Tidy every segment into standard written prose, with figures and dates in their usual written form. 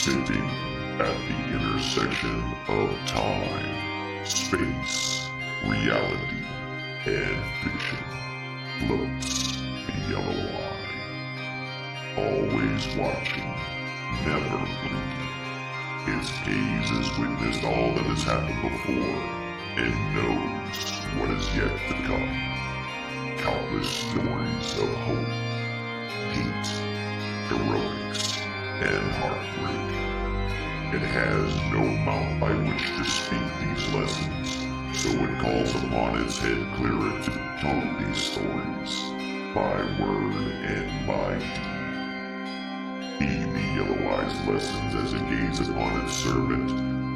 Sitting at the intersection of time, space, reality, and fiction floats the yellow eye. Always watching, never blinking. Its gaze has witnessed all that has happened before and knows what is yet to come. Countless stories of hope, hate, heroics, and heartbreak. It has no mouth by which to speak these lessons, so it calls upon its head clearer to tell these stories, by word and by deed. Heed the yellow eye's lessons as it gazes upon its servant,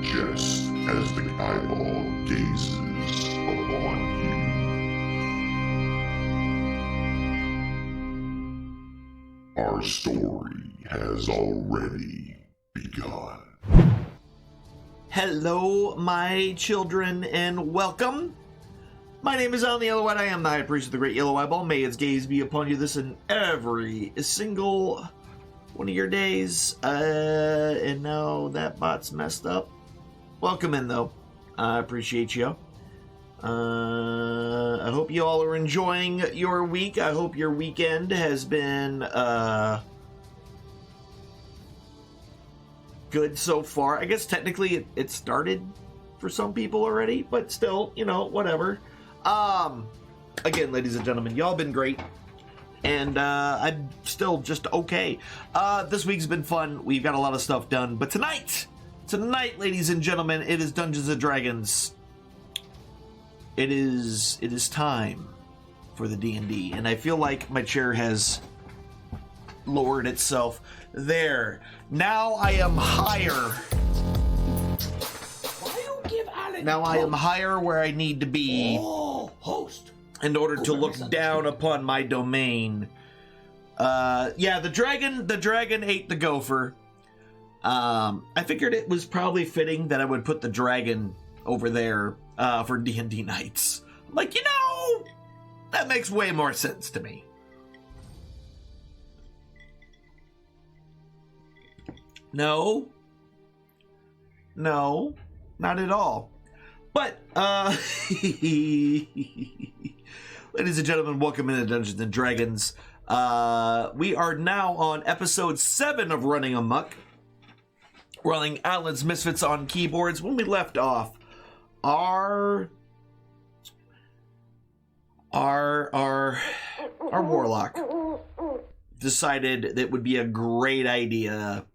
just as the eyeball gazes upon you. Our story has already begun. Hello, my children, and welcome. My name is Alan the Yellow Eyed. I am the High Priest of the Great Yellow Eyeball. May its gaze be upon you this and every single one of your days. And now that bot's messed up. Welcome in, though. I appreciate you. I hope you all are enjoying your week. I hope your weekend has been good so far. I guess technically it started for some people already, but still, you know, whatever. Again, ladies and gentlemen, y'all been great. And I'm still just okay. This week's been fun. We've got a lot of stuff done. But tonight, ladies and gentlemen, it is Dungeons and Dragons. It is time for the D&D, and I feel like my chair has lowered itself. There. Now I am higher. Why you give Alan Now I am higher where I need to be. Host. In order to look down upon my domain. Yeah, the dragon ate the gopher. I figured it was probably fitting that I would put the dragon over there for D&D nights. I'm like, you know, that makes way more sense to me. No, not at all. But, ladies and gentlemen, welcome into Dungeons and Dragons. We are now on episode 7 of Running A.M.O.K. Running Alan's Misfits on keyboards. When we left off, our warlock decided that it would be a great idea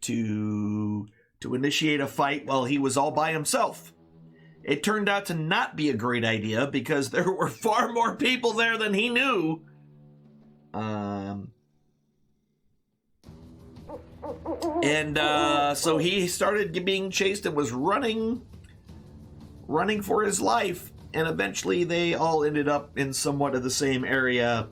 to initiate a fight while he was all by himself. It turned out to not be a great idea because there were far more people there than he knew. So he started being chased and was running for his life. And eventually they all ended up in somewhat of the same area.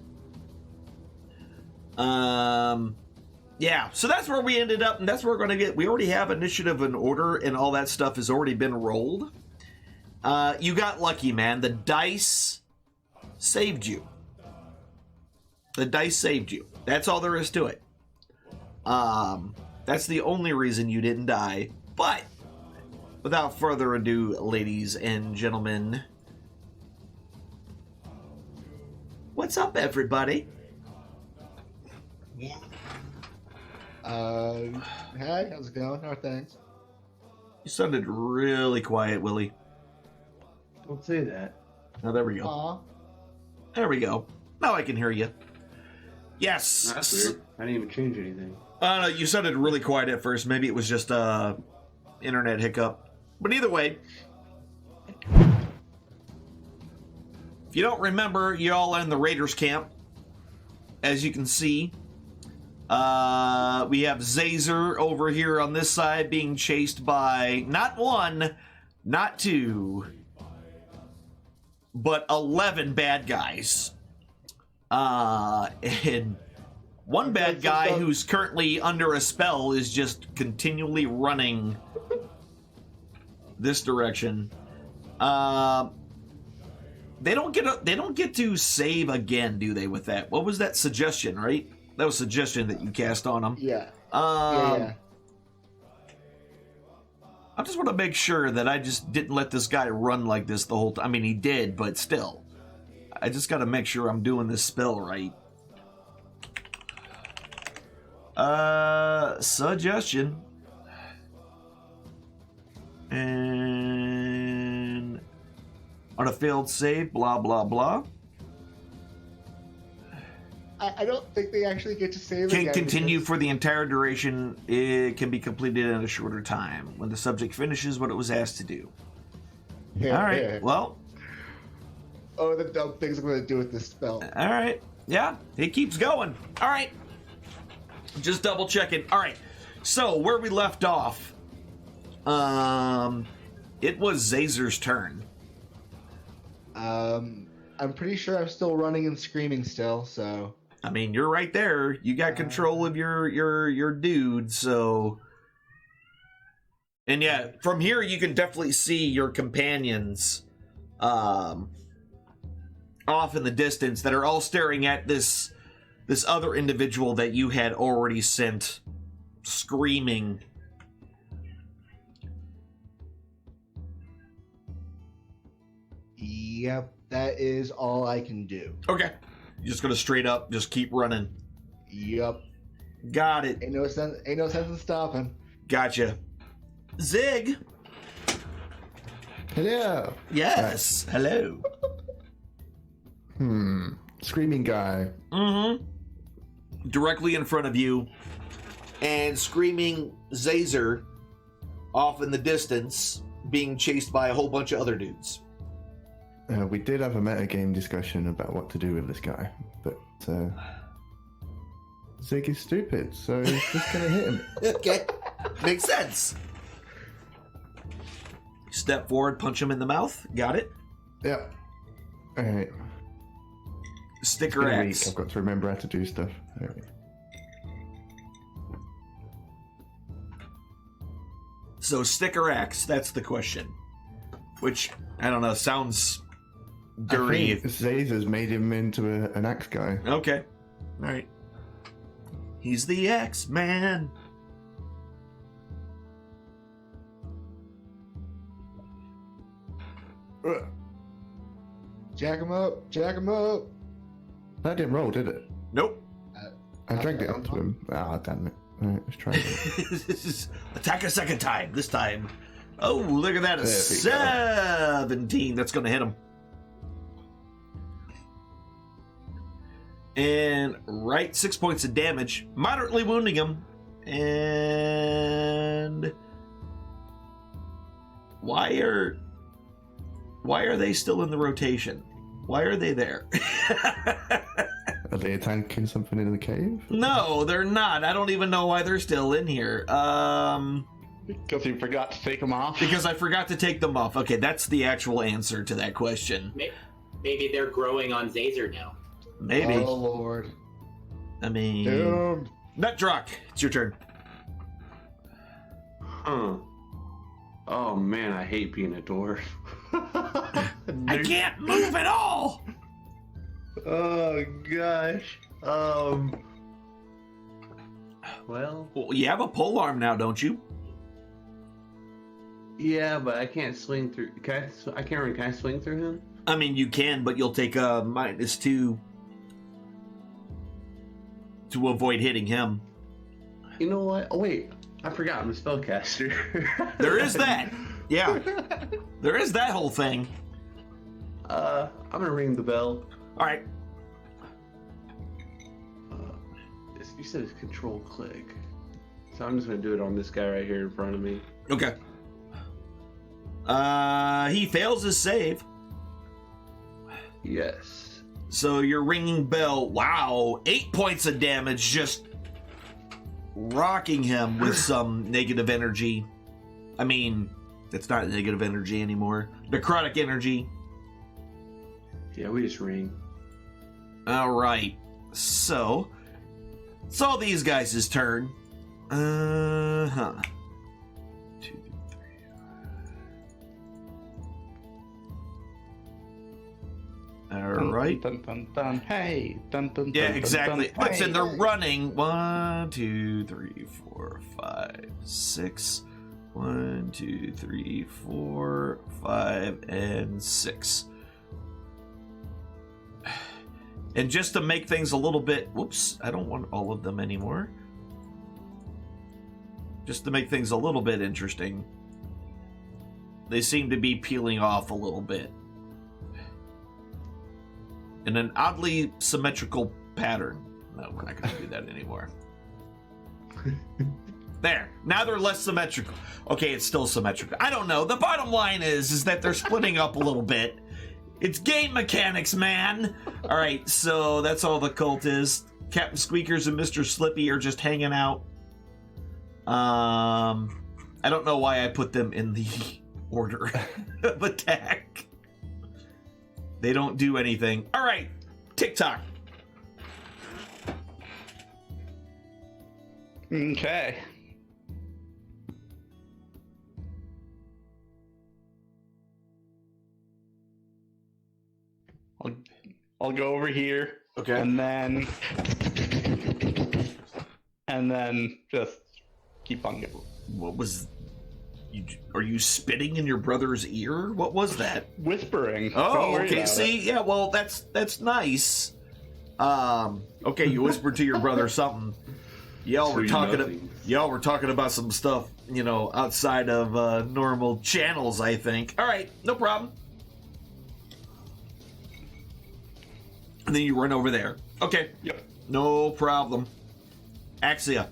Yeah, so that's where we ended up, and that's where we're going to get. We already have initiative and order, and all that stuff has already been rolled. You got lucky, man. The dice saved you. The dice saved you. That's all there is to it. That's the only reason you didn't die. But, without further ado, ladies and gentlemen, what's up, everybody? Yeah. Hey, how's it going? How are things? You sounded really quiet, Willie. Don't say that. Oh, there we go. Aw. There we go. Now I can hear you. Yes. That's weird. I didn't even change anything. No, you sounded really quiet at first. Maybe it was just a internet hiccup. But either way, if you don't remember, you all are in the Raiders camp. As you can see, we have Zazer over here on this side being chased by not one, not two, but 11 bad guys. And one bad guy who's currently under a spell is just continually running this direction. They don't get to save again, do they? With that, what was that suggestion? Right, that was suggestion that you cast on them. Yeah. Yeah. I just want to make sure that I just didn't let this guy run like this the whole time. I mean, he did, but still. I just got to make sure I'm doing this spell right. Suggestion. And on a failed save, blah, blah, blah. I don't think they actually get to save Can again continue because- for the entire duration. It can be completed in a shorter time when the subject finishes what it was asked to do. Yeah, All right. yeah. Well, Oh, the dumb things I'm going to do with this spell. all right. Yeah, it keeps going. All right. Just double checking. All right. So where we left off, it was Zazer's turn. I'm pretty sure I'm still running and screaming still, so... I mean, you're right there. You got control of your dude, so... And yeah, from here you can definitely see your companions off in the distance that are all staring at this other individual that you had already sent screaming. Yep, that is all I can do. Okay. You're just gonna straight up just keep running. Yep. Got it. Ain't no sense in stopping. Gotcha. Zig. Hello. Yes. Hello. Screaming guy. Mm-hmm. Directly in front of you, and screaming Zazer off in the distance, being chased by a whole bunch of other dudes. We did have a metagame discussion about what to do with this guy, but Zig is stupid, so he's just gonna hit him. Okay. Makes sense. Step forward, punch him in the mouth. Got it. Yep. Alright. Sticker axe. I've got to remember how to do stuff. Alright. So sticker axe, that's the question. Which, I don't know, sounds dirty. I think Zazer's made him into an axe guy. Okay. Alright. He's the X-Man. Jack him up! Jack him up! That didn't roll, did it? Nope. I dragged it onto him. Ah, damn it. Alright, let's try it. Attack a second time. This time. Oh, look at that. A There we go. 17. That's going to hit him. And right, 6 points of damage. Moderately wounding him. And why are they still in the rotation? Why are they there? Are they attacking something in the cave? No, they're not. I don't even know why they're still in here. Because you forgot to take them off. Because I forgot to take them off. Okay, that's the actual answer to that question. Maybe they're growing on Zazer now. Maybe. Oh, Lord. I mean... Doomed. Nutdrock, it's your turn. Huh. Oh man, I hate being a dwarf. I can't move at all! Oh gosh. Well, Well, you have a polearm now, don't you? yeah, but I can't swing through. Can I swing through him? I mean, you can, but you'll take a -2 to avoid hitting him. You know what? Oh wait, I forgot. I'm a spellcaster. There is that. Yeah. There is that whole thing. I'm gonna ring the bell. All right. You said it's control click, so I'm just gonna do it on this guy right here in front of me. Okay. He fails his save. Yes. So your ringing bell, wow, 8 points of damage, just rocking him with some negative energy. I mean, it's not negative energy anymore. Necrotic energy. Yeah, we just ring. All right. So, it's all these guys' turn. Uh-huh. 2, 3. All right. Dun, dun, dun, hey. Dun, dun, Yeah, dun, exactly. Dun, dun, Listen, hey. they're running. 1, 2, 3, 4, 5, 6. 1, 2, 3, 4, 5, and 6. And just to make things a little bit... Whoops, I don't want all of them anymore. Just to make things a little bit interesting. They seem to be peeling off a little bit. In an oddly symmetrical pattern. No, we're not going to do that anymore. There. Now they're less symmetrical. Okay, it's still symmetrical. I don't know. The bottom line is that they're splitting up a little bit. It's game mechanics, man. All right, so that's all the cult is. Captain Squeakers and Mr. Slippy are just hanging out. I don't know why I put them in the order of attack. They don't do anything. All right, TikTok. Okay. I'll go over here. Okay. And then just keep on going. What was... Are you spitting in your brother's ear? What was that? Whispering. Don't Oh, worry okay. about See, it. yeah, well, that's nice. Okay, you whispered to your brother something. Y'all were talking about some stuff, outside of normal channels, I think. All right, no problem. And then you run over there. Okay. Yep. No problem. Axia.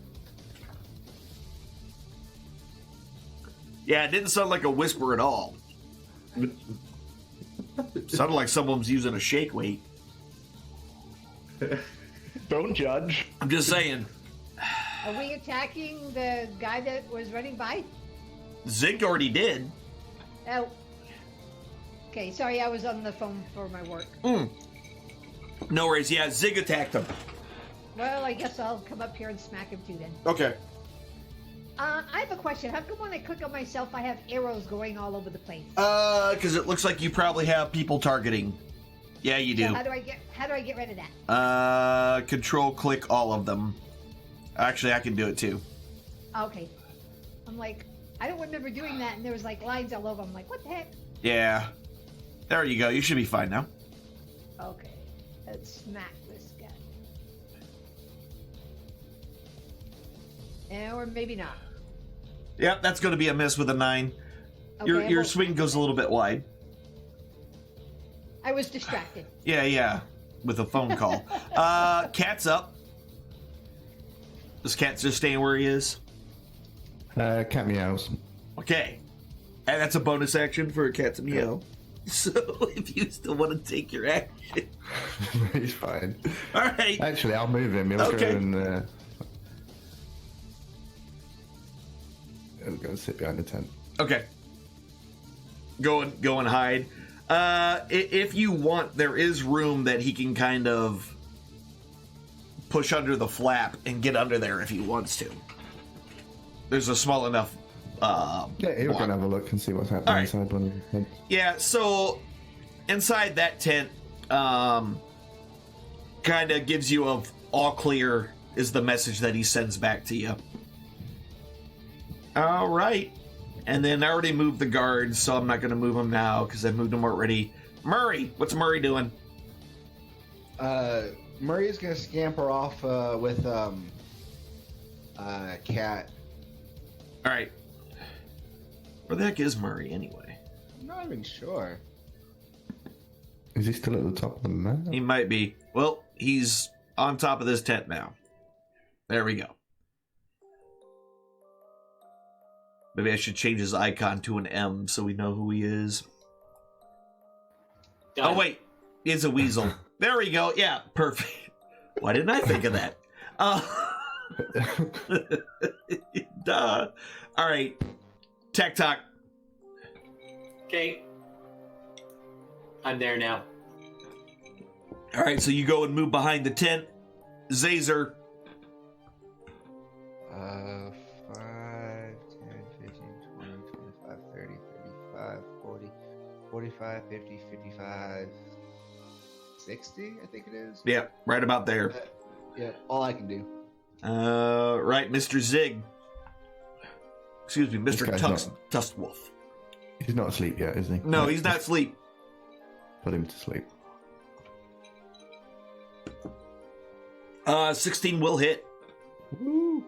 Yeah, it didn't sound like a whisper at all. Sounded like someone's using a shake weight. Don't judge. I'm just saying. Are we attacking the guy that was running by? Zig already did. Oh. Okay, sorry, I was on the phone for my work. No worries. Yeah, Zig attacked him. Well, I guess I'll come up here and smack him too then. Okay. I have a question. How come when I click on myself, I have arrows going all over the place? Because it looks like you probably have people targeting. Yeah, you do. So how do I get rid of that? Control click all of them. Actually, I can do it too. Okay. I'm like, I don't remember doing that, and there was like lines all over. I'm like, what the heck? Yeah. There you go. You should be fine now. Okay. Let's smack this guy. Or maybe not. Yep, that's going to be a miss with a 9. Okay, Your swing goes a little bit wide. I was distracted. Yeah, with a phone call. Cat's up. This cat's just staying where he is. Cat meows. Okay. And that's a bonus action for a cat to meow. So if you still want to take your action. He's fine. All right. Actually, I'll move him. He'll Okay. go and he'll go and sit behind the tent. Okay. Go and hide. If you want, there is room that he can kind of push under the flap and get under there if he wants to. There's a small enough. Yeah, he'll go block. and have a look and see what's happening All right. inside one of the tents. Yeah, so inside that tent, kind of gives you a all clear is the message that he sends back to you. All right. And then I already moved the guards, so I'm not going to move them now because I moved them already. Murray, what's Murray doing? Murray's gonna scamper off with Cat. All right. Where the heck is Murray anyway? I'm not even sure. Is he still at the top of the map? He might be. Well, he's on top of this tent now. There we go. Maybe I should change his icon to an M so we know who he is. Done. Oh, wait. It's a weasel. There we go. Yeah, perfect. Why didn't I think of that? Duh. All right. Tech Talk. Okay. I'm there now. All right, so you go and move behind the tent. Zazer. 5, 10, 15, 20, 25, 30, 35, 40, 45, 50, 55, 60, I think it is. Yeah, right about there. Yeah, all I can do. Right, Mr. Zig. Excuse me, This Mr. guy's Tustwolf. He's not asleep yet, is he? No, he's not asleep. Put him to sleep. 16 will hit. Woo.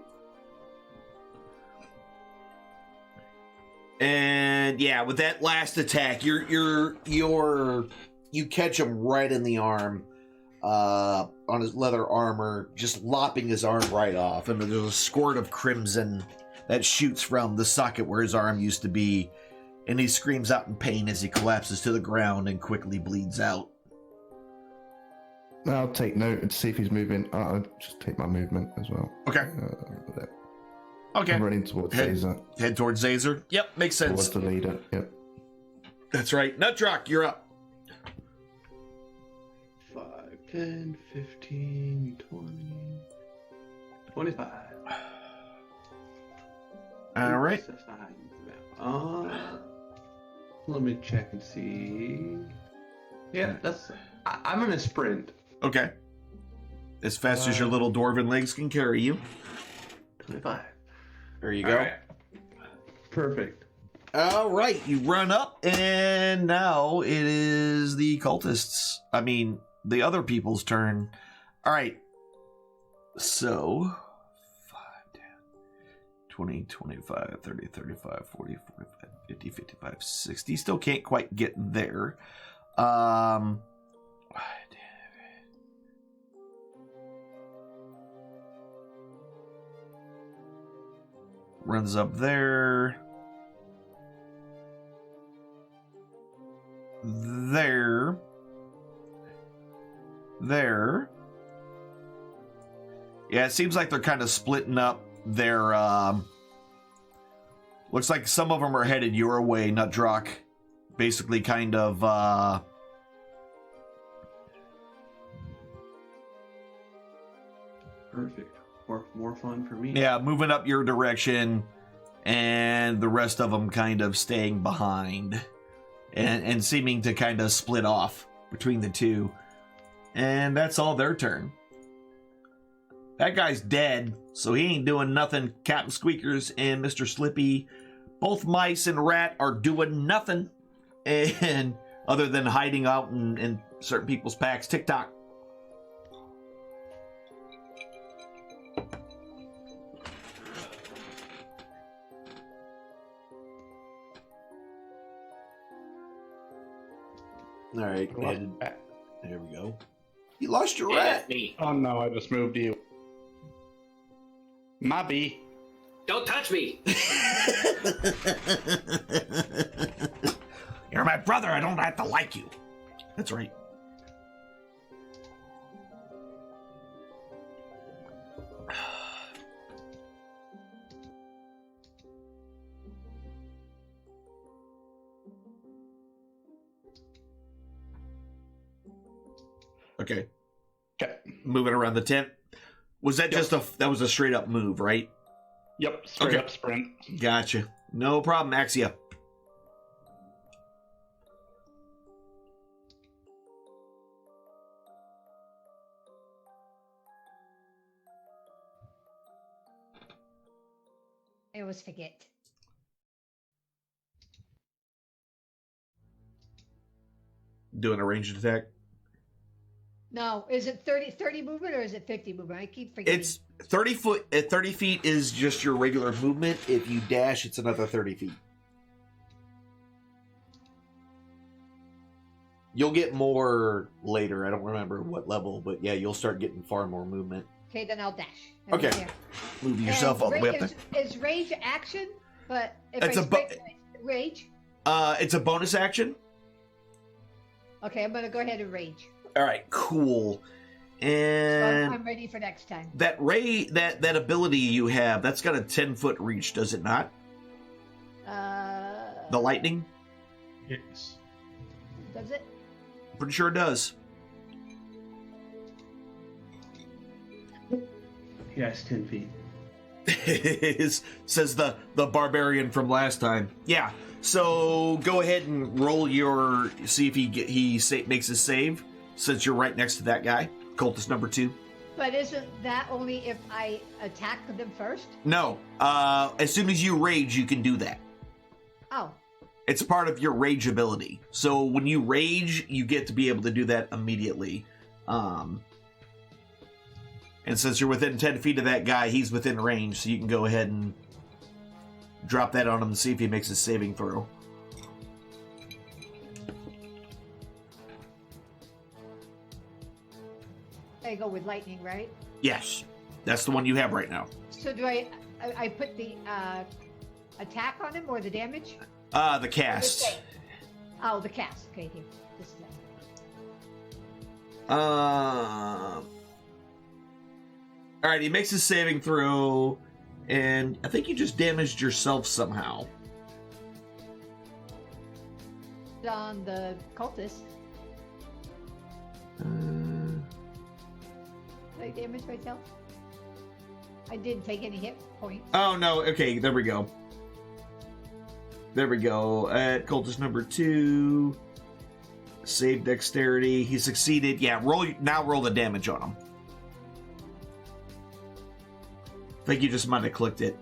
And yeah, with that last attack, you catch him right in the arm, on his leather armor, just lopping his arm right off, and there's a squirt of crimson that shoots from the socket where his arm used to be, and he screams out in pain as he collapses to the ground and quickly bleeds out. I'll take note and see if he's moving. I'll just take my movement as well. Okay. There. Okay. I'm running towards Head- Caesar. Head towards Zazer. Yep, makes sense. Towards the leader. Yep. That's right. Nutrock, you're up. 5, 10, 15, 20, 25. All right. Let me check and see. Yeah, I'm gonna sprint. Okay. As fast as your little dwarven legs can carry you. 25. There you go. All right. Perfect. All right, you run up, and now it is the cultists. I mean, the other people's turn. All right. So, 5, 10, 20, 25, 30, 35, 40, 45, 50, 55, 60. Still can't quite get there. Runs up there. There. Yeah, it seems like they're kind of splitting up their, looks like some of them are headed your way, Nutdrock. Basically kind of, Perfect. More fun for me. yeah, moving up your direction, and the rest of them kind of staying behind. And seeming to kind of split off between the two. And that's all their turn. That guy's dead, so he ain't doing nothing. Captain Squeakers and Mr. Slippy, both mice and rat, are doing nothing. And other than hiding out in certain people's packs. TikTok. All right, there we go. You lost your Yeah, rat. that's me. Oh no, I just moved you. My bee. Don't touch me. You're my brother. I don't have to like you. That's right. Okay. Okay. Moving around the tent. Was that just that was a straight up move, right? Yep. Straight Okay. up sprint. Gotcha. No problem, Axia. I always forget. Doing a ranged attack. No, is it 30 movement or is it 50 movement? I keep forgetting. It's 30 foot. 30 feet is just your regular movement. If you dash, it's another 30 feet. You'll get more later. I don't remember what level, but yeah, you'll start getting far more movement. Okay, then I'll dash. Okay. There. Move yourself all the way up there. Is rage action? But if It's I a sprint, rage. It's a bonus action. Okay, I'm gonna go ahead and rage. All right, cool. So And I'm ready for next time. that that ability you have, that's got a 10-foot reach, does it not? The lightning? Yes. Does it? Pretty sure it does. Yes, 10 feet. Says the barbarian from last time. Yeah. So go ahead and roll your, see if he makes a save, since you're right next to that guy, cultist number 2. But isn't that only if I attack them first? No. As soon as you rage, you can do that. Oh, It's part of your rage ability. So when you rage, you get to be able to do that immediately. And since you're within 10 feet of that guy, he's within range, so you can go ahead and drop that on him and see if he makes a saving throw. I go with lightning, right? Yes. That's the one you have right now. So do I put the attack on him or the damage? The cast. Oh, the cast. Okay, here. This is it. Alright, he makes his saving throw, and I think you just damaged yourself somehow. On the cultist. Did I damage myself? I didn't take any hit points. Oh, no. Okay, there we go. There we go. At cultist number 2. Save dexterity. He succeeded. Yeah, roll the damage on him. I think you just might have clicked it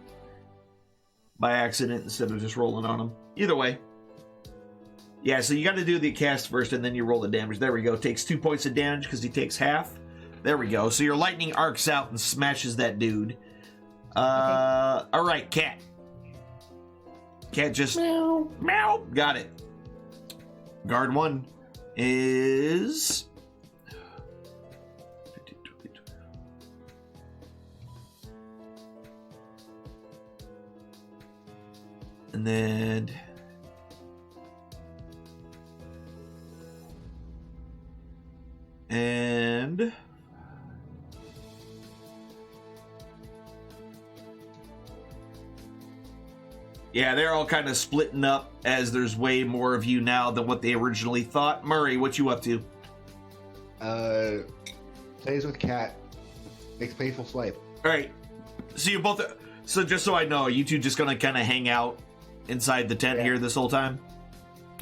by accident instead of just rolling on him. Either way. Yeah, so you got to do the cast first and then you roll the damage. There we go. Takes 2 points of damage because he takes half. There we go. So your lightning arcs out and smashes that dude. Alright, cat. Cat just... Meow. Meow. Got it. Guard 1 is... And then... And... Yeah, they're all kind of splitting up as there's way more of you now than what they originally thought. Murray, what you up to? Plays with cat. Makes playful swipe. All right. So you both... So just so I know, are you two just going to kind of hang out inside the tent here this whole time?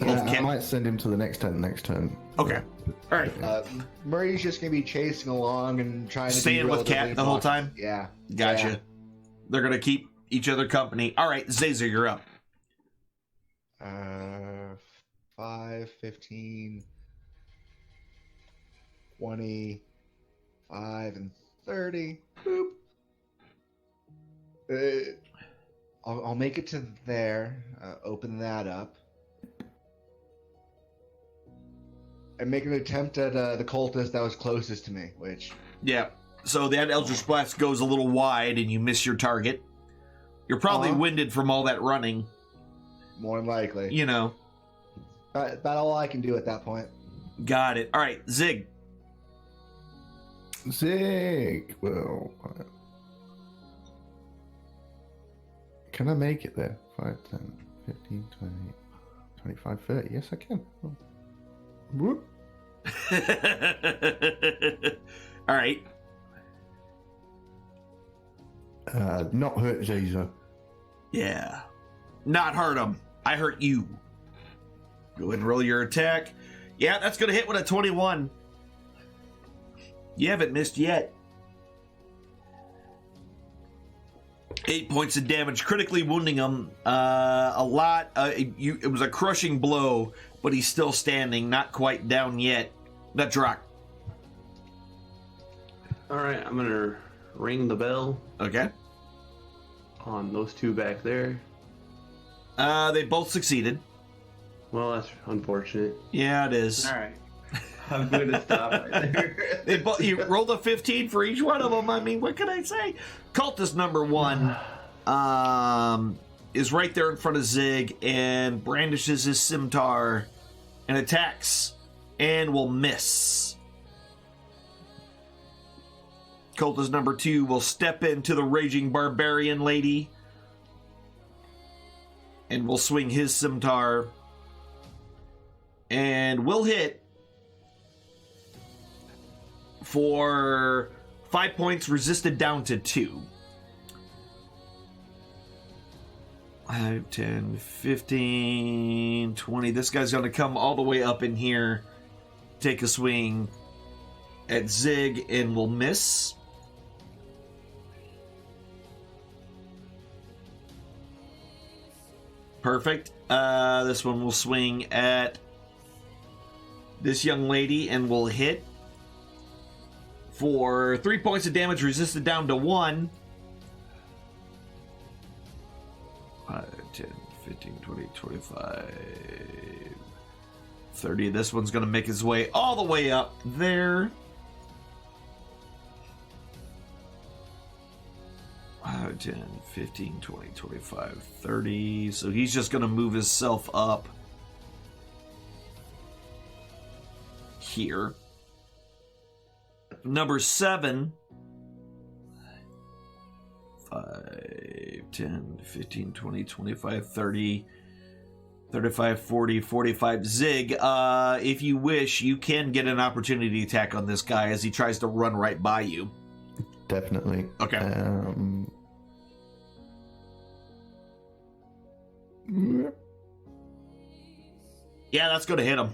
Yeah, I might send him to the next turn. Okay. All right. Murray's just gonna be chasing along and trying to Staying be with Cat the whole time? Yeah. Gotcha. Yeah. They're going to keep each other company. All right, Zazer, you're up. 5, 15, 25, and 30. Boop. I'll make it to there. Open that up. And make an attempt at the cultist that was closest to me, which... Yeah. So that Eldritch Blast goes a little wide and you miss your target. You're probably winded from all that running. More than likely. You know. About all I can do at that point. Got it. All right, Zig. Zig! Well... Can I make it there? 5, 10, 15, 20, 25, 30. Yes, I can. Oh. Whoop. All right. Not hurt Jazer. Yeah. Not hurt him. I hurt you. Go ahead and roll your attack. Yeah, that's going to hit with a 21. You haven't missed yet. 8 points of damage, critically wounding him a lot. It was a crushing blow, but he's still standing, not quite down yet. That's rock. All right, I'm gonna ring the bell Okay. on those two back there. They both succeeded. Well, that's unfortunate. Yeah, it is. All right, I'm gonna stop right there. You rolled a 15 for each one of them. I mean, what can I say? Cultist number 1 is right there in front of Zig and brandishes his scimitar and attacks and will miss. Cultist number 2 will step into the raging barbarian lady and will swing his scimitar and will hit for 5 points, resisted down to 2. 5, 10, 15, 20. This guy's going to come all the way up in here, take a swing at Zig, and will miss. Perfect. This one will swing at this young lady and will hit for 3 points of damage, resisted down to 1. 5, 10, 15, 20, 25, 30. This one's going to make its way all the way up there. 5, 10, 15, 20, 25, 30. So he's just going to move himself up here. Number 7. 5, 10, 15, 20, 25, 30, 35, 40, 45. Zig, if you wish, you can get an opportunity attack on this guy as he tries to run right by you. Definitely. Okay. Yeah, that's going to hit him.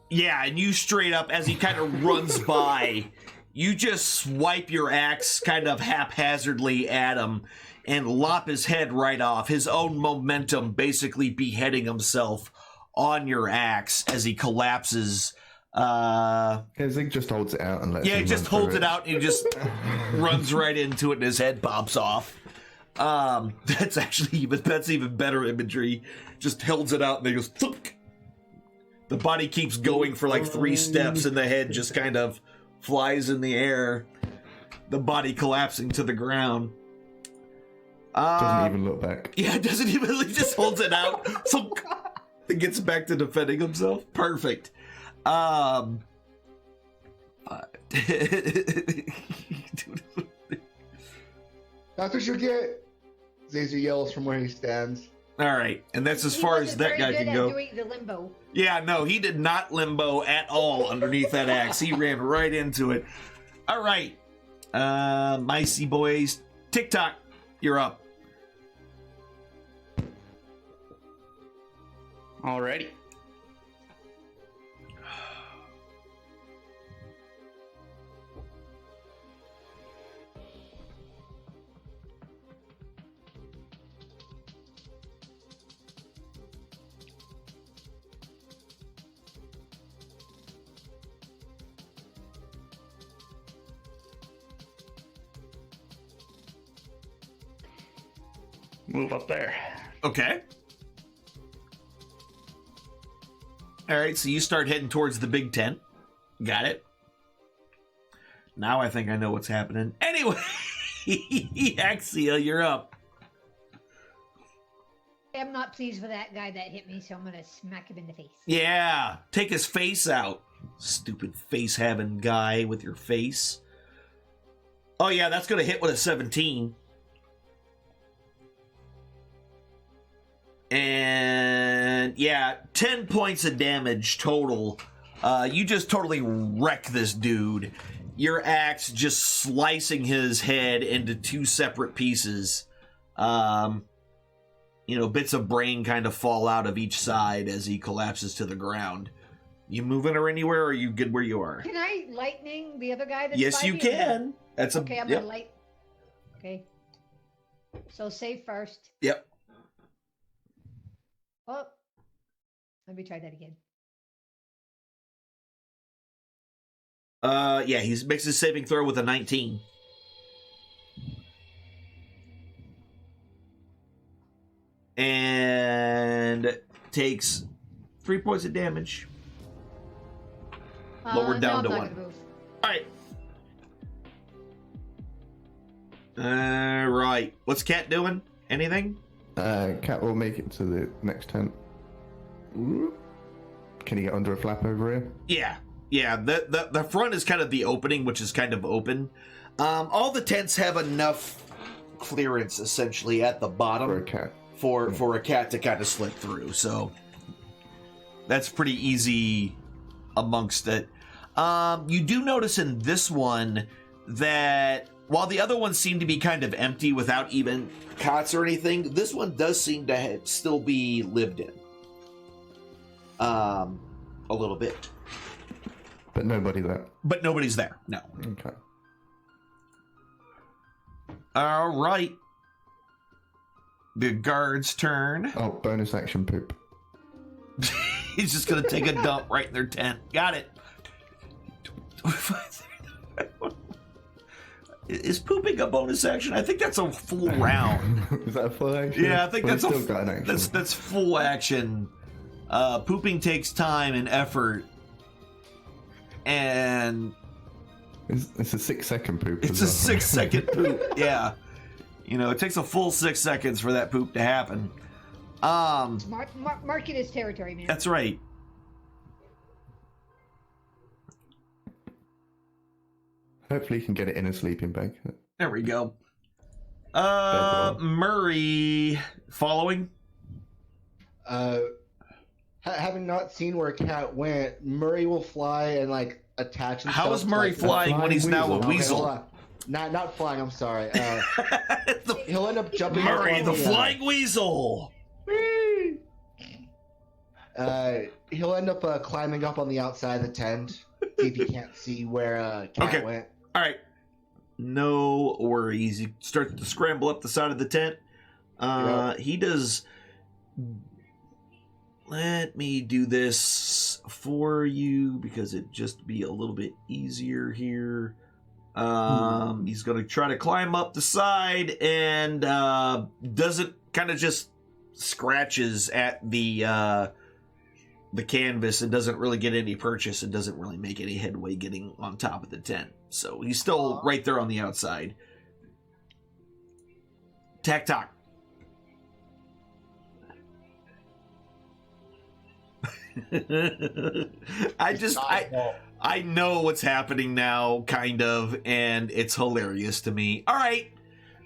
Yeah, and you straight up, as he kind of runs by, you just swipe your axe kind of haphazardly at him and lop his head right off, his own momentum basically beheading himself on your axe as he collapses. Zig just holds it out and lets Yeah, he him just run holds through it out and he just runs right into it and his head pops off. That's even better imagery. Just holds it out and he goes thunk. The body keeps going for like 3 steps and the head just kind of flies in the air. The body collapsing to the ground. Doesn't even look back. Yeah, it doesn't even. He just holds it out. So it gets back to defending himself. Perfect. That's what you get. Zazer yells from where he stands. All right, and that's as far as that guy can go. Doing the limbo. Yeah, no, he did not limbo at all underneath that axe. He ran right into it. All right, Micey boys, TikTok, you're up. Alrighty. Move up there. Okay. All right, so you start heading towards the big tent. Got it. Now I think I know what's happening. Anyway, Axia, you're up. I'm not pleased with that guy that hit me, so I'm gonna smack him in the face. Yeah, take his face out. Stupid face-having guy with your face. Oh yeah, that's going to hit with a 17. And yeah, 10 points of damage total. You just totally wreck this dude. Your axe just slicing his head into 2 separate pieces. Bits of brain kind of fall out of each side as he collapses to the ground. You moving or anywhere, or are you good where you are? Can I lightning the other guy that's Yes, by you me? can. That's Okay, I'm yep. gonna light. Okay. So save first. Yep. Oh. Let me try that again. Yeah, he makes his saving throw with a 19. And takes 3 points of damage. Lowered down to 1. Alright. Right. What's Cat doing? Anything? Cat will make it to the next tent. Can he get under a flap over here? Yeah. Yeah, the front is kind of the opening, which is kind of open. All the tents have enough clearance, essentially, at the bottom For a cat. for a cat to kind of slip through. So that's pretty easy amongst it. You do notice in this one that while the other ones seem to be kind of empty without even cots or anything, this one does seem to still be lived in. A little bit. But nobody there. But nobody's there, no. Okay. All right. the guard's turn. Oh, bonus action poop. He's just gonna take a dump right in their tent. Got it. Is pooping a bonus action? I think that's a full round. Is that a full action? Yeah, I think Well, that's it's still got an action. that's full action. Pooping takes time and effort, and It's a 6-second poop. it's as a well. 6-second poop. Yeah, it takes a full 6 seconds for that poop to happen. Mark it as territory, man. That's right. Hopefully you can get it in a sleeping bag. There we go. Murray, following. Having not seen where Cat went, Murray will fly and attach himself. How is Murray to, flying when he's now a Okay, weasel? hold on. Not flying. I'm sorry. He'll end up jumping. up Murray, on the flying weasel. He'll end up climbing up on the outside of the tent. See if he can't see where Cat Okay. went. All right. No worries. He starts to scramble up the side of the tent. He does. Let me do this for you because it'd just be a little bit easier here. He's going to try to climb up the side and doesn't kind of just scratches at the canvas and doesn't really get any purchase and doesn't really make any headway getting on top of the tent. So he's still right there on the outside. Tack. I know what's happening now, kind of, and it's hilarious to me. All right,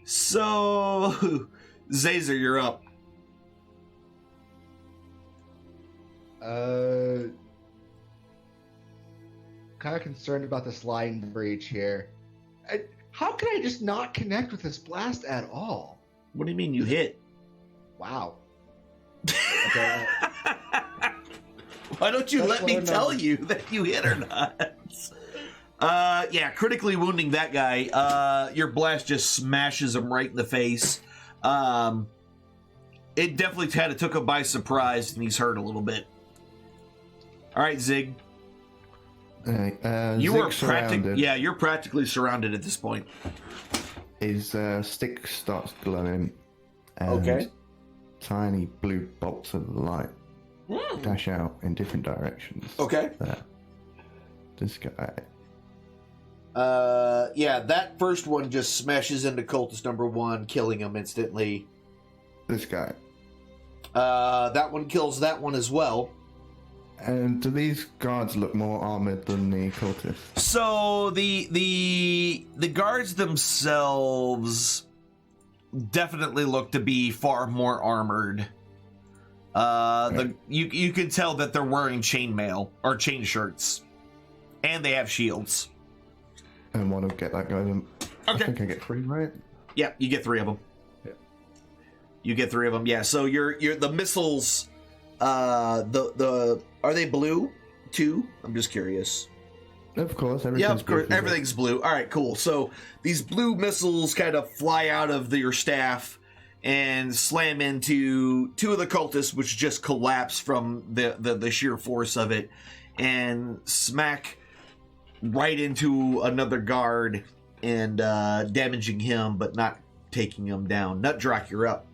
so Zazer, you're up. Kind of concerned about the sliding breach here. How can I just not connect with this blast at all? What do you mean you hit? Wow. Okay. Why don't you Just let me wanna know. tell you that you hit or not? Yeah, critically wounding that guy. Your blast just smashes him right in the face. It definitely kind of took him by surprise, and he's hurt a little bit. All right, Zig. You You're practically surrounded at this point. His stick starts glowing, and Okay. tiny blue bolts of light dash out in different directions. Okay. This guy. Yeah, that first one just smashes into cultist number 1, killing him instantly. This guy. That one kills that one as well. And do these guards look more armored than the cultists? So the guards themselves definitely look to be far more armored. You can tell that they're wearing chainmail or chain shirts, and they have shields. And one will get that guy. Then Okay. I think I get 3, right? Yeah, you get 3 of them. Yeah. You get 3 of them. Yeah. So you're the missiles. The are they blue too? I'm just curious. Of course, Yeah, of course, everything's blue. All right, cool. So these blue missiles kind of fly out of your staff and slam into 2 of the cultists, which just collapse from the sheer force of it, and smack right into another guard and damaging him, but not taking him down. Nutdrock, you're up.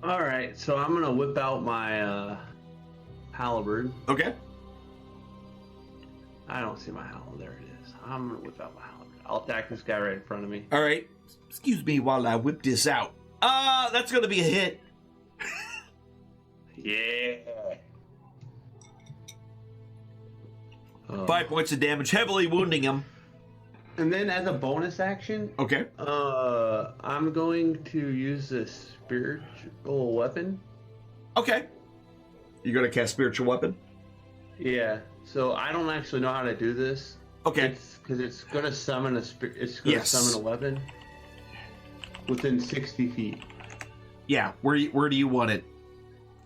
All right, so I'm gonna whip out my halberd. Okay. I don't see my halberd. There it is. I'm gonna whip out my halberd. I'll attack this guy right in front of me. All right. Excuse me while I whip this out. That's gonna be a hit. Yeah. 5 points of damage, heavily wounding him. And then as a bonus action, Okay. I'm going to use this spiritual weapon. Okay. You're gonna cast spiritual weapon. Yeah. So I don't actually know how to do this. Okay. Because it's gonna summon It's gonna summon a weapon within 60 feet. Yeah. Where do you want it?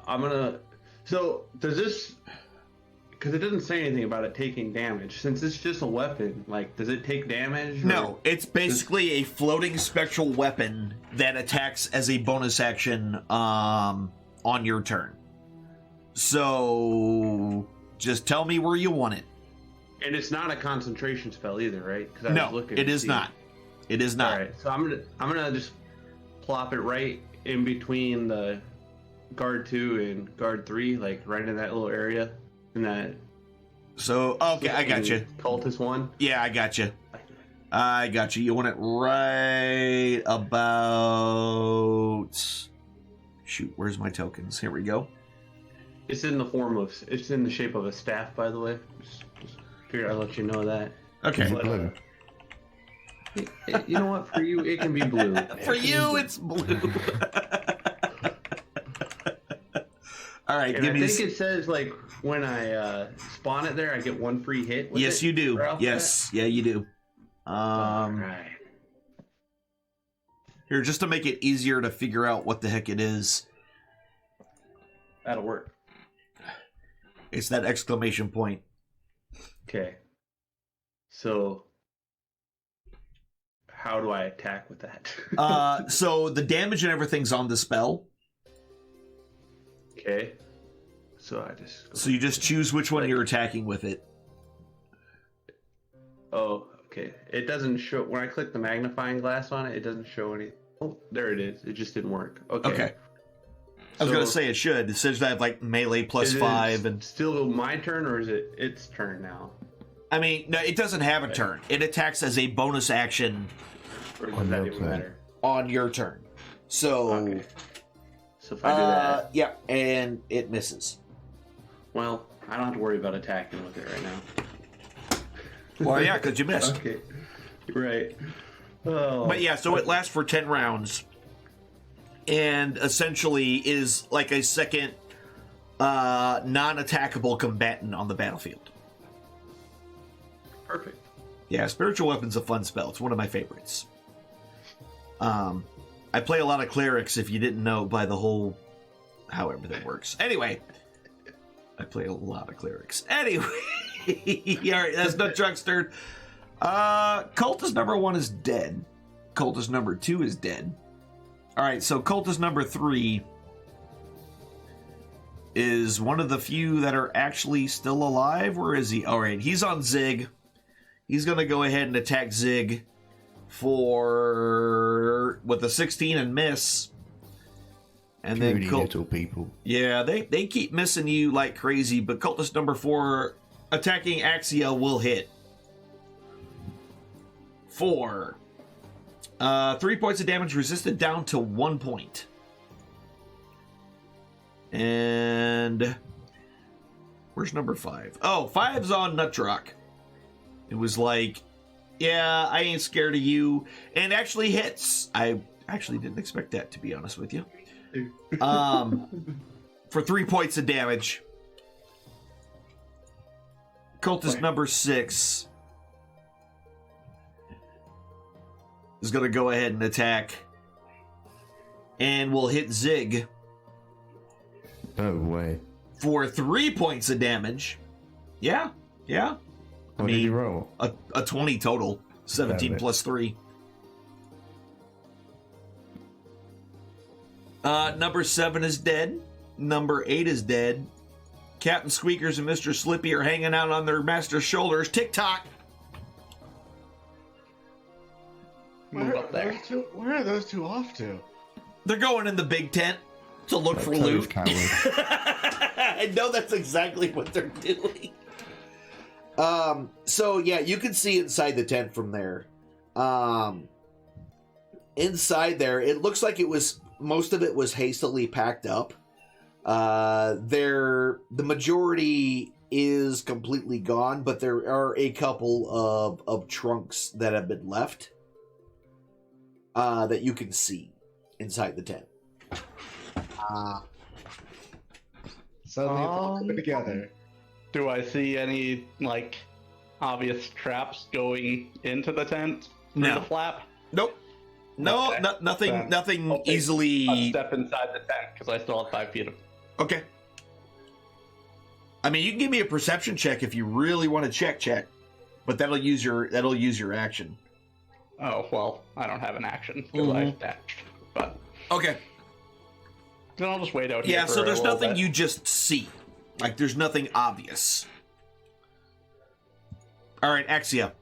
I'm gonna. So does this because it doesn't say anything about it taking damage. Since it's just a weapon, like, does it take damage? No, it's basically a floating spectral weapon that attacks as a bonus action on your turn. So just tell me where you want it. And it's not a concentration spell either, right? 'Cause I was No, looking it to is see. not. It is not. All right, so I'm gonna just plop it right in between the guard 2 and guard 3, like right in that little area, in that. So okay, I got you. Cultist one. Yeah, I got you. I got you. You want it right about. Shoot, where's my tokens? Here we go. It's in the shape of a staff, by the way. Just figured I'd let you know that. Okay. Is it blue? You know what? For you, it can be blue. For you, it's blue. All right, And give I me. think it says like when I spawn it there, I get one free hit. With Yes, it, you do. right off Yes, yeah, you do. All right. Here, just to make it easier to figure out what the heck it is, That'll work. it's that exclamation point. Okay. So, how do I attack with that? So the damage and everything's on the spell. Okay. So I just. So you just choose which one you're attacking with it. Oh, okay. It doesn't show when I click the magnifying glass on it. It doesn't show any. Oh, there it is. It just didn't work. Okay. Okay. I was So, gonna say it should. It says I have like melee plus is it 5 and. still my turn, or is it its turn now? I mean, no, it doesn't have a turn. It attacks as a bonus action Or does On that your even turn. matter? on your turn. So, Okay. So if I do that, yeah, and it misses. well, I don't have to worry about attacking with it right now. Well, yeah, because you missed. Okay. Right. Oh. But yeah, so it lasts for 10 rounds. And essentially is like a second non-attackable combatant on the battlefield. Perfect. Yeah, Spiritual Weapon's a fun spell. It's one of my favorites. I play a lot of clerics, if you didn't know by the whole how everything works. Anyway, I play a lot of clerics. Anyway, all right, that's Nut Truck's turn. Cultist number 1 is dead. Cultist number 2 is dead. All right, so Cultist number 3 is one of the few that are actually still alive. Where is he? All right, he's on Zig. He's going to go ahead and attack Zig with a 16 and miss. And then Greedy little people. yeah, they keep missing you like crazy, but Cultist number 4 attacking Axia will hit. 4. 3 points of damage resisted down to 1 point. And where's number 5? Oh, 5's on Nutrock. It was like, yeah, I ain't scared of you, and actually hits. I actually didn't expect that, to be honest with you. For 3 points of damage. Cultist number 6 is going to go ahead and attack, and will hit Zig No way. for 3 points of damage. Yeah. What did you roll? A 20 total. 17 Damn it. plus 3. Number 7 is dead. Number 8 is dead. Captain Squeakers and Mr. Slippy are hanging out on their master's shoulders. Tick-tock. Move up there. Where are those two off to? They're going in the big tent to look for Like Toad loot. Coward. I know that's exactly what they're doing. So yeah, you can see inside the tent from there. Inside there, it looks like most of it was hastily packed up. The majority is completely gone, but there are a couple of trunks that have been left that you can see inside the tent. So they all come together. Do I see any, like, obvious traps going into the tent? Through No. the flap? Nope. No, Okay. nothing. Then Nothing I'll take easily. A step inside the tent, because I still have 5 feet of... Okay. I mean, you can give me a perception check if you really want to check, but that'll use your action. Oh, well, I don't have an action because I dashed. But Okay. then I'll just wait out here. Yeah, for so a there's little nothing bit. you just see. Like, there's nothing obvious. All right, Axia.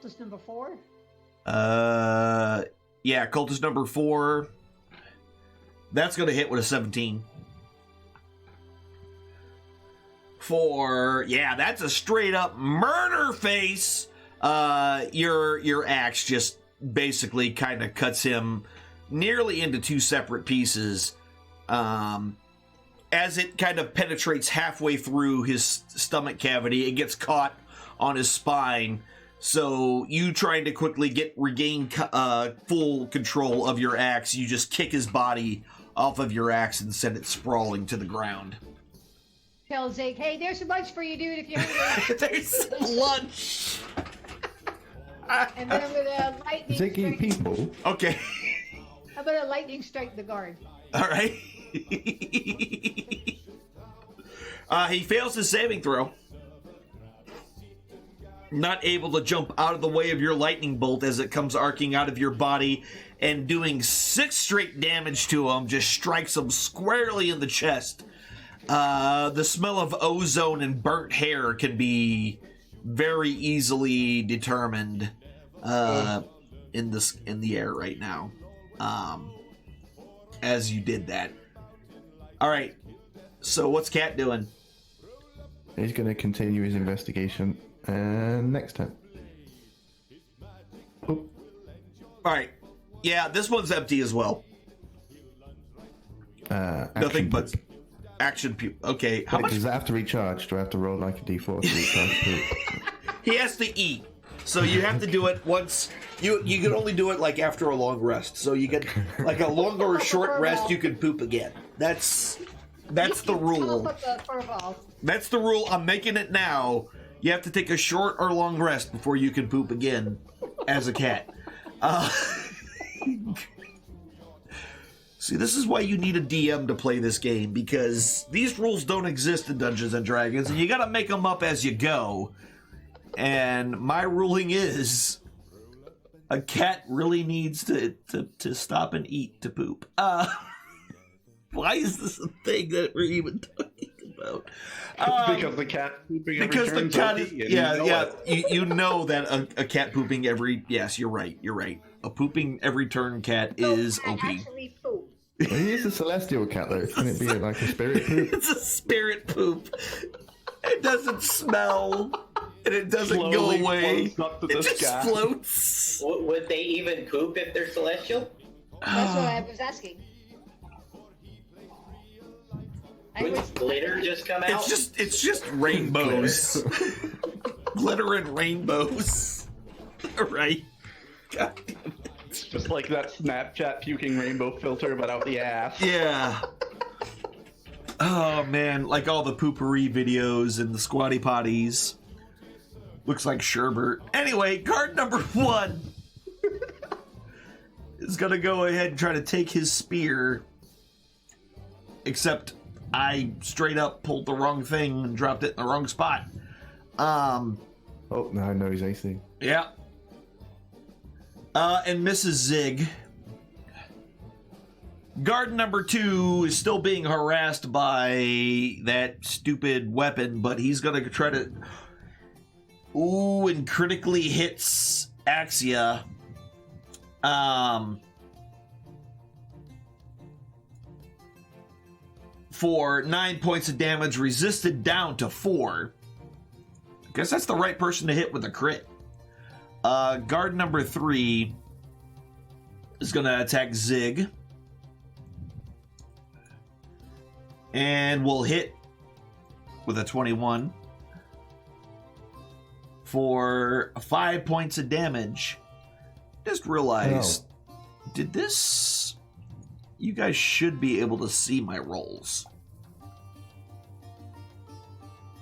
Cultist number 4. Yeah, cultist number 4. That's going to hit with a 17. Yeah, that's a straight up murder face. Your axe just basically kind of cuts him nearly into 2 separate pieces. As it kind of penetrates halfway through his stomach cavity, it gets caught on his spine. So you trying to quickly regain full control of your axe, you just kick his body off of your axe and send it sprawling to the ground. Tell Zeke, hey, there's some lunch for you, dude, if you're hungry. There's some lunch. And then I'm gonna lightning Zig eat strike. people? Okay. I'm gonna lightning strike the guard. All right. He fails his saving throw. Not able to jump out of the way of your lightning bolt as it comes arcing out of your body and doing 6 straight damage to him, just strikes him squarely in the chest. The smell of ozone and burnt hair can be very easily determined in the air right now. As you did that. All right. So what's Cat doing? He's going to continue his investigation. And next time. Oop. All right. Yeah, this one's empty as well. Nothing but action. Okay. How much? Does that have to recharge? Do I have to roll like a d4 to recharge poop? He has to eat. So you have to do it once. You can only do it like after a long rest. So you get like a long or a short rest, you can poop again. That's the rule. That's the rule. I'm making it now. You have to take a short or long rest before you can poop again as a cat. See, this is why you need a DM to play this game, because these rules don't exist in Dungeons & Dragons, and you gotta make them up as you go. And my ruling is a cat really needs to stop and eat to poop. Why is this a thing that we're even talking about? Because the cat pooping every Because the turn's cat OP, is, and yeah, you know yeah. it. You know that a cat pooping every, yes, you're right. A pooping every turn cat is OP. Actually poop. Well, he is a celestial cat, though. Can it be like a spirit poop? It's a spirit poop. It doesn't smell, and it doesn't Slowly go away. floats up to It the just sky. floats. Would they even poop if they're celestial? That's what I was asking. I Would was, glitter just come out? It's just rainbows. Glitter and rainbows. Right. God damn it. It's just like that Snapchat puking rainbow filter, but out the ass. Yeah. Oh man, like all the poopery videos and the squatty potties. Looks like sherbert. Anyway, card number 1 is gonna go ahead and try to take his spear. Except I straight up pulled the wrong thing and dropped it in the wrong spot. Oh, no, I know he's AC. Yeah. And Mrs. Zig. Guard number 2 is still being harassed by that stupid weapon, but he's gonna try to... Ooh, and critically hits Axia. For 9 points of damage, resisted down to 4. I guess that's the right person to hit with a crit. Guard number 3 is going to attack Zig. And will hit with a 21 for 5 points of damage. Just realized, did this... You guys should be able to see my rolls.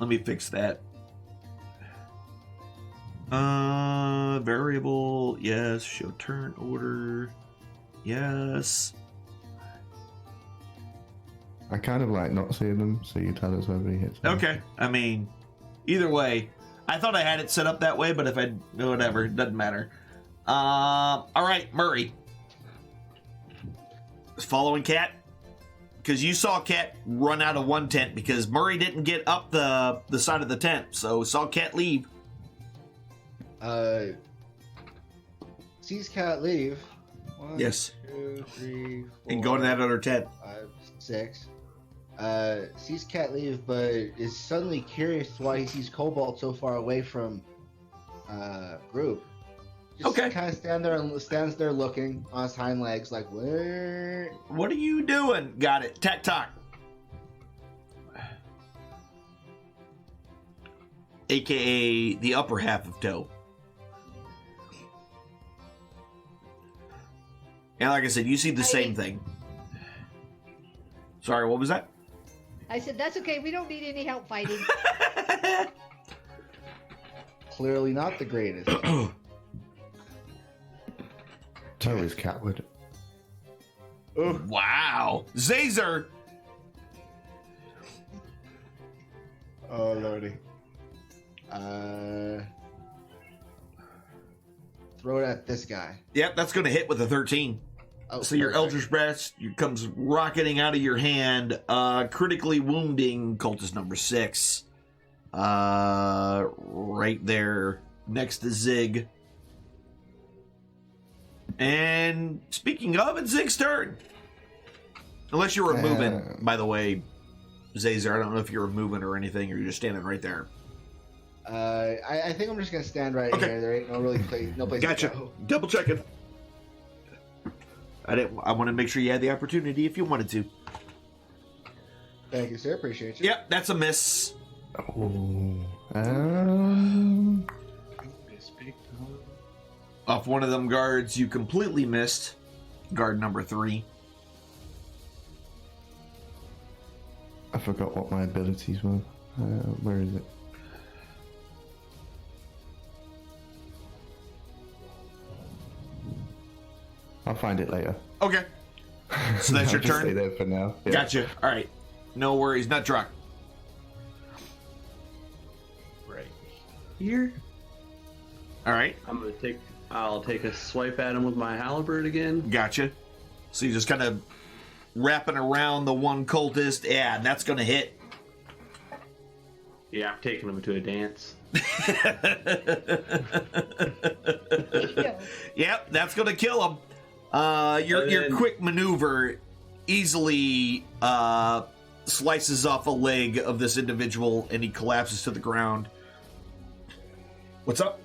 Let me fix that. Variable, yes. Show turn order, yes. I kind of like not seeing them, so you tell us whether he hits me. Okay. I mean, either way. I thought I had it set up that way, but if I... Whatever. It doesn't matter. All right, Murray. Following Cat? Because you saw Cat run out of one tent because Murray didn't get up the side of the tent, so saw Cat leave. Sees Cat leave. 1, Yes. 2, 3, 4, And go to that other tent. 5, 6. Sees Cat leave, but is suddenly curious why he sees Cobalt so far away from group. Just Okay. kind of stands there looking on his hind legs, like, where? What are you doing? Got it. Tack talk. AKA the upper half of toe. And like I said, you see the same thing. Sorry, what was that? I said, that's okay. We don't need any help fighting. Clearly not the greatest. Toe is Catwood. Wow. Zazer! Oh, lordy. Throw it at this guy. Yep, that's going to hit with a 13. Oh, So your perfect. Eldritch Blast comes rocketing out of your hand, critically wounding cultist number 6. Right there next to Zig. And speaking of, it's Zig's turn. Unless you were moving, by the way, Zazer. I don't know if you're moving or anything, or you're just standing right there. I think I'm just gonna stand right Okay. here. There ain't no place Gotcha. to go. Double checking. I want to make sure you had the opportunity if you wanted to. Thank you, sir. Appreciate you. Yep, that's a miss. Oh. Off one of them guards, you completely missed. Guard number 3. I forgot what my abilities were. Where is it? I'll find it later. Okay. So that's your I'll just stay turn? there for now. Yeah. Gotcha. All right. No worries. Nut truck. Right here. All right. I'll take a swipe at him with my halberd again. Gotcha. So you're just kind of wrapping around the one cultist. Yeah, and that's going to hit. Yeah, I'm taking him to a dance. Yep, that's going to kill him. Your quick maneuver easily slices off a leg of this individual, and he collapses to the ground. What's up?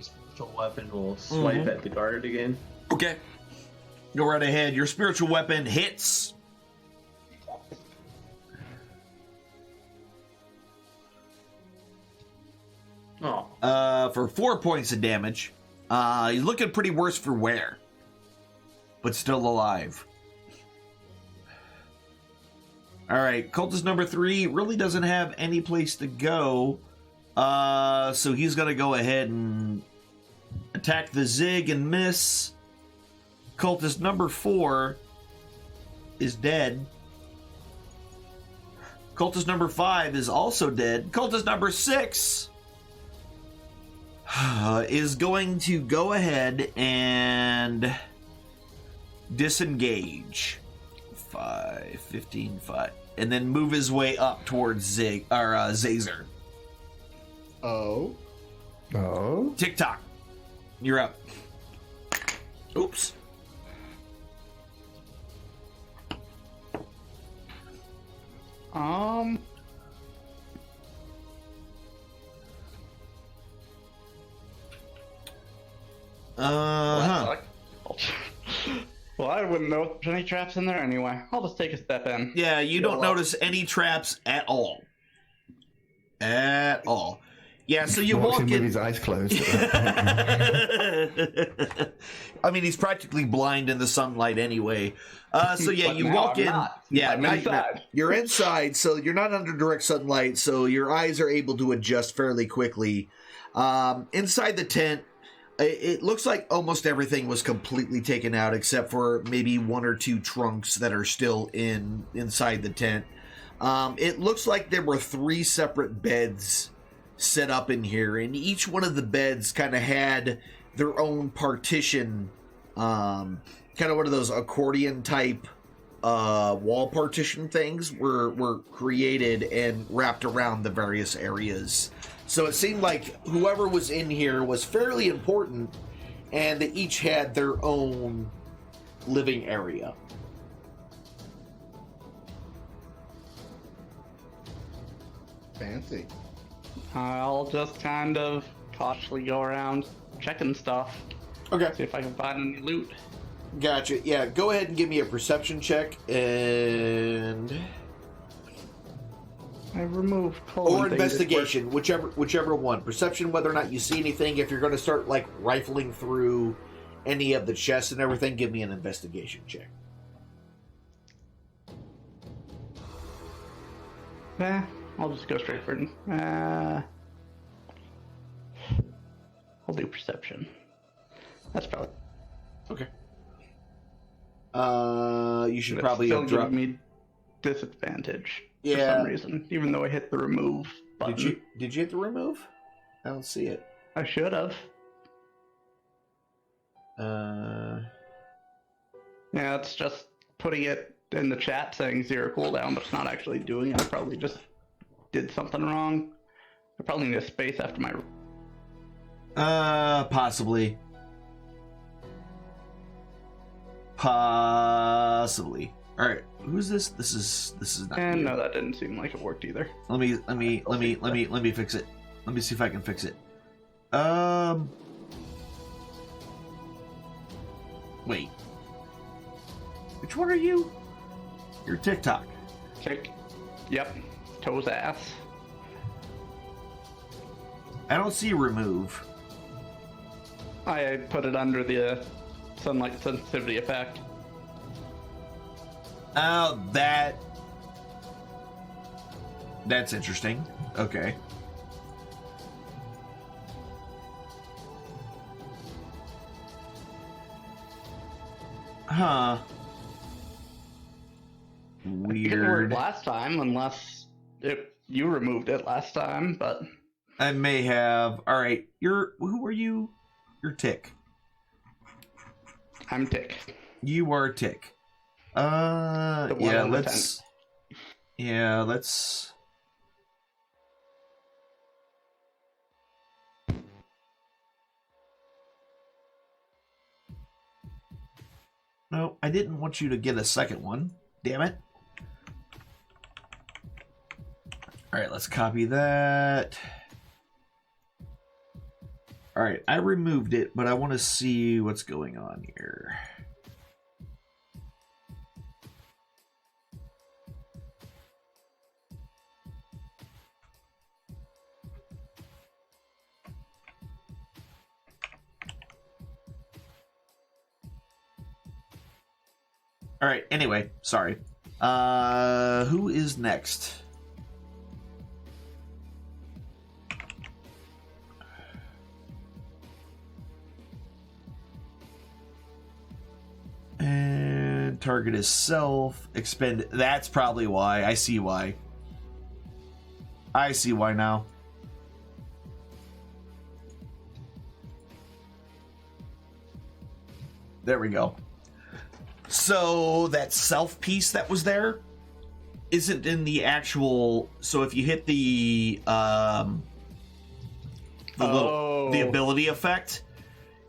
Spiritual weapon will swipe at the guard again. Okay. Go right ahead. Your spiritual weapon hits. Oh. For 4 points of damage. He's looking pretty worse for wear, but still alive. All right, cultist number 3 really doesn't have any place to go, so he's gonna go ahead and attack the Zig and miss. Cultist number 4 is dead. Cultist number 5 is also dead. Cultist number 6 is going to go ahead and disengage. 5, 15, 5. And then move his way up towards Zazer. Oh. Oh. TikTok. You're up. Oops. Well, I wouldn't know if there's any traps in there anyway. I'll just take a step in. Yeah, you don't notice any traps at all. At all. Yeah, so you walk Walks in with in. his eyes closed. I mean, he's practically blind in the sunlight anyway. So yeah, But you now walk I'm in. not. Yeah, I'm now inside. you're inside, so you're not under direct sunlight, so your eyes are able to adjust fairly quickly. Inside the tent, It looks like almost everything was completely taken out except for maybe one or two trunks that are still inside the tent. It looks like there were 3 separate beds set up in here, and each one of the beds kind of had their own partition, kind of one of those accordion type wall partition things were created and wrapped around the various areas. So it seemed like whoever was in here was fairly important, and they each had their own living area. Fancy. I'll just kind of cautiously go around checking stuff. Okay. See if I can find any loot. Gotcha. Yeah, go ahead and give me a perception check, and I remove or investigation, whichever one. Perception, whether or not you see anything. If you're going to start like rifling through any of the chests and everything, give me an investigation check. I'll just go straight for it. I'll do perception. That's probably Okay. You should it's probably still have dropped. giving me disadvantage for Yeah. some reason, even though I hit the remove button. Did you hit the remove? I don't see it. I should have. Yeah, it's just putting it in the chat saying 0 cooldown, but it's not actually doing it. I probably just did something wrong. I probably need a space after my. Possibly. Possibly. All right. Who's this? This is not. And you. no, that didn't seem like it worked either. Let me fix it. Let me see if I can fix it. Wait. Which one are you? You're TikTok. Kick. Yep. Toes ass. I don't see remove. I put it under the sunlight sensitivity effect. Oh, that's interesting. Okay. Huh. It didn't work Weird. last time, unless you removed it last time, but I may have. All right. Who are you? You're Tick. I'm Tick. You are Tick. The one Yeah, on the let's. Yeah, let's. No, I didn't want you to get a second one. Damn it. All right, let's copy that. All right, I removed it, but I want to see what's going on here. All right, anyway, sorry. Who is next? And target is self. Expend. That's probably why. I see why. I see why now. There we go. So that self piece that was there isn't in the actual. So if you hit the ability effect,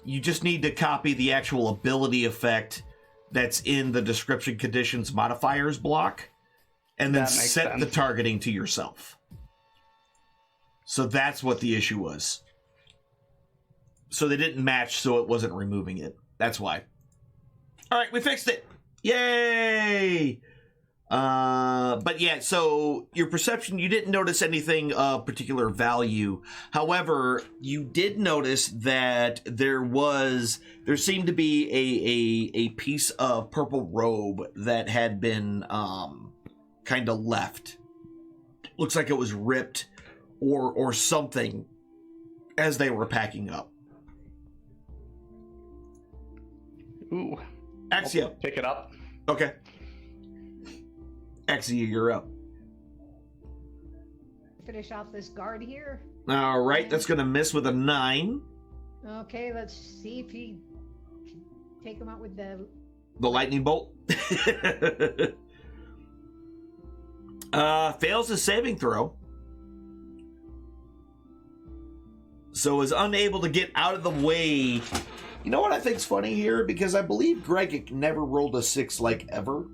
you just need to copy the actual ability effect that's in the description conditions modifiers block, and then That makes set the sense. targeting to yourself. So that's what the issue was. So they didn't match, so it wasn't removing it. That's why. All right, we fixed it. Yay! But yeah, so your perception, you didn't notice anything of particular value. However, you did notice that there seemed to be a piece of purple robe that had been kind of left. Looks like it was ripped or something as they were packing up. Ooh. Axia. Pick it up. Okay. Axia, you're up. Finish off this guard here. All right, that's going to miss with a 9. Okay, let's see if he can take him out with the. The lightning bolt. Fails his saving throw. So is unable to get out of the way. You know what I think's funny here? Because I believe Greg never rolled a 6 like ever.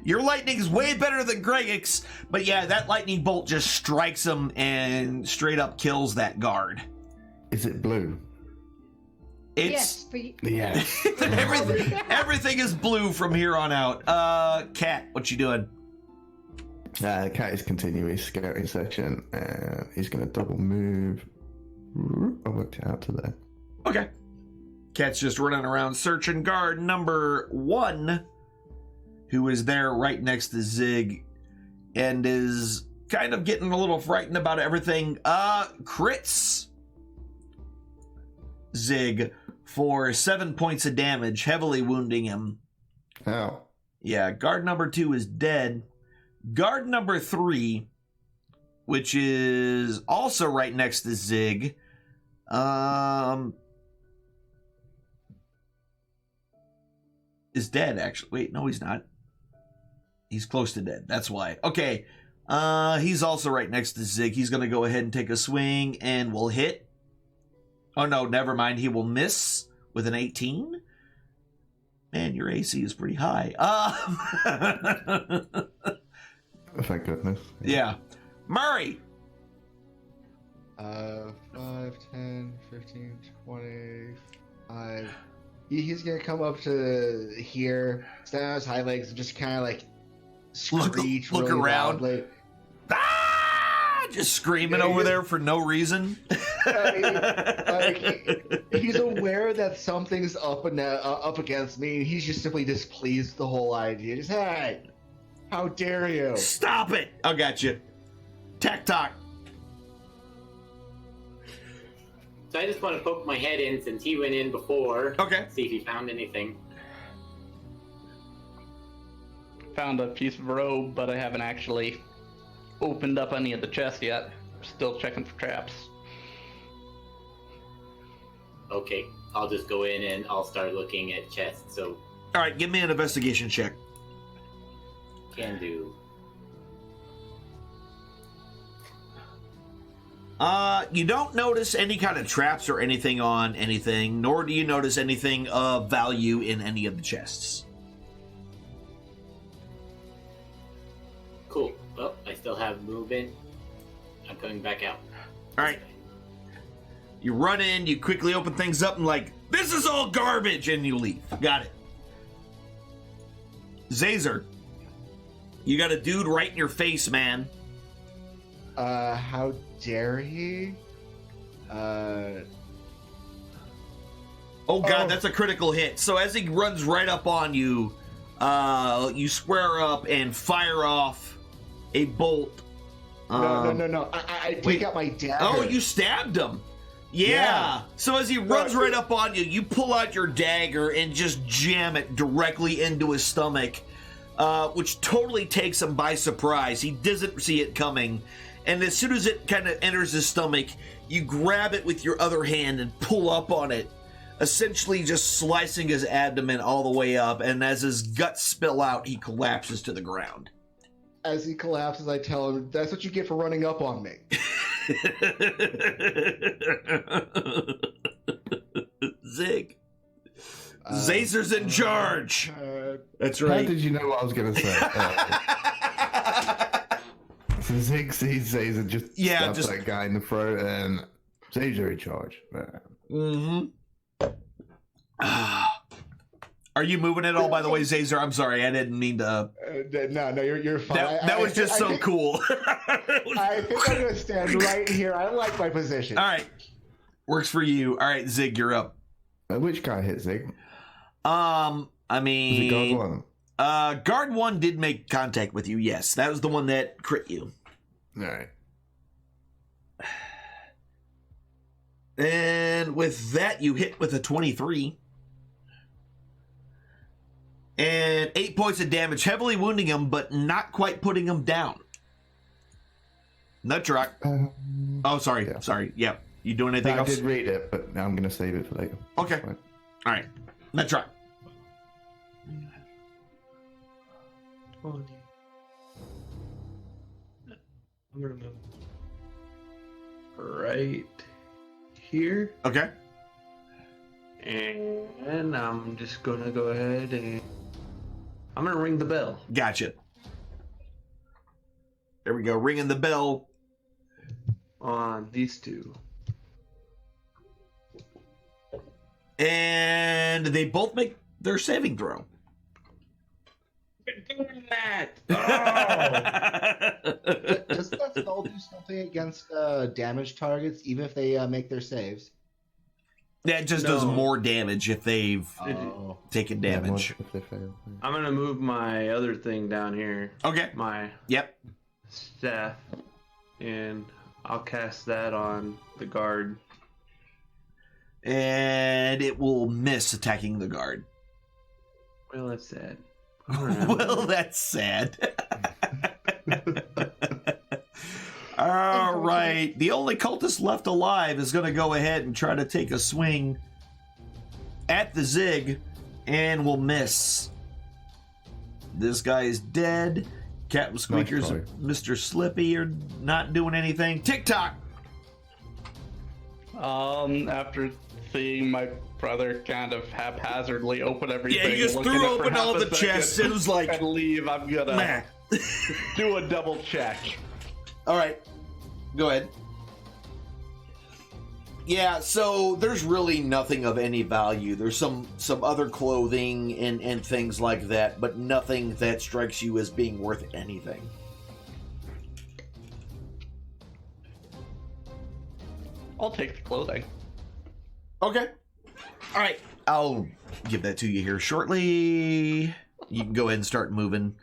Your lightning's way better than Greg's, but yeah, that lightning bolt just strikes him and straight up kills that guard. Is it blue? It's Yeah. everything is blue from here on out. Cat, what you doing? Cat is continuing his scouting section, and he's going to double move. I worked it out to there. Okay. Cat's just running around searching guard number 1, who is there right next to Zig, and is kind of getting a little frightened about everything. Crits Zig for 7 points of damage, heavily wounding him. Ow. Yeah, guard number 2 is dead. Guard number 3, which is also right next to Zig, is dead, actually. Wait, no, he's not. He's close to dead. That's why. Okay. He's also right next to Zig. He's going to go ahead and take a swing and will hit. Oh, no, never mind. He will miss with an 18. Man, your AC is pretty high. Thank goodness. Yeah. Murray. 5, 10, 15, 25. He's gonna come up to here, stand on his hind legs, and just kind of like screech, Look really around. loudly. Just screaming over there for no reason. He's aware that something's up against me, and he's just simply displeased with the whole idea. Just, hey, how dare you? Stop it! I got you. Tech talk. So I just want to poke my head in since he went in before. Okay. See if he found anything. Found a piece of robe, but I haven't actually opened up any of the chests yet. Still checking for traps. Okay, I'll just go in and I'll start looking at chests. So All right, give me an investigation check. can do. You don't notice any kind of traps or anything on anything, nor do you notice anything of value in any of the chests. Cool. Well, I still have movement. I'm coming back out. All right. You run in, you quickly open things up and like, this is all garbage, and you leave. Got it. Zazer, you got a dude right in your face, man. How dare he? Oh god, that's a critical hit. So as he runs right up on you, you square up and fire off a bolt. No. I take out my dagger. Oh, you stabbed him. Yeah. So as he runs right up on you, you pull out your dagger and just jam it directly into his stomach, which totally takes him by surprise. He doesn't see it coming. And as soon as it kind of enters his stomach, you grab it with your other hand and pull up on it, essentially just slicing his abdomen all the way up. And as his guts spill out, he collapses to the ground. As he collapses, I tell him, that's what you get for running up on me. Zig. Zazer's in charge. That's right. How did you know what I was going to say? So Zig sees Zazer just stabs that guy in the throat, and Zazer in charge. Mm-hmm. Are you moving at all, by the way, Zazer? I'm sorry, I didn't mean to... No, you're fine. That was just so cool. I think I'm going to stand right here. I like my position. All right. Works for you. All right, Zig, you're up. Which guy hit Zig? I mean... Was it guard 1? Guard 1 did make contact with you, yes. That was the one that crit you. All right. And with that, you hit with a 23. And 8 points of damage, heavily wounding him, but not quite putting him down. Nutruck. Oh, sorry. Yeah. Sorry. Yeah. You doing anything I else? did read it, but now I'm going to save it for later. Okay. Fine. All right. Nutruck. 20. I'm gonna move right here, Okay. and I'm just gonna go ahead and I'm gonna ring the bell. Gotcha. There we go. Ringing the bell. On these two. And they both make their saving throw. Doing that. Does that spell do something against damaged targets, even if they make their saves? That just does No. more damage if they've Oh. taken Yeah, damage. if they fail. I'm gonna move my other thing down here, Okay. my Yep. staff, and I'll cast that on the guard. And it will miss attacking the guard. Well, that's sad. I don't know. Well, that's sad. All right. The only cultist left alive is going to go ahead and try to take a swing at the Zig and will miss. This guy is dead. Captain Squeakers try. and Mr. Slippy are not doing anything. TikTok. After seeing my brother kind of haphazardly open everything, Yeah, you just looking threw at for open half all a the second chests. It was like, and leave, I'm gonna meh. do a double check. All right, go ahead. Yeah, so there's really nothing of any value. There's some other clothing and things like that, but nothing that strikes you as being worth anything. I'll take the clothing. Okay. All right. I'll give that to you here shortly. You can go ahead and start moving.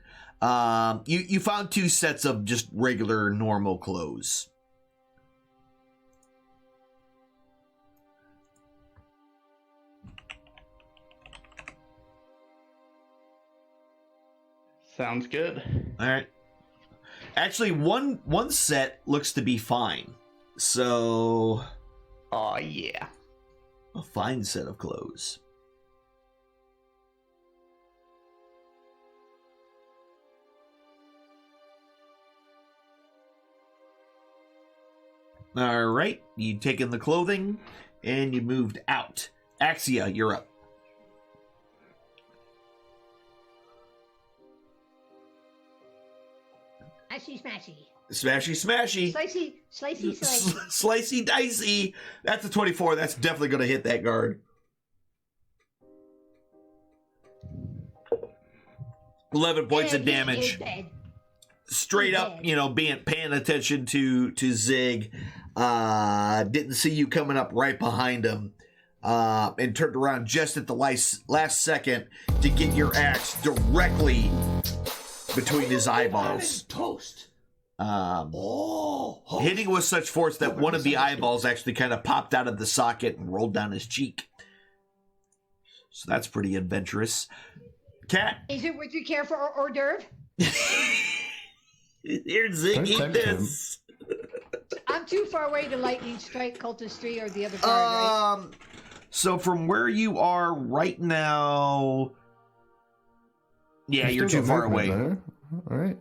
You found 2 sets of just regular, normal clothes. Sounds good. All right. Actually, one set looks to be fine. So, Oh yeah. a fine set of clothes. All right. You taken the clothing and you moved out. Axia, you're up. Smashy, smashy. Smashy, smashy. Slicey, slicey, slicey. Slicey dicey. That's a 24. That's definitely going to hit that guard. 11 points of Dead, he is damage. dead. Straight He's up, dead. you know, paying attention to Zig. Didn't see you coming up right behind him. And turned around just at the last second to get your axe directly between his eyeballs. Toast. Hitting with such force that one of the eyeballs actually kind of popped out of the socket and rolled down his cheek. So that's pretty adventurous. Cat, Is it would you care for hors d'oeuvre? here, Zig, Don't eat tempt him. this. I'm too far away to lightning strike cultist 3 or the other guard, right? So from where you are right now, yeah, you're too far away. All right.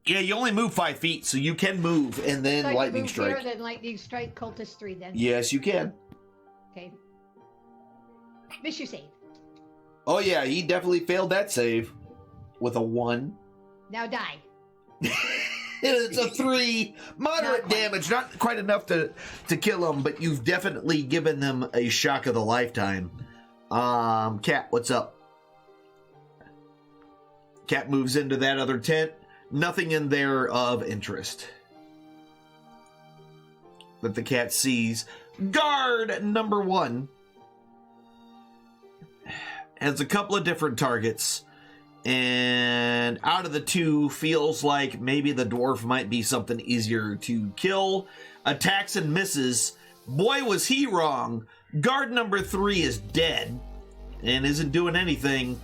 Yeah, you only move 5 feet, so you can move and then So I can lightning move strike. Here, then lightning strike cultist 3 then. Yes, you can. Okay. Miss your save. Oh yeah, he definitely failed that save with a 1. Now die. It's a 3. Moderate Not quite. damage, not quite enough to kill him, but you've definitely given them a shock of the lifetime. Cat, what's up? Cat moves into that other tent. Nothing in there of interest that the cat sees. Guard number 1 has a couple of different targets, and out of the 2 feels like maybe the dwarf might be something easier to kill. attacks and misses. Boy, was he wrong. Guard number 3 is dead and isn't doing anything.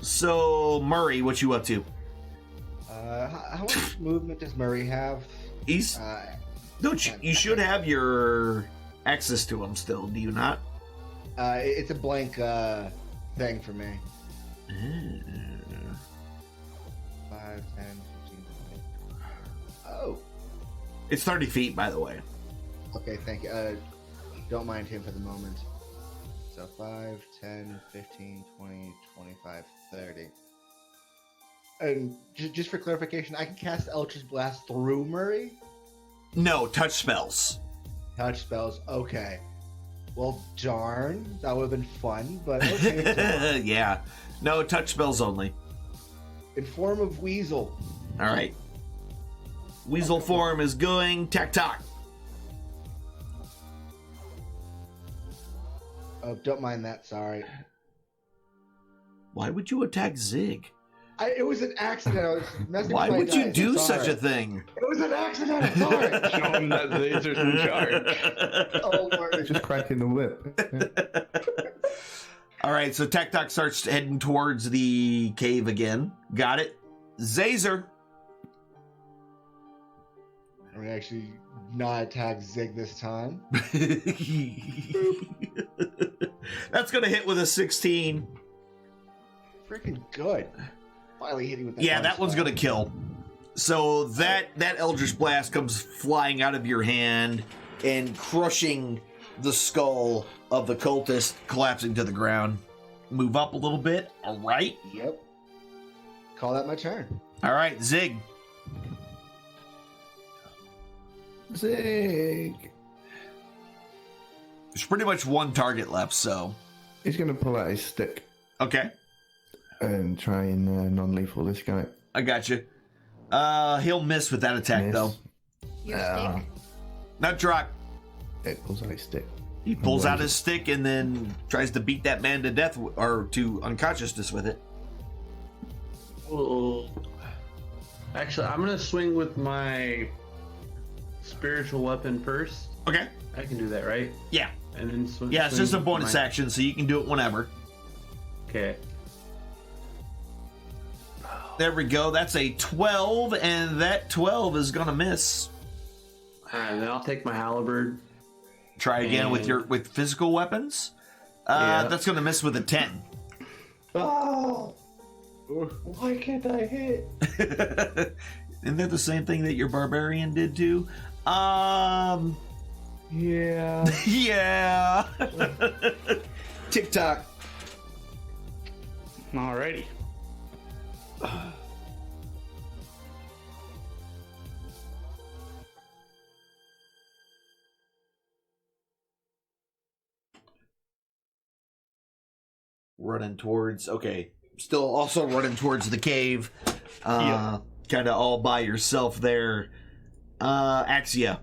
So, Murray, what you up to? How much movement does Murray have? He's you should have your access to him still, do you not? It's a blank thing for me. 5, 10, 15, 20. Oh. It's 30 feet, by the way. Okay, thank you. Don't mind him for the moment. So 5, 10, 15, 20, 25, 30. And just for clarification, I can cast Eldritch Blast through Murray? No, touch spells. Touch spells, okay. Well, darn, that would have been fun, but okay. Yeah. No, touch spells only. In form of Weasel. All right. Weasel form is going. Tac-toc. Oh, don't mind that, sorry. Why would you attack Zig? It was an accident. I was messing Why with my would you dice. do I'm such a sorry. thing? It was an accident, I'm sorry. Show him that Zaser's in charge. Oh, Lord. Just cracking the whip. All right, so Tac-toc starts heading towards the cave again. Got it. Zazer. I'm gonna actually not attack Zig this time. That's going to hit with a 16. Freaking good. Finally hitting with that. Yeah, that one's going to kill. So that Eldritch Blast comes flying out of your hand and crushing the skull of the cultist, collapsing to the ground. Move up a little bit. All right. Yep. Call that my turn. All right, Zig. Zig. There's pretty much one target left, so. He's going to pull out his stick Okay. and try and non-lethal this guy. I got you. He'll miss with that attack, Miss. though. Your stick. Not Drock. It pulls out his stick. He pulls out his stick and then tries to beat that man to death or to unconsciousness with it. Well, actually, I'm gonna swing with my spiritual weapon first. Okay. I can do that, right? Yeah. And then swing. Yeah, it's just a with bonus my- action, so you can do it whenever. Okay. There we go. That's a 12, and that 12 is gonna miss. All right, then I'll take my halberd. Try again with And- with physical weapons. Yeah. That's gonna miss with a 10. Oh! Why can't I hit? Isn't that the same thing that your barbarian did too? Yeah. Yeah. TikTok. Alrighty. Running towards. Okay. Still also running towards the cave. Yeah. Kind of all by yourself there. Axia.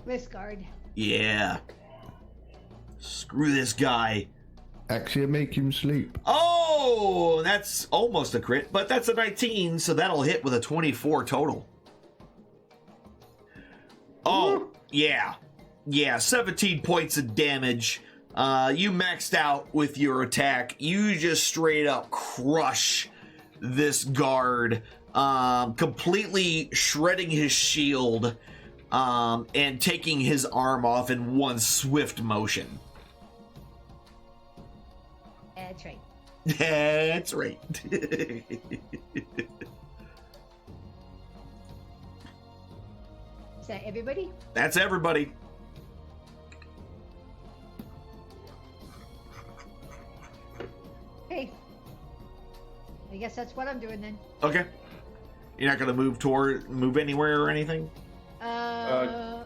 Wrist guard. Yeah. Screw this guy. Actually, make him sleep. Oh, that's almost a crit, but that's a 19, so that'll hit with a 24 total. Oh, yeah. Yeah, 17 points of damage. You maxed out with your attack. You just straight up crush this guard, completely shredding his shield, and taking his arm off in one swift motion. That's right. That's right. Is that everybody? That's everybody. Hey. I guess that's what I'm doing then. Okay. You're not gonna move anywhere or anything? I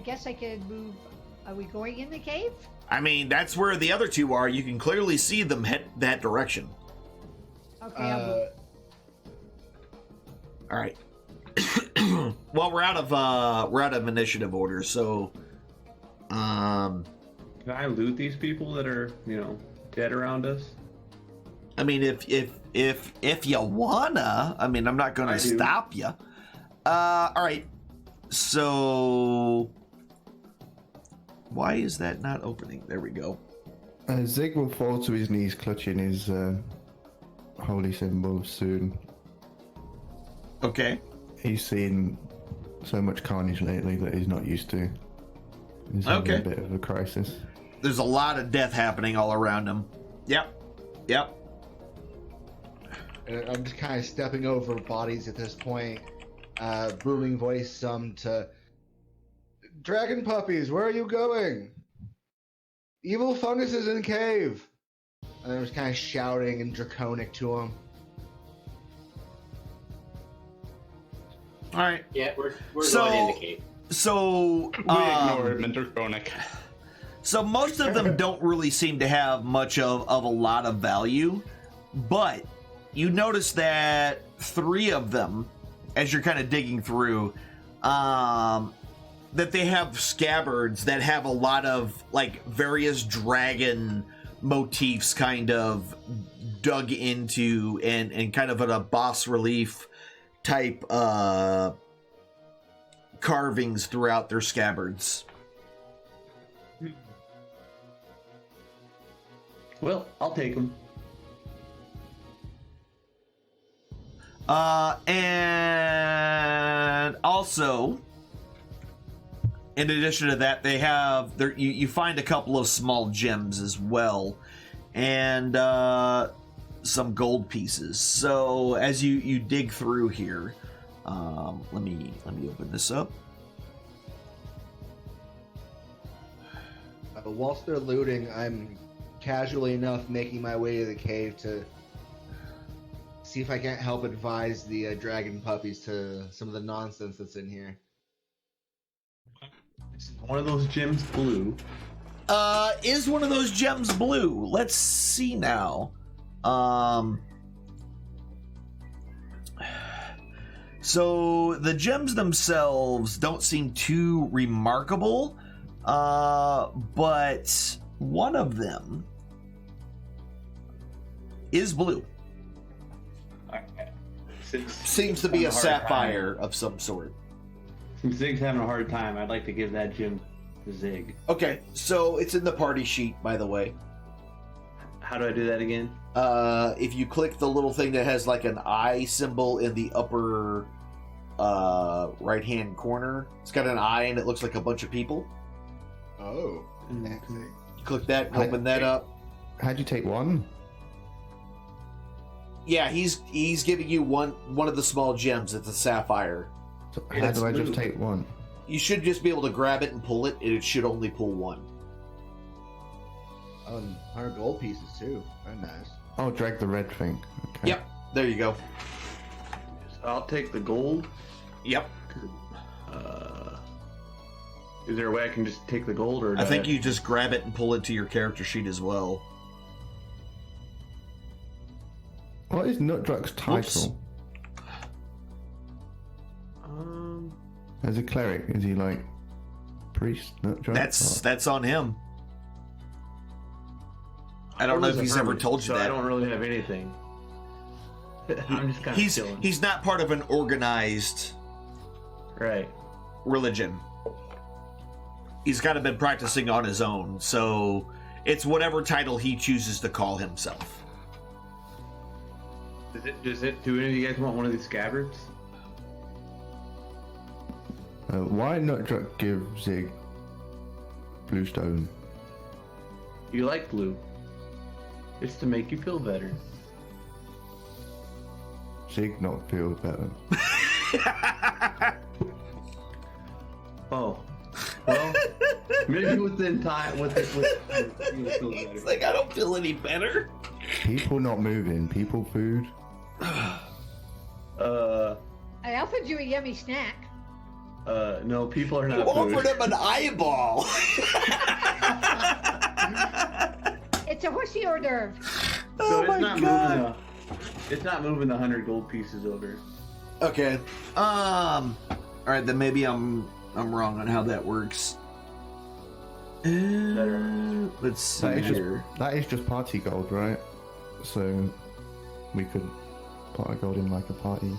guess I could move. Are we going in the cave? I mean, that's where the other two are. You can clearly see them head that direction. Okay, I'll move. All right. Well, we're out of initiative order, so Can I loot these people that are, dead around us? I mean, if if you wanna, I mean, I'm not gonna I do. stop you. All right. So, why is that not opening? There we go. Zig will fall to his knees, clutching his holy symbol soon. Okay. He's seen so much carnage lately that he's not used to. He's having a bit of a crisis. There's a lot of death happening all around him. Yep. And I'm just kind of stepping over bodies at this point. Booming voice to Dragon puppies, where are you going? Evil funguses in cave. And I was kind of shouting and draconic to him. All right. Yeah, we're going in the cave. So We ignore him and draconic. So most of them don't really seem to have much of a lot of value, but you notice that 3 of them, as you're kind of digging through, that they have scabbards that have a lot of like various dragon motifs kind of dug into and kind of a bas relief type carvings throughout their scabbards. Well, I'll take them. And also, in addition to that, they have you find a couple of small gems as well, and some gold pieces. So as you dig through here, let me open this up. Whilst they're looting, I'm casually enough making my way to the cave to see if I can't help advise the dragon puppies to some of the nonsense that's in here. Is one of those gems blue? Is one of those gems blue? Let's see now. So the gems themselves don't seem too remarkable, but one of them is blue. Seems to be a sapphire of some sort. Since Zig's having a hard time, I'd like to give that gem to Zig. Okay, so it's in the party sheet, by the way. How do I do that again? If you click the little thing that has like an eye symbol in the upper right-hand corner, it's got an eye and it looks like a bunch of people. Oh. Click that and open that up. How'd you take one? Yeah, he's giving you one of the small gems. It's a sapphire. So how do I just take one? You should just be able to grab it and pull it, and it should only pull one. Oh, and 100 gold pieces too. Very nice. Oh, drag the red thing. Okay. Yep, there you go. I'll take the gold. Yep. Is there a way I can just take the gold, or I think you just grab it and pull it to your character sheet as well. What is Nutdruck's title? As a cleric, is he like priest Nutdruck? That's on him. I don't know if he's ever told you so that. I don't really have anything. I'm just kind of chilling. He's not part of an organized Right. religion. He's kind of been practicing on his own, so it's whatever title he chooses to call himself. Do any of you guys want one of these scabbards? Why Nutdruck give Zig blue stone? You like blue. It's to make you feel better. Zig not feel better. Oh. Well, maybe within time, It's like, I don't feel any better. People not moving, people food. I offered you a yummy snack. No, people are You not food. offered him an eyeball. It's a horsey hors d'oeuvre. So Oh my God. It's not moving the 100 gold pieces over. Okay. All right, then maybe I'm wrong on how that works. Let's see That is here. just party gold, right? So we could put our gold in like a party.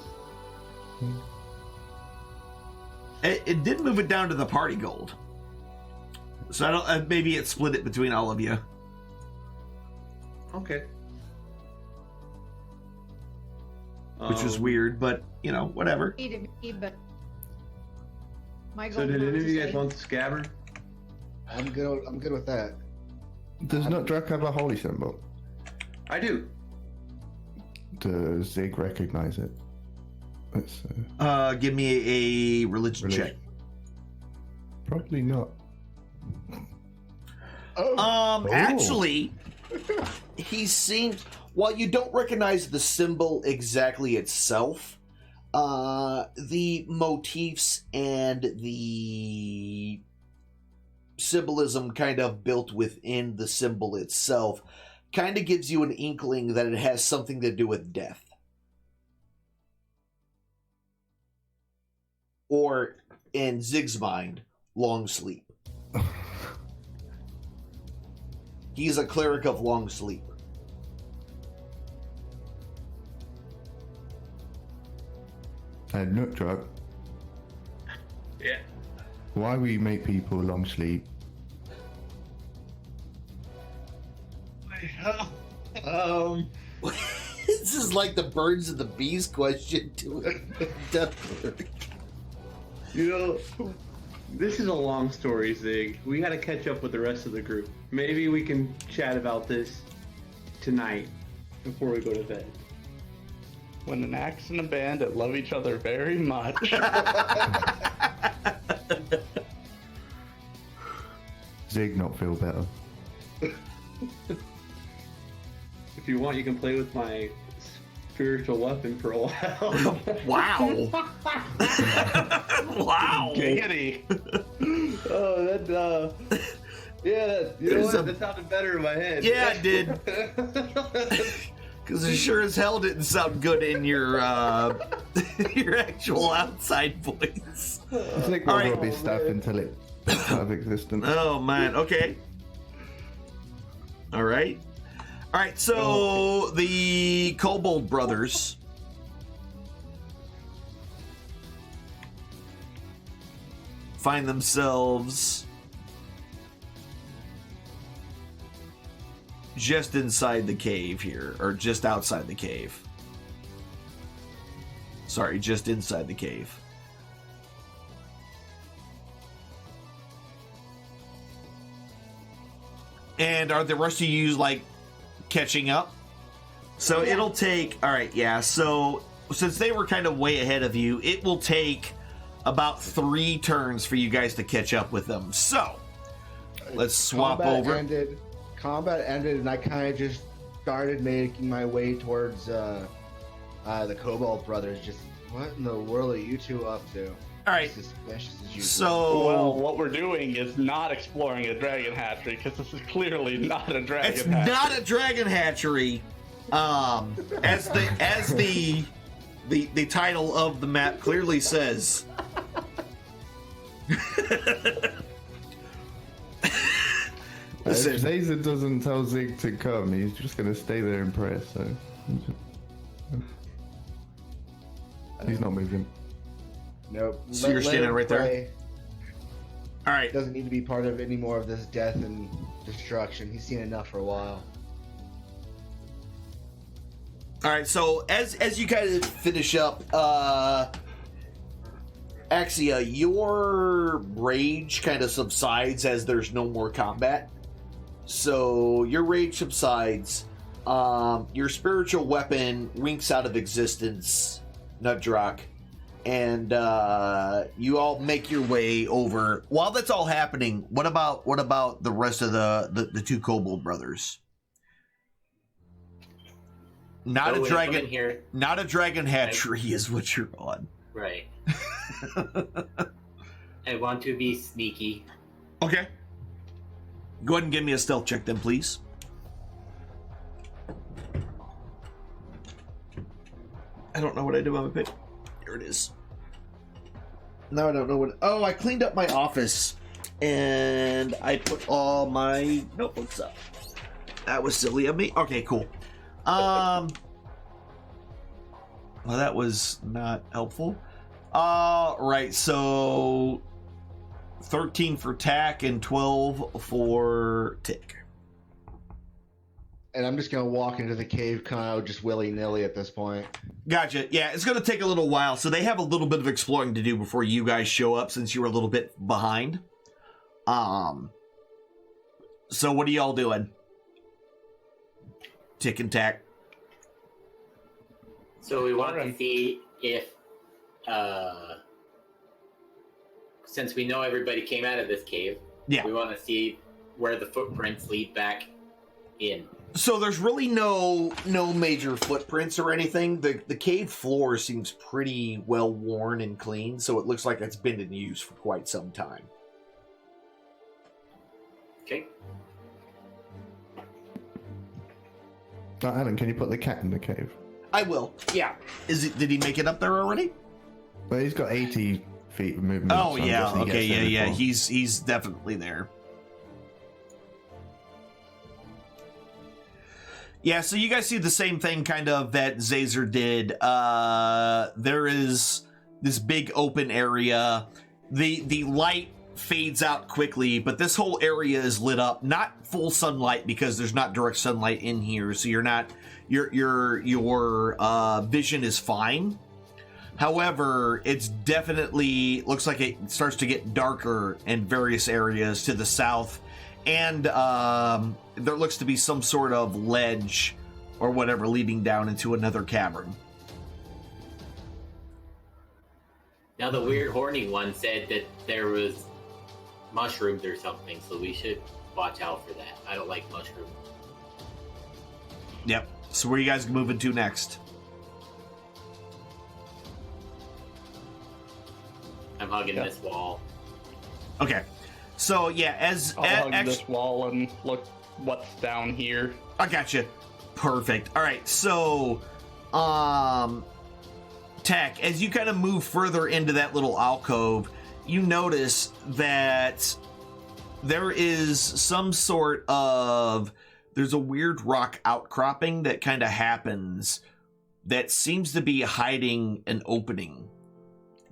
It did move it down to the party gold. So I don't. Maybe it split it between all of you. Okay. Which was weird, but whatever. Me, but my So goal did was any of to you guys stay. want the scabbard? I'm good with that. Does Nutdrak have a holy symbol? I do. Does Zig recognize it? Let's Give me a religion check. probably not. Actually, he seems. While you don't recognize the symbol exactly itself, the motifs and the symbolism kind of built within the symbol itself kind of gives you an inkling that it has something to do with death. Or, in Zig's mind, long sleep. He's a cleric of long sleep. And Nutdrak, Yeah. why we make people long sleep? This is like the birds and the bees question to a death cleric. This is a long story, Zig. We gotta catch up with the rest of the group. Maybe we can chat about this tonight before we go to bed. When an axe and a bandit love each other very much. Zig not feel better. If you want, you can play with my spiritual weapon for a while. Wow. Wow. Giggity. Oh, that, that sounded better in my head. Yeah, it did. Because it sure as hell didn't sound good in your your actual outside voice. Zig All will right. rub his staff until it goes out of existence. Oh, man. Okay. All right. All right, so the Kobold brothers find themselves just inside the cave here, or just outside the cave. Sorry, just inside the cave. And are the rest of you catching up? So it'll take, all right, yeah, so since they were kind of way ahead of you, it will take about 3 turns for you guys to catch up with them. So let's swap over. Combat ended, and I kind of just started making my way towards the Kobold brothers. Just, what in the world are you two up to? All right, Suspicious as usual. so Well, what we're doing is not exploring a dragon hatchery, because this is clearly not a dragon it's hatchery. not a dragon hatchery. As the title of the map clearly says. If Listen, Zaza doesn't tell Zig to come, he's just going to stay there and press, so... He's not moving. Nope. So you're standing him right there? pray. all right. Doesn't need to be part of any more of this death and destruction. He's seen enough for a while. All right, so as you guys finish up, Axia, your rage kind of subsides as there's no more combat. So your rage subsides. Your spiritual weapon winks out of existence, Nutdrak, and you all make your way over. While that's all happening, what about the rest of the two Kobold brothers? Not a dragon here. Not a dragon hatchery is what you're on. Right. I want to be sneaky. Okay. Go ahead and give me a stealth check then, please. I don't know what I do on my pick. Here it is. Now I don't know what... Oh, I cleaned up my office. And I put all my notebooks up. That was silly of me. Okay, cool. Well, that was not helpful. Right, so 13 for Tack and 12 for Tick. And I'm just gonna walk into the cave kind of just willy-nilly at this point. Gotcha. Yeah, it's going to take a little while, so they have a little bit of exploring to do before you guys show up, since you were a little bit behind. So what are y'all doing? Tick and Tack. So we want to see if, since we know everybody came out of this cave, Yeah. we want to see where the footprints lead back in. So there's really no major footprints or anything. The cave floor seems pretty well worn and clean, so it looks like it's been in use for quite some time. Okay. Alan, can you put the cat in the cave? I will. Yeah. Did he make it up there already? Well, he's got 80 feet of movement. Oh so I'm yeah. guessing he Okay. gets there Yeah. before. He's definitely there. Yeah, so you guys see the same thing kind of that Zazer did. There is this big open area. The light fades out quickly, but this whole area is lit up. Not full sunlight because there's not direct sunlight in here, so you're not your vision is fine. However, it's definitely looks like it starts to get darker in various areas to the south. And there looks to be some sort of ledge or whatever leading down into another cavern. Now the weird horny one said that there was mushrooms or something, so we should watch out for that. I don't like mushrooms. Yep. So where are you guys moving to next? I'm hugging this wall. Okay. So yeah, as I'll hug this wall and look what's down here. I gotcha. Perfect. All right. So, Tech, as you kind of move further into that little alcove, you notice that there is some sort of there's a weird rock outcropping that kind of happens that seems to be hiding an opening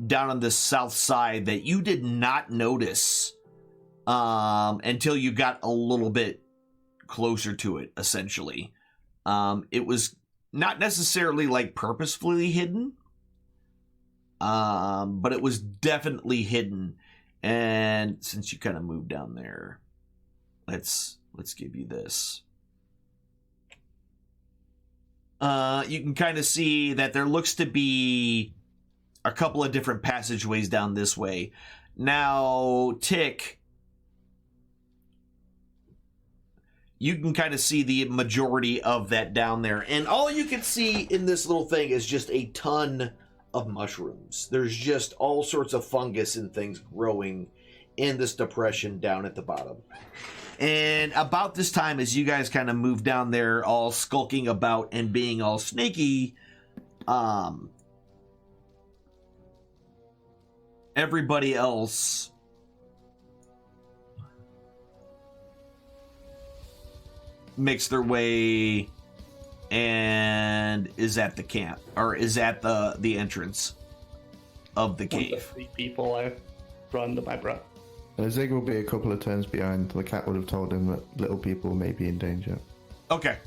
down on the south side that you did not notice until you got a little bit closer to it, essentially. It was not necessarily like purposefully hidden, but it was definitely hidden. And since you kind of moved down there, let's give you this. You can kind of see that there looks to be a couple of different passageways down this way. Now, Tick, you can kind of see the majority of that down there. And all you can see in this little thing is just a ton of mushrooms. There's just all sorts of fungus and things growing in this depression down at the bottom. And about this time, as you guys kind of move down there, all skulking about and being all sneaky, everybody else makes their way and is at the camp, or is at the entrance of the One of the cave. 3 people I run to my brother. Zig will be a couple of turns behind. The cat would have told him that little people may be in danger. Okay.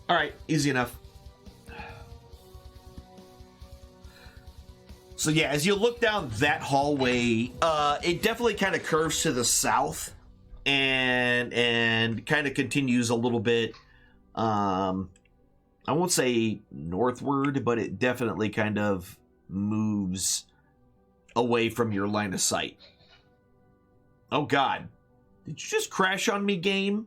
All right, easy enough. So yeah, as you look down that hallway, it definitely kind of curves to the south and kind of continues a little bit. I won't say northward, but it definitely kind of moves away from your line of sight. Oh God, did you just crash on me, game?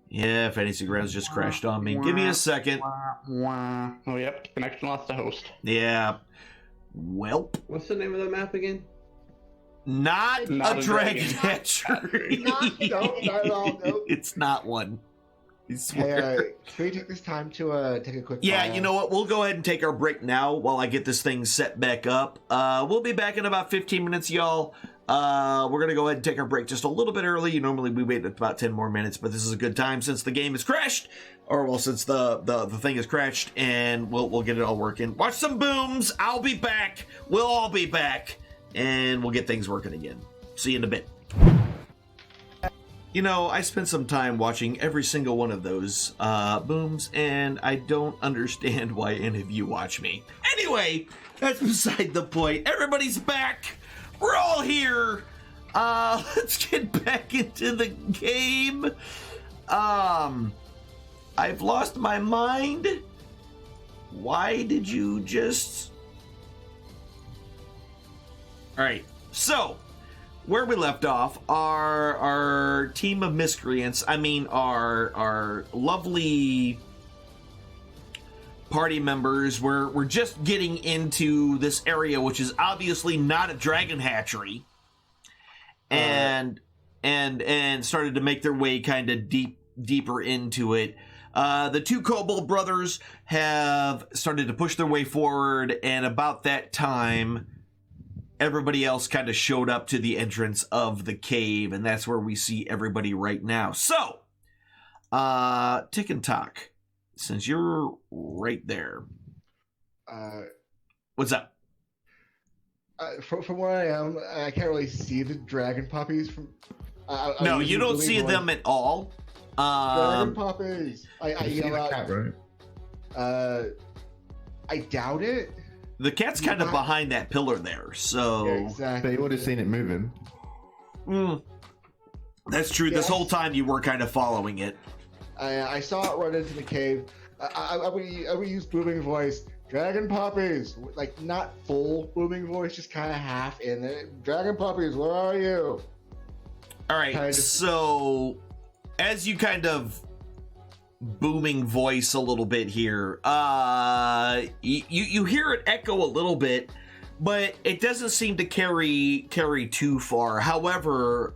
Yeah, Fantasy Grounds just crashed on me. Give me a second. Oh, yep. Connection lost to host. Yeah. Welp. What's the name of the map again? Not Not a a dragon dragon. hatchery. Not at all, no. It's not one. I Hey, swear. can we take this time to take a quick Yeah, bio? you know what? We'll go ahead and take our break now while I get this thing set back up. We'll be back in about 15 minutes, y'all. We're going to go ahead and take our break just a little bit early. Normally we wait about 10 more minutes, but this is a good time since the game has crashed. or well, since the thing has crashed, and we'll get it all working. Watch some booms. I'll be back. We'll all be back, and we'll get things working again. See you in a bit. You know, I spent some time watching every single one of those booms, and I don't understand why any of you watch me. Anyway, that's beside the point. Everybody's back. We're all here. Let's get back into the game. I've lost my mind. Why did you just... All right, so where we left off, our team of miscreants, I mean our lovely party members, we're just getting into this area, which is obviously not a dragon hatchery, and started to make their way kind of deeper into it. The two kobold brothers have started to push their way forward, and about that time, everybody else kind of showed up to the entrance of the cave, and that's where we see everybody right now. So, Tick and Tock, since you're right there, what's up? From where I am, I can't really see the dragon puppies. No, you don't see them at all. Dragon puppies! I You see yell the out. cat, right? I doubt it. The cat's kind of behind that pillar there, so... Yeah, But exactly. you would have seen it moving. That's true. This Yes. whole time you were kind of following it. I saw it run into the cave. I would use booming voice. Dragon puppies, like not full booming voice, just kind of half in it. Dragon puppies, where are you? All right, Kind of- so as you kind of booming voice a little bit here, you hear it echo a little bit, but it doesn't seem to carry too far. However,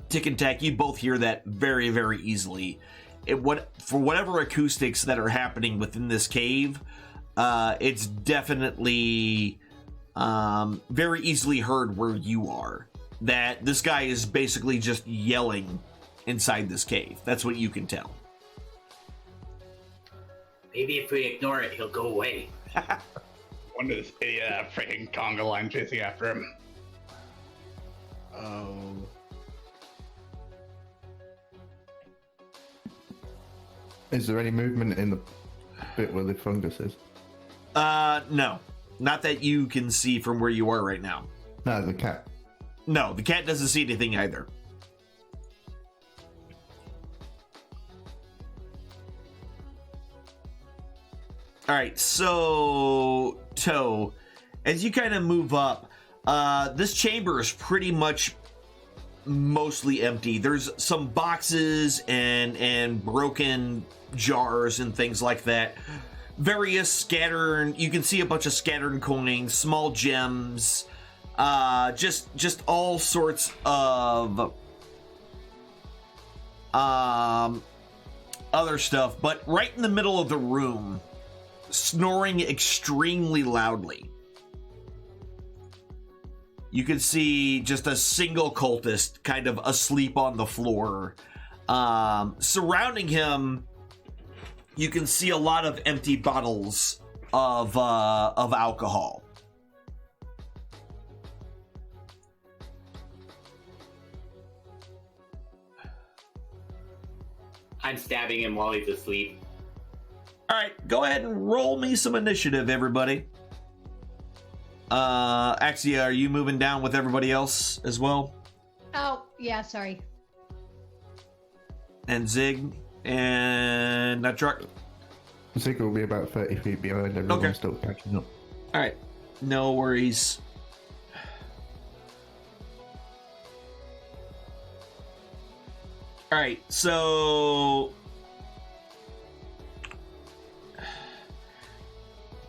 Tick and Tack, you both hear that very, very easily. For whatever acoustics that are happening within this cave, it's definitely very easily heard where you are. That this guy is basically just yelling inside this cave. That's what you can tell. Maybe if we ignore it, he'll go away. When does a freaking conga line chasing after him? Oh. Is there any movement in the bit where the fungus is? No. Not that you can see from where you are right now. No, the cat. No, the cat doesn't see anything either. Alright, so Toe, as you kind of move up, this chamber is pretty much mostly empty. There's some boxes and broken jars and things like that. Various scattered, you can see a bunch of scattered coins, small gems, just all sorts of other stuff. But right in the middle of the room, snoring extremely loudly, you can see just a single cultist kind of asleep on the floor. Surrounding him, you can see a lot of empty bottles of alcohol. I'm stabbing him while he's asleep. All right, go ahead and roll me some initiative, everybody. Axia, are you moving down with everybody else as well? Oh, yeah, sorry. And Zig and that truck. Zig will be about 30 feet behind everyone, Okay. still catching up. All right, no worries. All right, so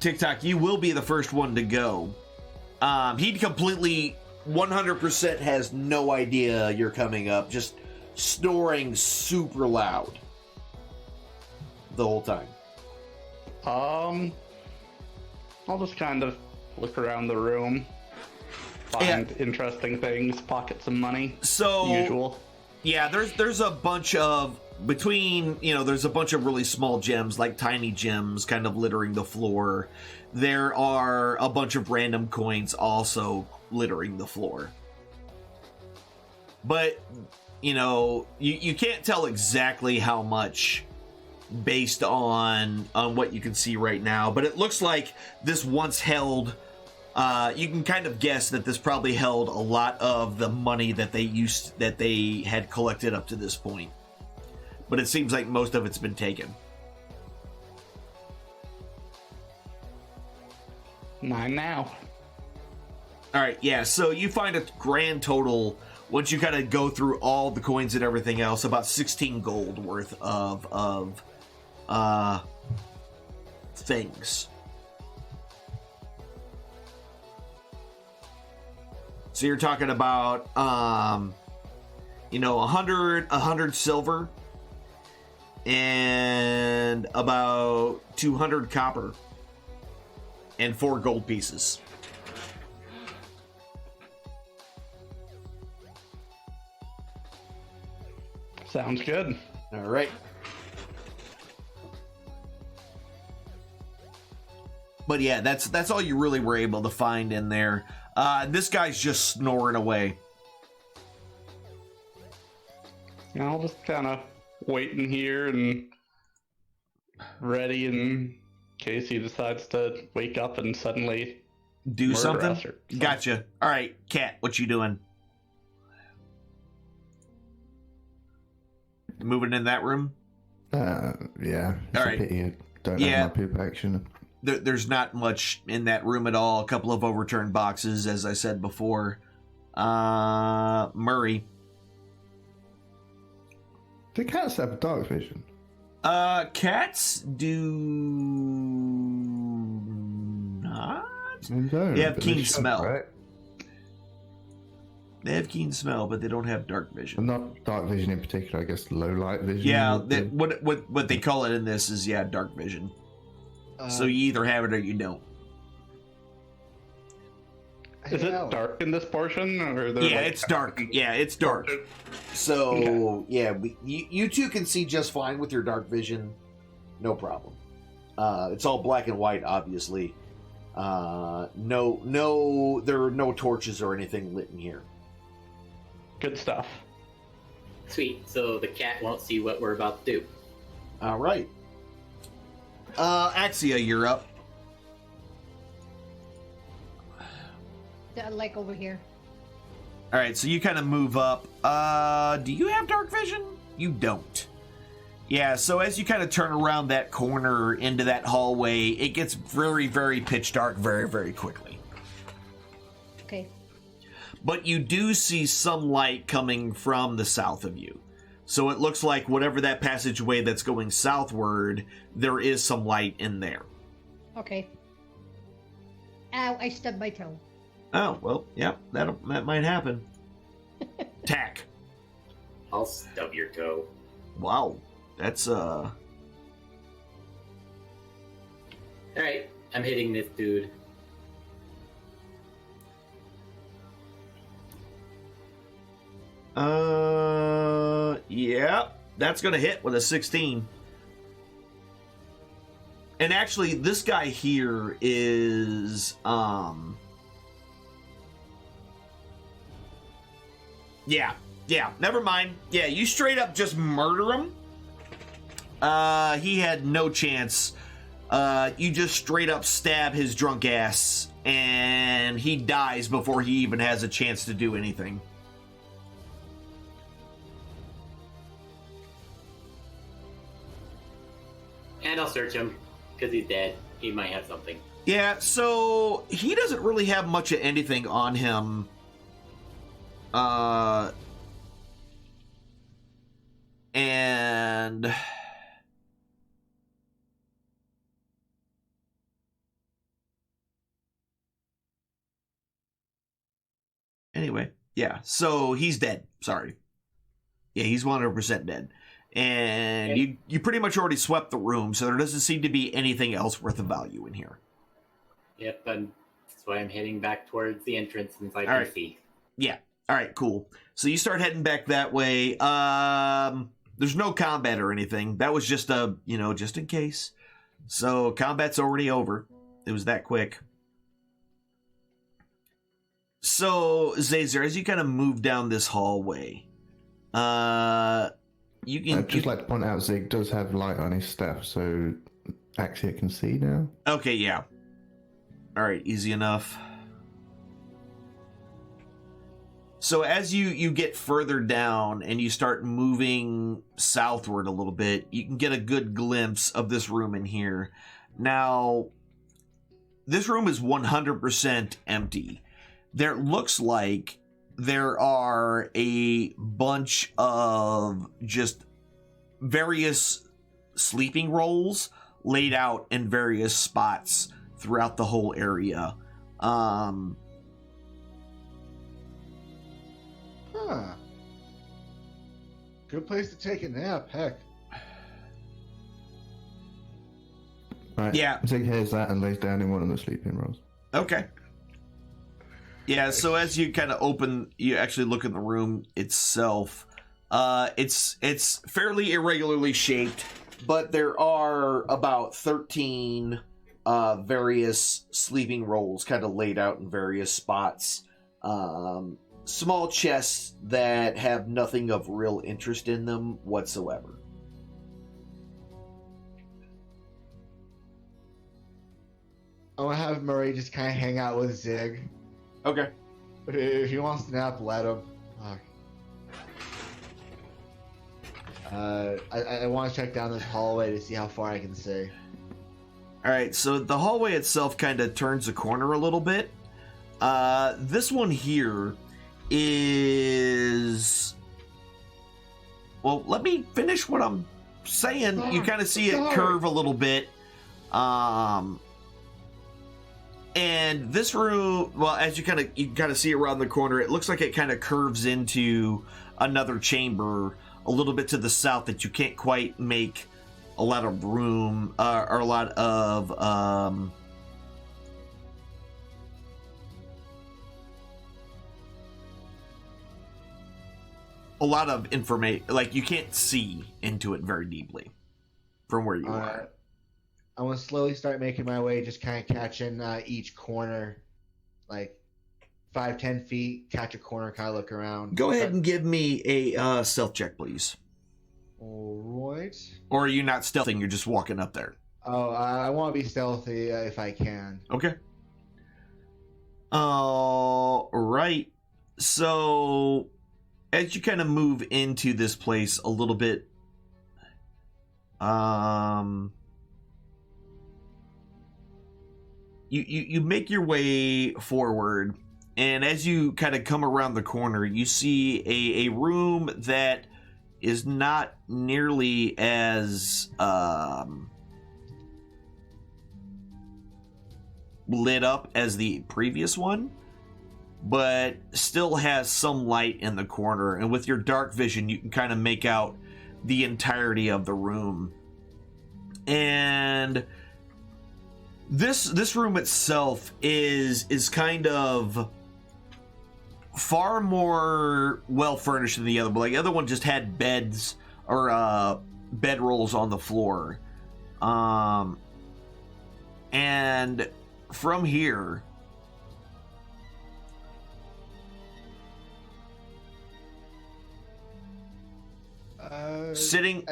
TikTok, you will be the first one to go. He completely 100% has no idea you're coming up, just snoring super loud the whole time. I'll just kind of look around the room, find interesting things, pocket some money. So Usual. yeah, there's a bunch of between, there's a bunch of really small gems, like tiny gems, kind of littering the floor. There are a bunch of random coins also littering the floor. But, you can't tell exactly how much based on what you can see right now. But it looks like this once held... you can kind of guess that this probably held a lot of the money that they had collected up to this point. But it seems like most of it's been taken. 9 now. All right, yeah, so you find a grand total, once you kind of go through all the coins and everything else, about 16 gold worth of things. So you're talking about, 100 silver and about 200 copper and 4 gold pieces. Sounds good. All right. But yeah, that's all you really were able to find in there. This guy's just snoring away. I'll just kind of wait in here and ready in case he decides to wake up and suddenly do murder something. us or something. Gotcha. All right, Cat, what you doing? Moving in that room? Yeah. It's All a right. pity I don't Yeah. have my poop action. There's not much in that room at all. A couple of overturned boxes, as I said before. Murray. Do cats have dark vision? Cats do not. They don't. They have but keen should, smell. right? They have keen smell, but they don't have dark vision. Not dark vision in particular, I guess low light vision. Yeah, would be. what they call it in this is, dark vision. So you either have it or you don't. Is it dark in this portion, or Yeah, it's dark. Yeah, it's dark. So, yeah, you two can see just fine with your dark vision. No problem. It's all black and white, obviously. There are no torches or anything lit in here. Good stuff. Sweet. So the cat won't see what we're about to do. All right. Axia, you're up. Like over here. All right, so you kind of move up. Do you have dark vision? You don't. Yeah, so as you kind of turn around that corner into that hallway, it gets very, very pitch dark very, very quickly. Okay. But you do see some light coming from the south of you. So it looks like whatever that passageway that's going southward, there is some light in there. Okay. Ow, I stubbed my toe. Oh, well, yeah, that might happen. Tack. I'll stub your toe. Wow. That's, Alright, I'm hitting this dude. Yeah, that's gonna hit with a 16. And actually, this guy here is, yeah, never mind. Yeah, you straight up just murder him. He had no chance. You just straight up stab his drunk ass, and he dies before he even has a chance to do anything. And I'll search him, because he's dead. He might have something. Yeah, so he doesn't really have much of anything on him. And anyway, yeah, so he's dead. Sorry. Yeah, he's 100% dead. And you pretty much already swept the room, so there doesn't seem to be anything else worth of value in here. Yep, and that's why I'm heading back towards the entrance since I All can right. see. Yeah. All right, cool. So you start heading back that way. there's no combat or anything. That was just just in case. So combat's already over. It was that quick. So Zazer, as you kind of move down this hallway, you can I'd just like to point out Zig does have light on his staff, so Axia can see now. Okay, yeah. All right, easy enough. So as you get further down and you start moving southward a little bit, you can get a good glimpse of this room in here. Now, this room is 100% empty. There looks like there are a bunch of just various sleeping rolls laid out in various spots throughout the whole area. Good place to take a nap, heck. Right. Yeah. Zig hears that and lays down in one of the sleeping rolls. Okay. Yeah, so as you kind of you actually look in the room itself, it's fairly irregularly shaped, but there are about 13 various sleeping rolls kind of laid out in various spots. Small chests that have nothing of real interest in them whatsoever. I want to have Murray just kind of hang out with Zig. Okay. If he wants to nap, let him. I want to check down this hallway to see how far I can see. All right, so the hallway itself kind of turns a corner a little bit. This one here is... Well, let me finish what I'm saying. You kind of see it curve a little bit. And this room, well, as you kind of see around the corner, it looks like it kind of curves into another chamber a little bit to the south that you can't quite make a lot of room or a lot of information. Like, you can't see into it very deeply from where you are. I want to slowly start making my way, just kind of catching each corner, like 5-10 feet, catch a corner, kind of look around. Go ahead and give me a stealth check, please. All right. Or are you not stealthing? You're just walking up there. Oh, I want to be stealthy if I can. Okay. All right. So, as you kind of move into this place a little bit, you make your way forward, and as you kind of come around the corner, you see a room that is not nearly as lit up as the previous one, but still has some light in the corner, and with your dark vision you can kind of make out the entirety of the room. And this room itself is kind of far more well furnished than the other, but like the other one just had beds or bedrolls on the floor. And from here, sitting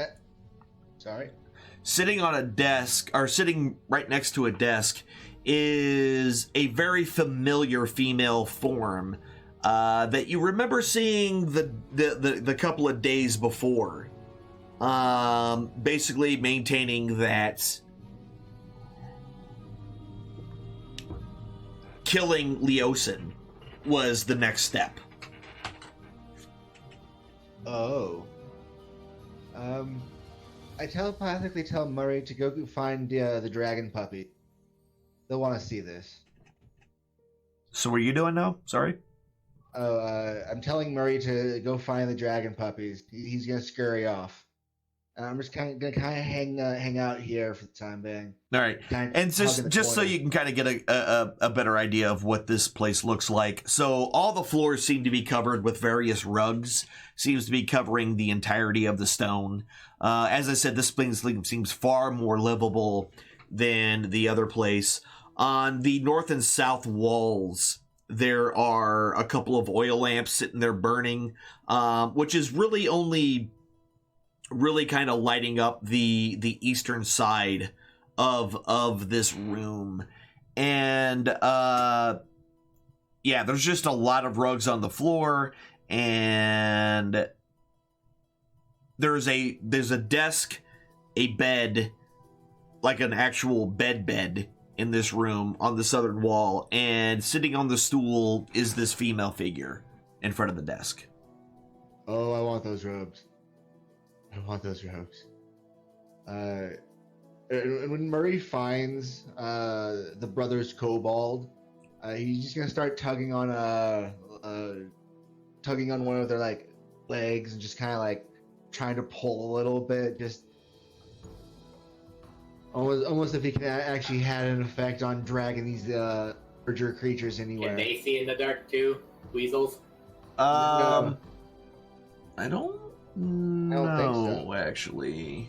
on a desk, or sitting right next to a desk, is a very familiar female form that you remember seeing the couple of days before. Basically maintaining that killing Leosin was the next step. Oh. I telepathically tell Murray to go find the dragon puppy. They'll want to see this. So what are you doing now? Sorry? Oh, I'm telling Murray to go find the dragon puppies. He's gonna scurry off. I'm just gonna hang out here for the time being. All right. Kinda And hug in the just so corner. you can kind of get a better idea of what this place looks like. So all the floors seem to be covered with various rugs. Seems to be covering the entirety of the stone. As I said, this place seems far more livable than the other place. On the north and south walls, there are a couple of oil lamps sitting there burning, which is really only kind of lighting up the eastern side of this room. And yeah, there's just a lot of rugs on the floor, and there's a desk, a bed, like an actual bed in this room on the southern wall, and sitting on the stool is this female figure in front of the desk. Oh, I want those robes. I want those robes. And when Murray finds the brothers Kobold, he's just gonna start tugging on one of their like legs and just kind of like trying to pull a little bit, just almost if he can actually had an effect on dragging these larger creatures anywhere. Can they see in the dark too? Weasels? I don't know, think so. actually.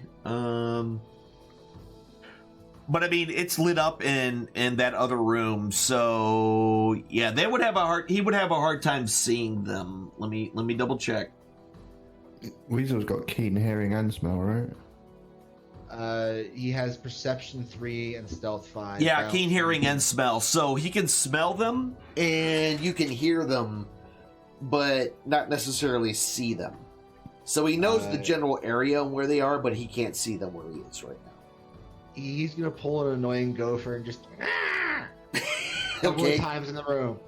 But I mean, it's lit up in that other room, so yeah, he would have a hard time seeing them. Let me double check. Weasel's got keen hearing and smell, right? He has perception 3 and stealth 5. Yeah, Balance keen hearing and smell, so he can smell them and you can hear them, but not necessarily see them. So he knows the general area and where they are, but he can't see them where he is right now. He's gonna pull an annoying gopher and just couple of times in the room.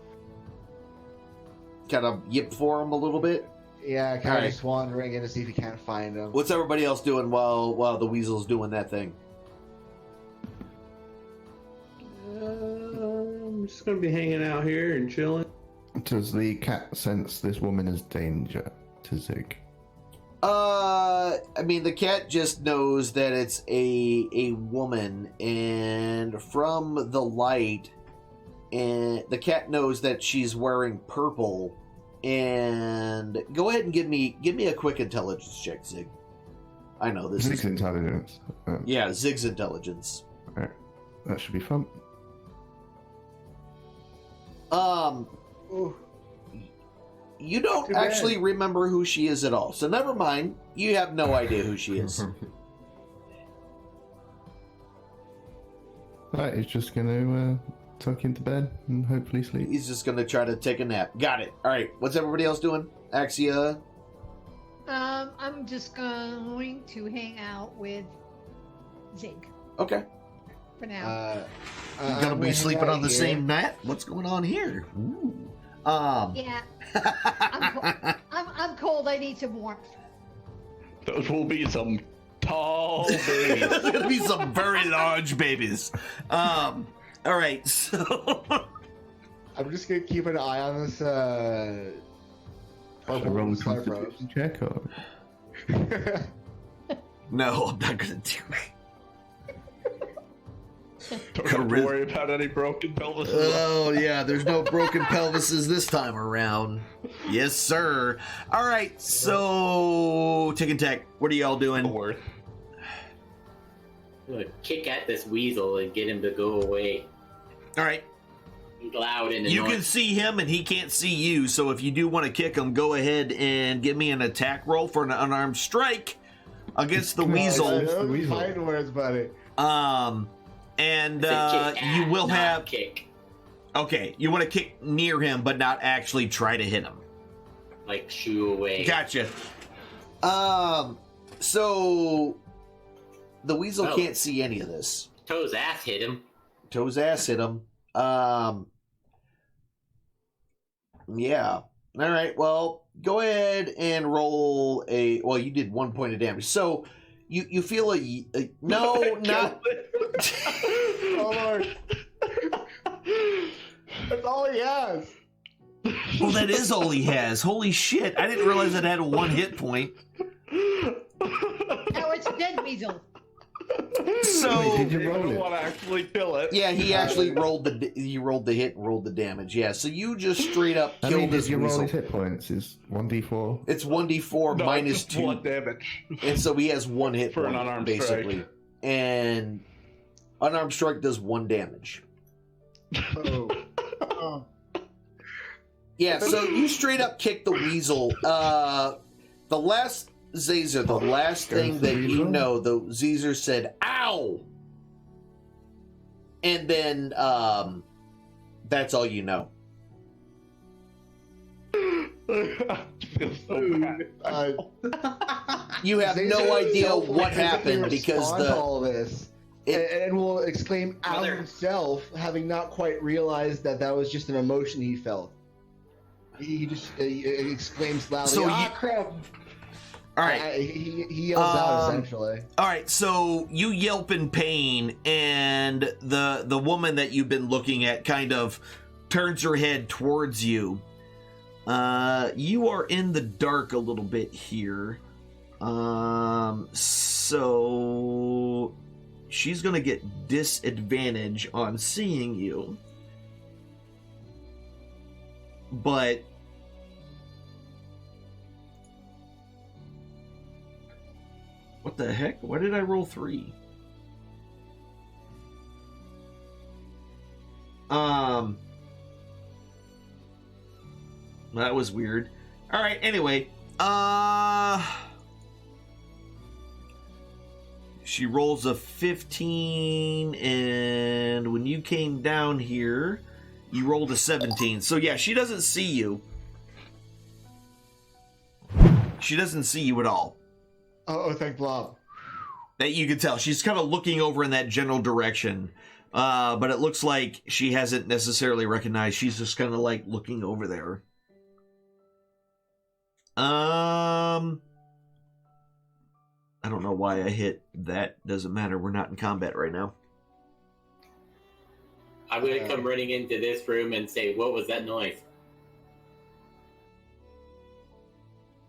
Kind of yip for him a little bit. Yeah, kind of Alright. just wandering in to see if he can't find him. What's everybody else doing while the weasel's doing that thing? I'm just gonna be hanging out here and chilling. Does the cat sense this woman as danger to Zig? I mean, the cat just knows that it's a woman, and from the light, and the cat knows that she's wearing purple. And go ahead and give me a quick intelligence check, Zig. I know this Zig's is intelligence. yeah, Zig's intelligence. Alright. That should be fun. You don't Too bad. actually remember who she is at all, so never mind. You have no idea who she is. Right, he's just gonna tuck into bed and hopefully sleep. He's just gonna try to take a nap. Got it. All right. What's everybody else doing? Axia. I'm just going to hang out with Zig Okay. for now. You're gonna be sleeping on the same mat? What's going on here? Ooh. Yeah, I'm cold. I need some warmth. Those will be some tall babies. There's gonna be some very large babies. All right. So I'm just gonna keep an eye on this. Should I roll a constitution check or? no, I'm not gonna do it. Don't have to worry about any broken pelvises. Oh yeah, there's no broken pelvises this time around. Yes, sir. All right, so Tick and Tech, what are y'all doing? Worth. I'm gonna kick at this weasel and get him to go away. All right, Loud and you annoying. can see him and he can't see you. So if you do want to kick him, go ahead and give me an attack roll for an unarmed strike against the weasel. Those weasel. fighting words, buddy. And Say kick you at, will not have. kick. Okay, you want to kick near him, but not actually try to hit him. Like shoo away. Gotcha. So the weasel Oh. can't see any of this. Toe's ass hit him. Toe's ass hit him. Yeah. All right. Well, go ahead and roll a. Well, you did 1 point of damage. So you feel a no, not. Oh Lord. That's all he has. Well, that is all he has. Holy shit! I didn't realize it had a 1 hit point. Oh, it's dead weasel. So Wait, did you You roll don't it? want to actually kill it. yeah, he actually rolled the hit and rolled the damage. Yeah, so you just straight up I killed mean, this did you roll weasel. his hit points? Is 1d4? It's 1d4 No, minus it's just 2, 1 damage. and so he has 1 hit For an point unarmed basically, strike. and unarmed strike does 1 damage. Oh. Oh. Yeah, so you straight up kick the weasel. The last Zazer, the last Goes thing the that you weasel? know, the Zazer said, "Ow!" And then that's all you know. I feel so bad. You have no Zazer idea himself what will physically happened because respond to the all this. it- And will exclaim out Mother. himself, having not quite realized that that was just an emotion he felt. He just exclaims loudly, So "Ah, you- crap!" all right. He yells out essentially. All right, so you yelp in pain, and the woman that you've been looking at kind of turns her head towards you. You are in the dark a little bit here, so she's gonna get disadvantage on seeing you, but. What the heck? Why did I roll 3? That was weird. Alright, anyway. She rolls a 15, and when you came down here, you rolled a 17. So yeah, she doesn't see you. She doesn't see you at all. Oh, thank Blob. That you can tell. She's kind of looking over in that general direction. But it looks like she hasn't necessarily recognized. She's just kind of like looking over there. I don't know why I hit that. Doesn't matter. We're not in combat right now. I'm gonna come running into this room and say, "What was that noise?"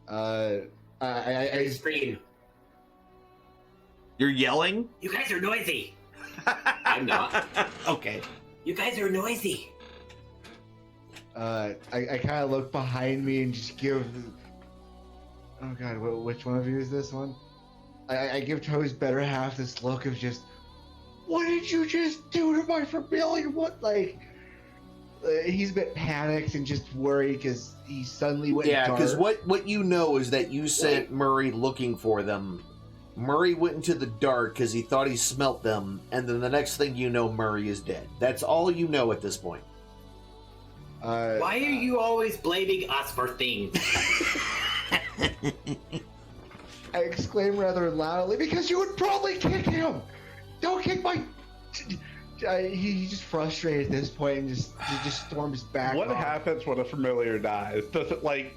I Scream. You're yelling? You guys are noisy. I'm not. Okay. You guys are noisy. I kind of look behind me and just give. Oh God, which one of you is this one? I give Toe's better half this look of just, what did you just do to my familiar? What, like, he's a bit panicked and just worried because he suddenly went Yeah, dark. because what you know is that you sent Murray looking for them. Murray went into the dark because he thought he smelt them, and then the next thing you know, Murray is dead. That's all you know at this point. Why are you always blaming us for things? I exclaim rather loudly, because you would probably kick him! Don't kick my... He's just frustrated at this point and he just storms back What off. happens when a familiar dies? Does it like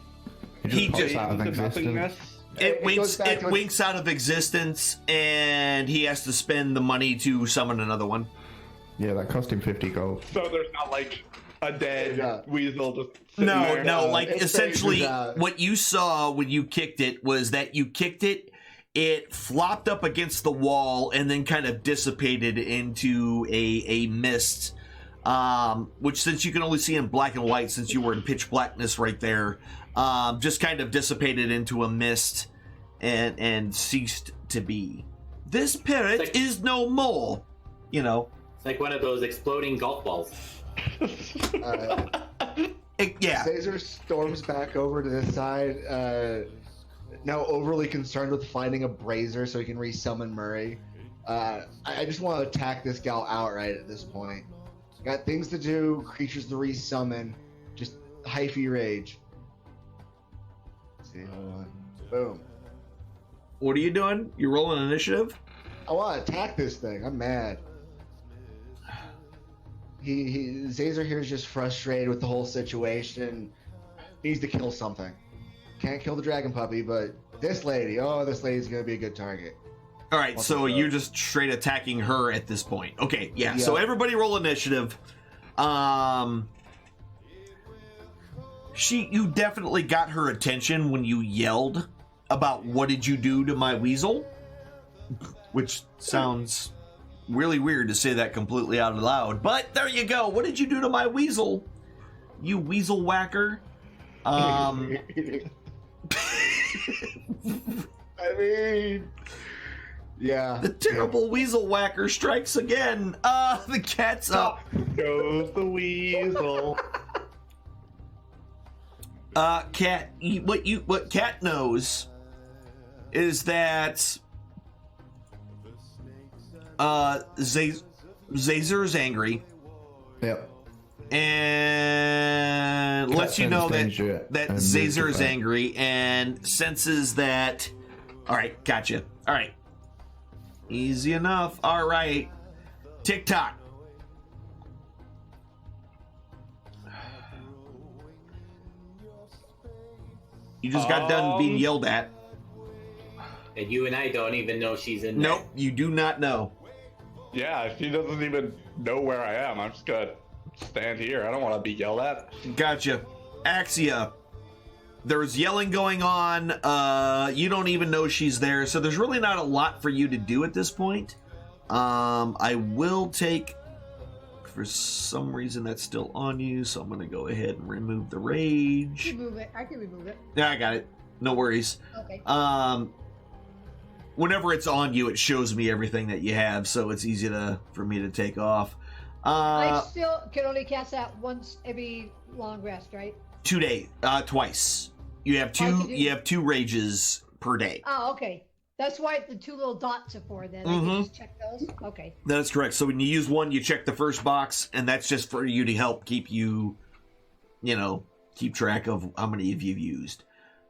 He pops just- out of into existence. nothingness? It goes back to- winks out of existence, and he has to spend the money to summon another one. Yeah, that cost him 50 gold. So there's not like a dead Yeah. weasel just sitting No, there? no, like it essentially phases out. what you saw when you kicked it was that you kicked it, it flopped up against the wall and then kind of dissipated into a mist, which since you can only see in black and white since you were in pitch blackness right there, just kind of dissipated into a mist and ceased to be. This parrot Like- is no more, you know. It's like one of those exploding golf balls. Yeah. Caesar storms back over to this side, now overly concerned with finding a brazier so he can resummon Murray. I just want to attack this gal outright at this point. Got things to do, creatures to resummon, just hyphy rage. Let's see, hold on. Boom. What are you doing? You rolling initiative? I want to attack this thing. I'm mad. Zazer here is just frustrated with the whole situation. Needs to kill something. Can't kill the dragon puppy, but this lady's gonna be a good target. All right, What's so up? you're just straight attacking her at this point. Okay, yeah. Yeah. So everybody roll initiative. You definitely got her attention when you yelled. about what did you do to my weasel? Which sounds really weird to say that completely out loud, but there you go. What did you do to my weasel? You weasel whacker. I mean, yeah. The terrible weasel whacker strikes again. The cat's up. Goes the weasel. Cat. What Cat knows is that Zazer is angry. Yep. And lets you know that Zazer is angry and senses that. All right, gotcha. All right, easy enough. All right, TikTok. You just got done being yelled at. And you and I don't even know she's in there. Nope, you do not know. Yeah, she doesn't even know where I am. I'm just gonna stand here. I don't want to be yelled at. Gotcha. Axia. There's yelling going on. You don't even know she's there, so there's really not a lot for you to do at this point. I will take, for some reason that's still on you, so I'm going to go ahead and remove the rage. Remove it. I can remove it. Yeah, I got it. No worries. Okay. Whenever it's on you, it shows me everything that you have, so it's easy for me to take off. I still can only cast that once every long rest, right? 2 days, twice. You have two. You have 2 rages per day. Oh, okay. That's why the 2 little dots are for. Then I can just check those. Okay. That is correct. So when you use one, you check the first box, and that's just for you to help keep you, keep track of how many of you've used.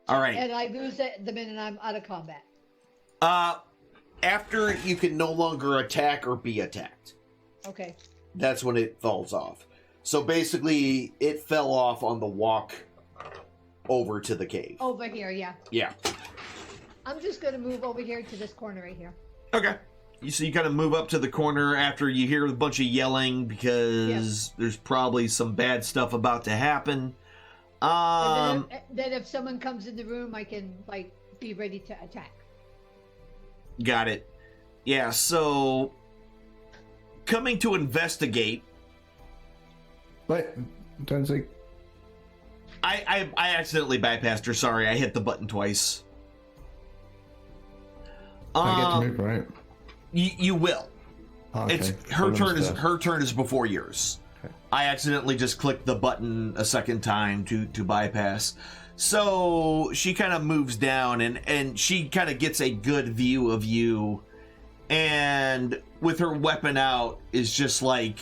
All right. And I lose it the minute I'm out of combat. After you can no longer attack or be attacked. Okay. That's when it falls off. So basically, it fell off on the walk over to the cave. Over here, yeah. Yeah. I'm just going to move over here to this corner right here. Okay. So you kind of move up to the corner after you hear a bunch of yelling because there's probably some bad stuff about to happen. And then if someone comes in the room, I can, be ready to attack. Got it. Yeah, so coming to investigate. Wait, don't say. I accidentally bypassed her. Sorry, I hit the button twice. I get to move, right? You will. Oh, okay. It's her turn. Her turn is before yours. Okay. I accidentally just clicked the button a second time to bypass. So she kind of moves down and she kind of gets a good view of you, and with her weapon out is just like,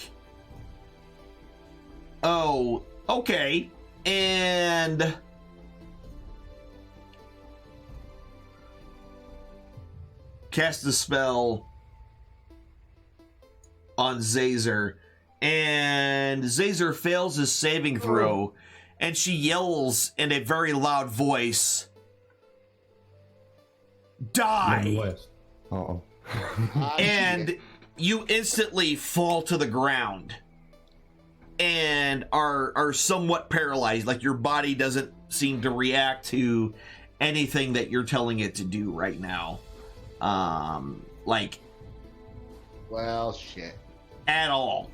oh, okay, and cast the spell on Zazer, and Zazer fails his saving throw, and she yells in a very loud voice, "Die!" Uh-oh. And you instantly fall to the ground and are somewhat paralyzed, like your body doesn't seem to react to anything that you're telling it to do right now. Well, shit. At all.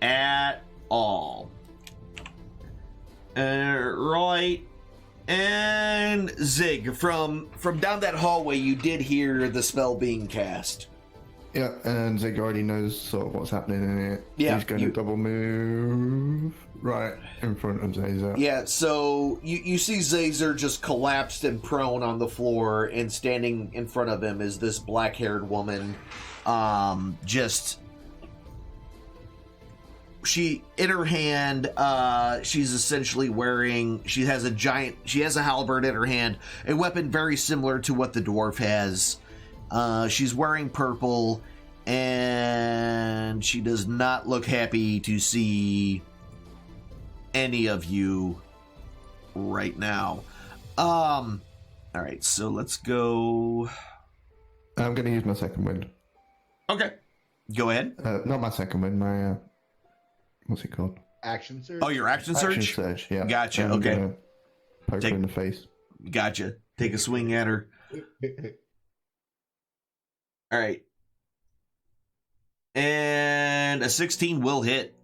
At all. Right. And Zig, from down that hallway, you did hear the spell being cast. Yeah, and Zig already knows sort of what's happening in it. Yeah, he's going to double move right in front of Zazer. Yeah, so you see Zazer just collapsed and prone on the floor, and standing in front of him is this black-haired woman. She, in her hand, she's essentially wearing, she has a halberd in her hand, a weapon very similar to what the dwarf has. She's wearing purple, and she does not look happy to see any of you right now. All right, so let's go. I'm going to use my second wind. Okay, go ahead. Not my second wind, my, what's it called? Action surge? Oh, your action surge? Action surge, yeah. Gotcha, I'm okay. gonna Poke her in the face. Gotcha. Take a swing at her. All right. And a 16 will hit.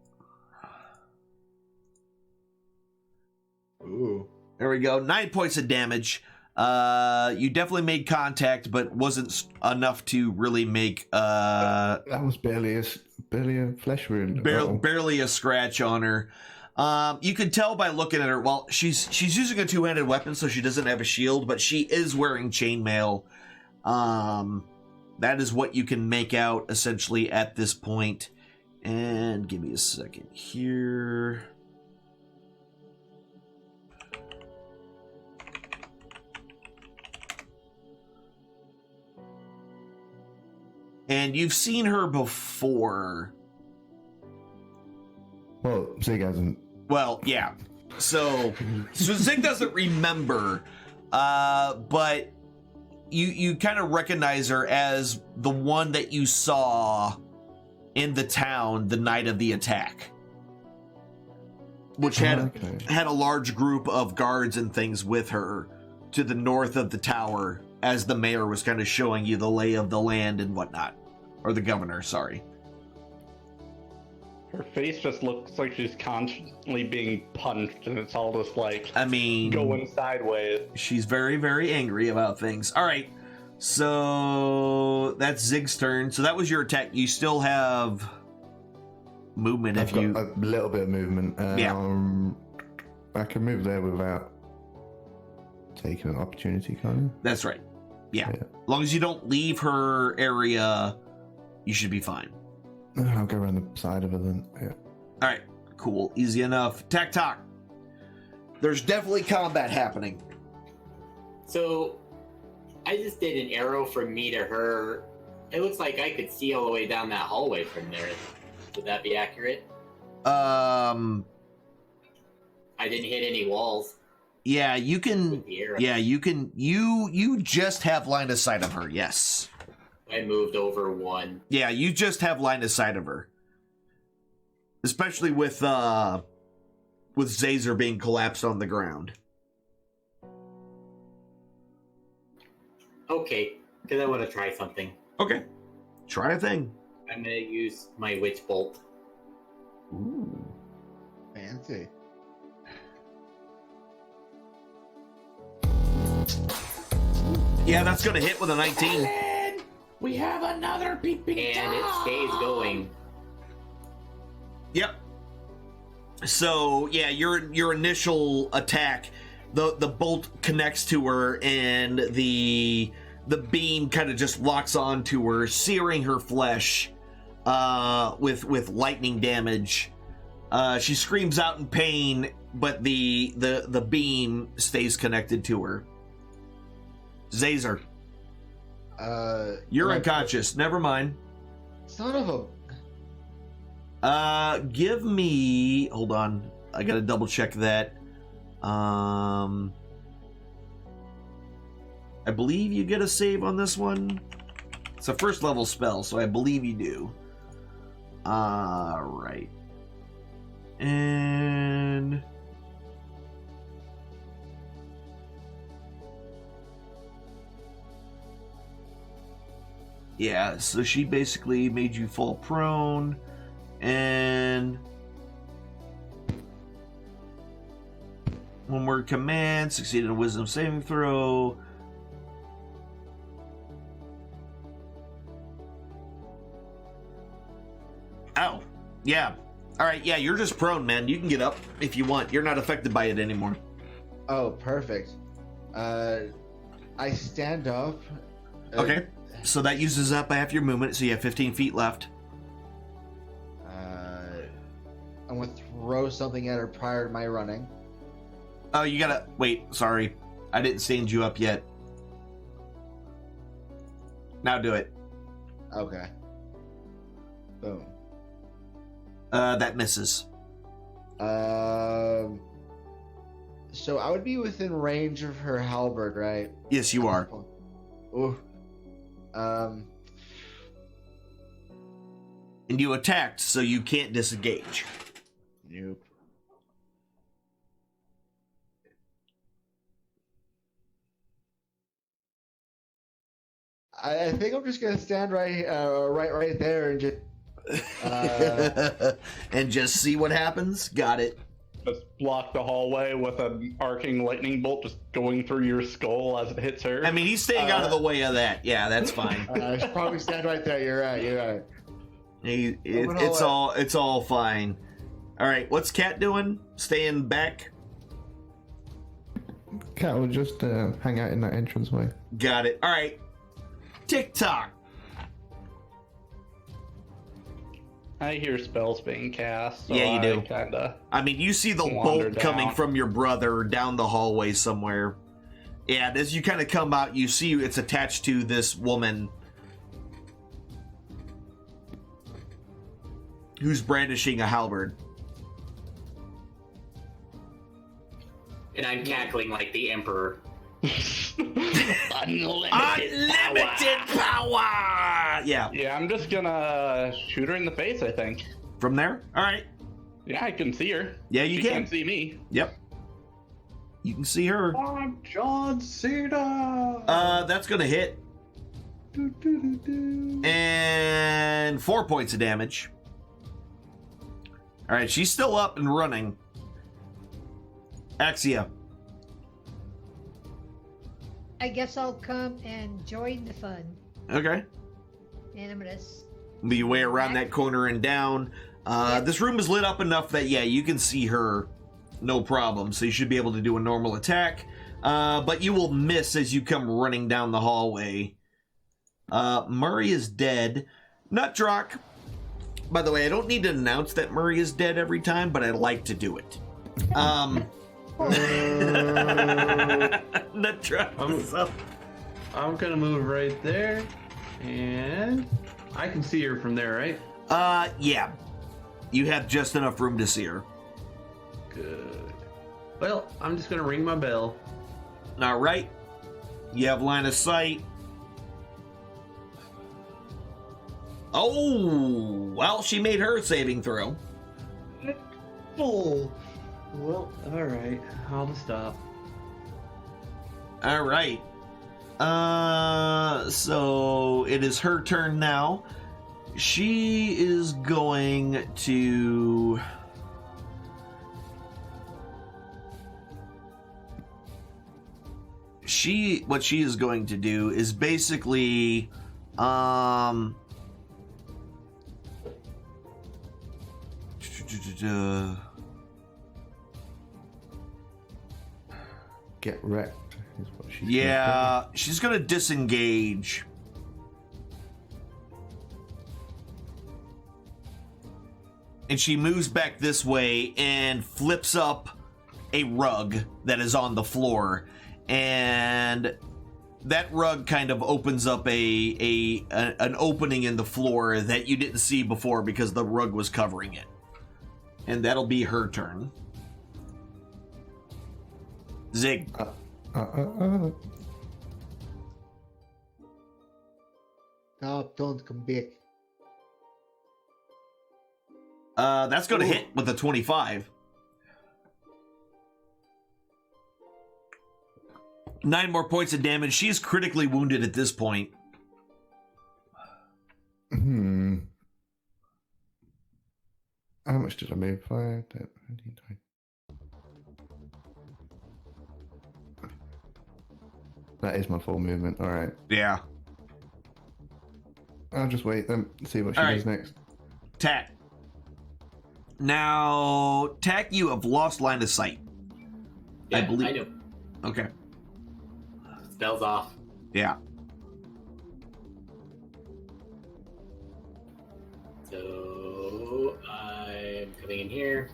Ooh. There we go. 9 points of damage. You definitely made contact, but wasn't enough to really make That was barely a flesh wound. barely a scratch on her. You can tell by looking at her. Well, she's using a two-handed weapon, so she doesn't have a shield, but she is wearing chainmail. That is what you can make out essentially at this point. And give me a second here. And you've seen her before. Well, Zig hasn't. Well, yeah. So Zig doesn't remember, but you kind of recognize her as the one that you saw in the town the night of the attack, which had a large group of guards and things with her to the north of the tower, as the mayor was kind of showing you the lay of the land and whatnot, or the governor, sorry. Her face just looks like she's constantly being punched, and it's all just like, I mean, going sideways. She's very, very angry about things. All right, so that's Zig's turn. So that was your attack. You still have movement I've got a little bit of movement. Yeah. I can move there without taking an opportunity, can't I? That's right. Yeah. As long as you don't leave her area, you should be fine. I'll go around the side of her then. Yeah. All right. Cool. Easy enough. Talk. There's definitely combat happening. So, I just did an arrow from me to her. It looks like I could see all the way down that hallway from there. Would that be accurate? I didn't hit any walls. Yeah, you can. With the arrow. Yeah, you can. You just have line of sight of her. Yes. I moved over one. Yeah, you just have line of sight of her. Especially with Zazer being collapsed on the ground. Okay, because I want to try something. Okay. Try a thing. I'm going to use my Witch Bolt. Ooh. Fancy. Yeah, that's going to hit with a 19. Ellen, we have another peeping And it stays going. Yep. So, yeah, your initial attack, the bolt connects to her, and the beam kind of just locks onto her, searing her flesh with lightning damage. She screams out in pain, but the beam stays connected to her. Zazer. You're unconscious. Never mind. Son of a... Give me... Hold on. I gotta double check that. I believe you get a save on this one. It's a first level spell, so I believe you do. Right. And... yeah, so she basically made you fall prone, and one word command, succeeded a wisdom saving throw. Oh, yeah. All right, yeah, you're just prone, man. You can get up if you want. You're not affected by it anymore. Oh, perfect. I stand up. Okay, so that uses up half your movement, so you have 15 feet left. I'm gonna throw something at her prior to my running. Oh, you gotta... wait, sorry. I didn't stand you up yet. Now do it. Okay. Boom. That misses. So I would be within range of her halberd, right? Yes, you are. Ooh. And you attacked, so you can't disengage. Nope. I think I'm just gonna stand right there and just. And just see what happens. Got it. Just block the hallway with an arcing lightning bolt just going through your skull as it hits her. I mean, he's staying out of the way of that. Yeah, that's fine. I should probably stand right there. You're right. You're right. It's all fine. All right, what's Cat doing? Staying back. Cat will just hang out in that entranceway. Got it. All right. TikTok. I hear spells being cast. So Yeah, you do. Kinda. I mean, you see the Wander bolt coming down. from your brother down the hallway somewhere. Yeah, and as you kind of come out, you see it's attached to this woman who's brandishing a halberd. And I'm cackling like the Emperor. Unlimited power! Yeah. Yeah, I'm just gonna shoot her in the face, I think. From there? All right. Yeah, I can see her. Yeah, you she can. can't see me. Yep. You can see her. I'm John Cena. That's gonna hit. And 4 points of damage. All right, she's still up and running. Axia. I guess I'll come and join the fun. Okay. And I'm gonna. Be your way around that corner and down. Yep. This room is lit up enough that, yeah, you can see her no problem. So you should be able to do a normal attack. But you will miss as you come running down the hallway. Murray is dead. Nutdrock. By the way, I don't need to announce that Murray is dead every time, but I like to do it. Nutdrock is up. I'm gonna move right there, and I can see her from there, right? Yeah. You have just enough room to see her. Good. Well, I'm just gonna ring my bell. All right. You have line of sight. Oh, well, she made her saving throw. Oh. Well, all right. I'll just stop. All right. So it is her turn now. She is going to... What she is going to do is basically... Get wrecked is what she's Yeah, she's gonna disengage. And she moves back this way and flips up a rug that is on the floor. And that rug kind of opens up an opening in the floor that you didn't see before because the rug was covering it. And that'll be her turn. Zig. No, don't come back. That's going to hit with a 25. 9 more points of damage. She's critically wounded at this point. How much did I move? 5, 10, 15, 20. That is my full movement. All right. Yeah. I'll just wait then. See what she All does right. next. Tack. Now, Tack, you have lost line of sight. Yeah, I believe. I know. Okay. Spells off. Yeah. So I'm coming in here.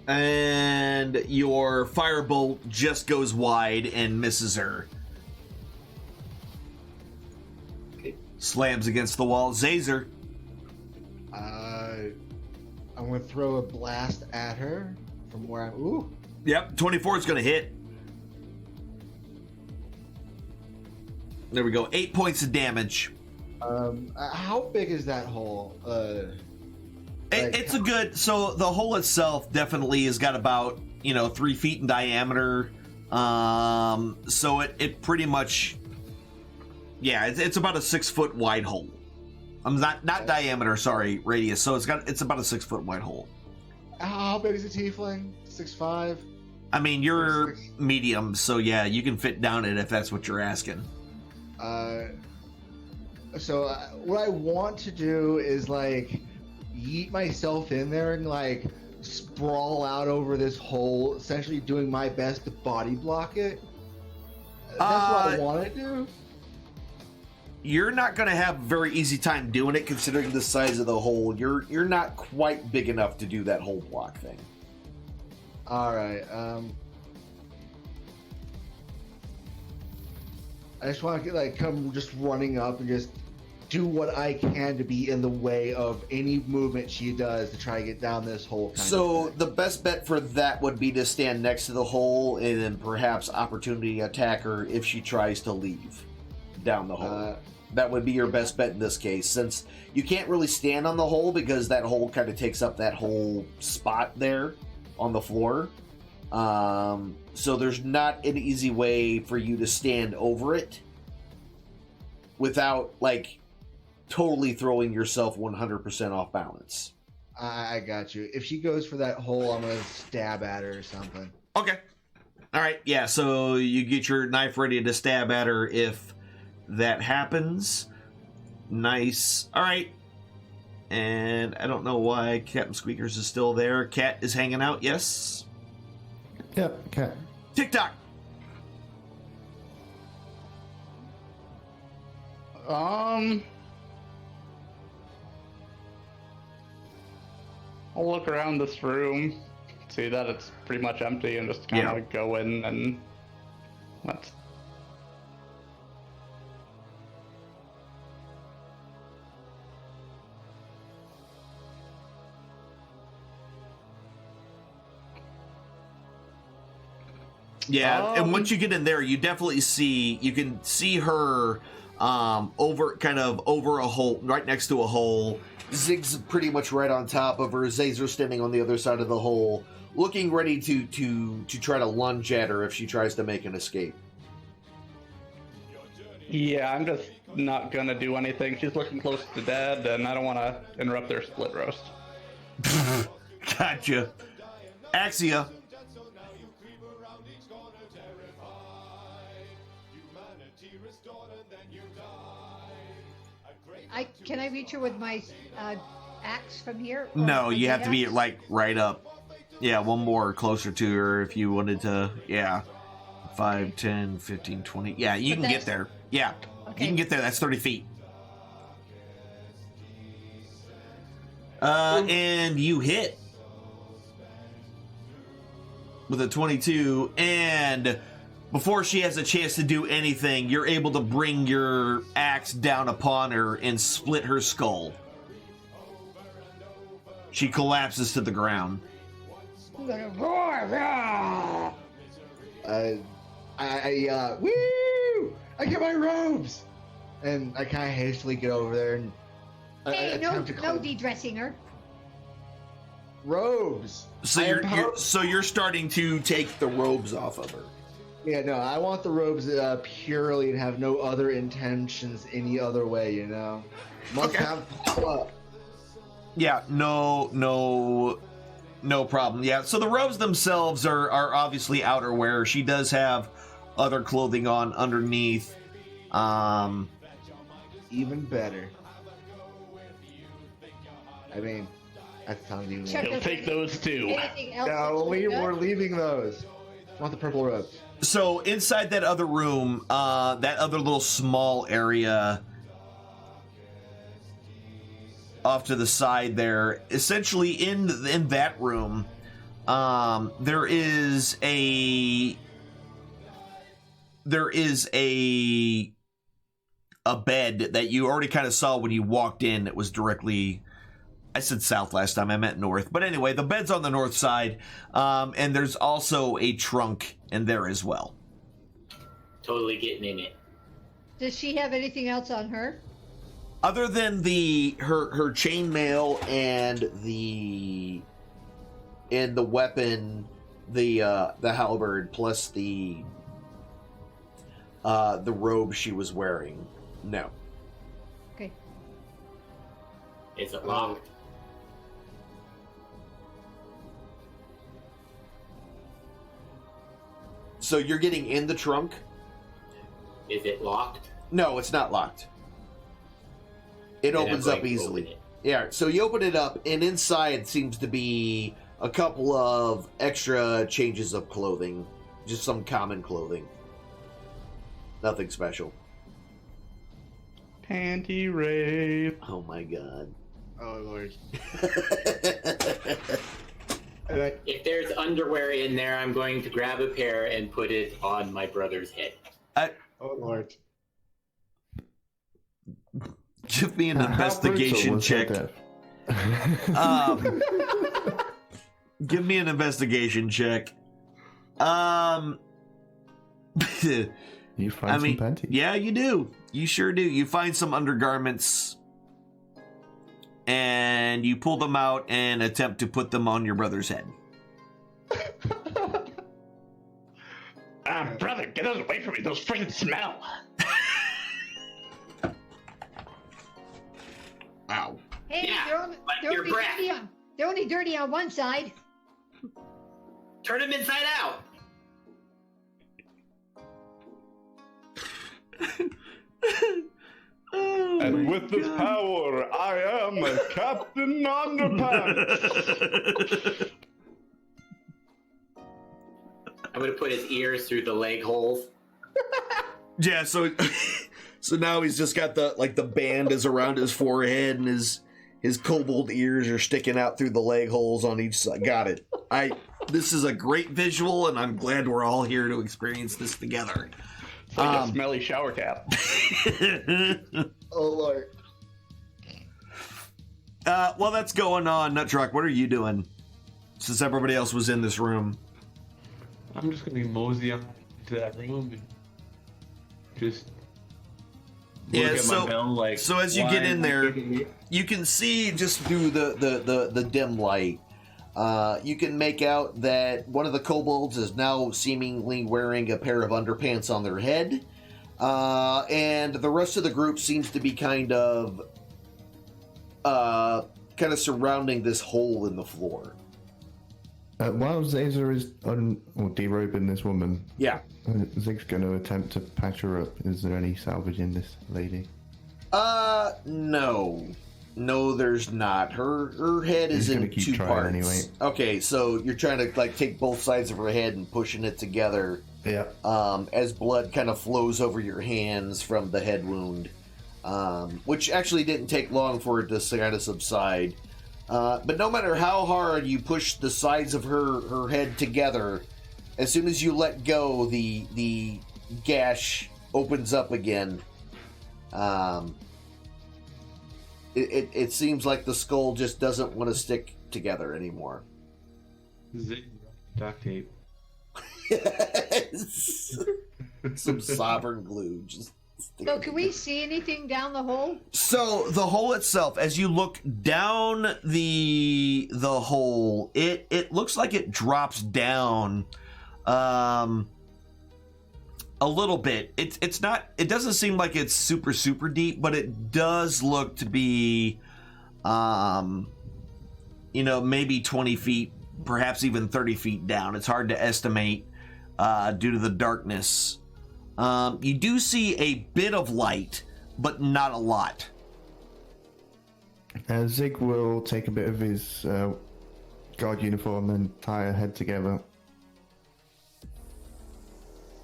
And your firebolt just goes wide and misses her. Okay. Slams against the wall. Zazer. I'm gonna throw a blast at her from where I'm. Ooh. Yep, 24 is going to hit. There we go. 8 points of damage. How big is that hole? It's a good. So the hole itself definitely has got about 3 feet in diameter. So it pretty much, yeah, it's about a 6 foot wide hole. I'm not diameter, sorry, radius. So it's about a 6 foot wide hole. How big is a tiefling? 6'5"? I mean, you're medium, so yeah, you can fit down it if that's what you're asking. So what I want to do is like yeet myself in there and like sprawl out over this hole, essentially doing my best to body block it. That's what I want to do. You're not going to have a very easy time doing it considering the size of the hole. You're not quite big enough to do that hole block thing. All right. I just want to come just running up and just do what I can to be in the way of any movement she does to try to get down this hole. So the best bet for that would be to stand next to the hole and then perhaps opportunity attack her if she tries to leave down the hole. That would be your best bet in this case, since you can't really stand on the hole because that hole kind of takes up that whole spot there on the floor. So there's not an easy way for you to stand over it without totally throwing yourself 100% off balance. I got you. If she goes for that hole, I'm gonna stab at her or something. Okay. All right. Yeah. So you get your knife ready to stab at her if that happens. Nice. All right. And I don't know why Captain Squeakers is still there. Cat is hanging out. Yes. Yep, cat. TikTok. I'll look around this room, see that it's pretty much empty, and just kind of go in and let's. Yeah, and once you get in there, you definitely you can see her over a hole, right next to a hole. Zig's pretty much right on top of her. Zazer standing on the other side of the hole, looking ready to try to lunge at her if she tries to make an escape. Yeah, I'm just not gonna do anything. She's looking close to dead, and I don't want to interrupt their split roast. Gotcha. Axia. Can I reach her with my axe from here? No, you have to be right up. Yeah, one more closer to her if you wanted to. Yeah. 5, 10, 15, 20. Yeah, you can get there. Yeah, okay. You can get there. That's 30 feet. And you hit with a 22, and before she has a chance to do anything, you're able to bring your axe down upon her and split her skull. She collapses to the ground. I'm gonna roar! I yell, "Woo! I get my robes!" And I kind of hastily get over there and hey, no de-dressing her. Robes. So you're starting to take the robes off of her. Yeah, no, I want the robes purely and have no other intentions any other way, you know? Must have power. Yeah, no problem. Yeah, so the robes themselves are obviously outerwear. She does have other clothing on underneath. Even better. I mean, that's telling you. He'll take those too. No, we're leaving those. I want the purple robes. So inside that other room, that other little small area off to the side there, essentially in that room, there is a bed that you already kind of saw when you walked in. It was directly, I said south last time, I meant north. But anyway, the bed's on the north side, and there's also a trunk in there as well. Totally getting in it. Does she have anything else on her? other than her chainmail and the weapon, the halberd plus the robe she was wearing, no. Okay. Is it locked? So you're getting in the trunk? Is it locked? No, it's not locked. It Then I'm opens going up to easily. open it. Yeah, so you open it up, and inside seems to be a couple of extra changes of clothing. Just some common clothing. Nothing special. Panty rape. Oh my god. Oh lord. If there's underwear in there, I'm going to grab a pair and put it on my brother's head. Oh lord. Give me an How investigation brutal was check. her death? Give me an investigation check. You find some panties. Yeah, you do. You sure do. You find some undergarments, and you pull them out and attempt to put them on your brother's head. Brother, get those away from me. Those freaking smell. Ow. Hey, Yeah, like they're your only breath. they're only dirty on one side. Turn them inside out. Oh And my with this God. power, I am a Captain Underpants. I'm going to put his ears through the leg holes. Yeah, so now he's just got the band is around his forehead, and his kobold ears are sticking out through the leg holes on each side. Got it. This is a great visual, and I'm glad we're all here to experience this together. It's like a smelly shower cap. Oh lord. While that's going on, Nuttruck, what are you doing? Since everybody else was in this room. I'm just gonna mosey up to that room and just look at my bell like. So as you why get in am I there, getting here? you can see just through the dim light. You can make out that one of the kobolds is now seemingly wearing a pair of underpants on their head, and the rest of the group seems to be kind of surrounding this hole in the floor. While Zaza is derobing this woman, Yeah. Zig's going to attempt to patch her up. Is there any salvage in this lady? No. No, there's not. Her head is He's in gonna keep two trying parts. anyway. Okay, so you're trying to take both sides of her head and pushing it together. Yeah. As blood kind of flows over your hands from the head wound, which actually didn't take long for it to kind of subside. But no matter how hard you push the sides of her head together, as soon as you let go, the gash opens up again. It seems like the skull just doesn't want to stick together anymore. Zig duct tape. Some sovereign glue. Just stick So it can we see anything down the hole? So the hole itself, as you look down the hole, it looks like it drops down a little bit. It's not. It doesn't seem like it's super deep, but it does look to be, maybe 20 feet, perhaps even 30 feet down. It's hard to estimate due to the darkness. You do see a bit of light, but not a lot. Zig will take a bit of his guard uniform and tie her head together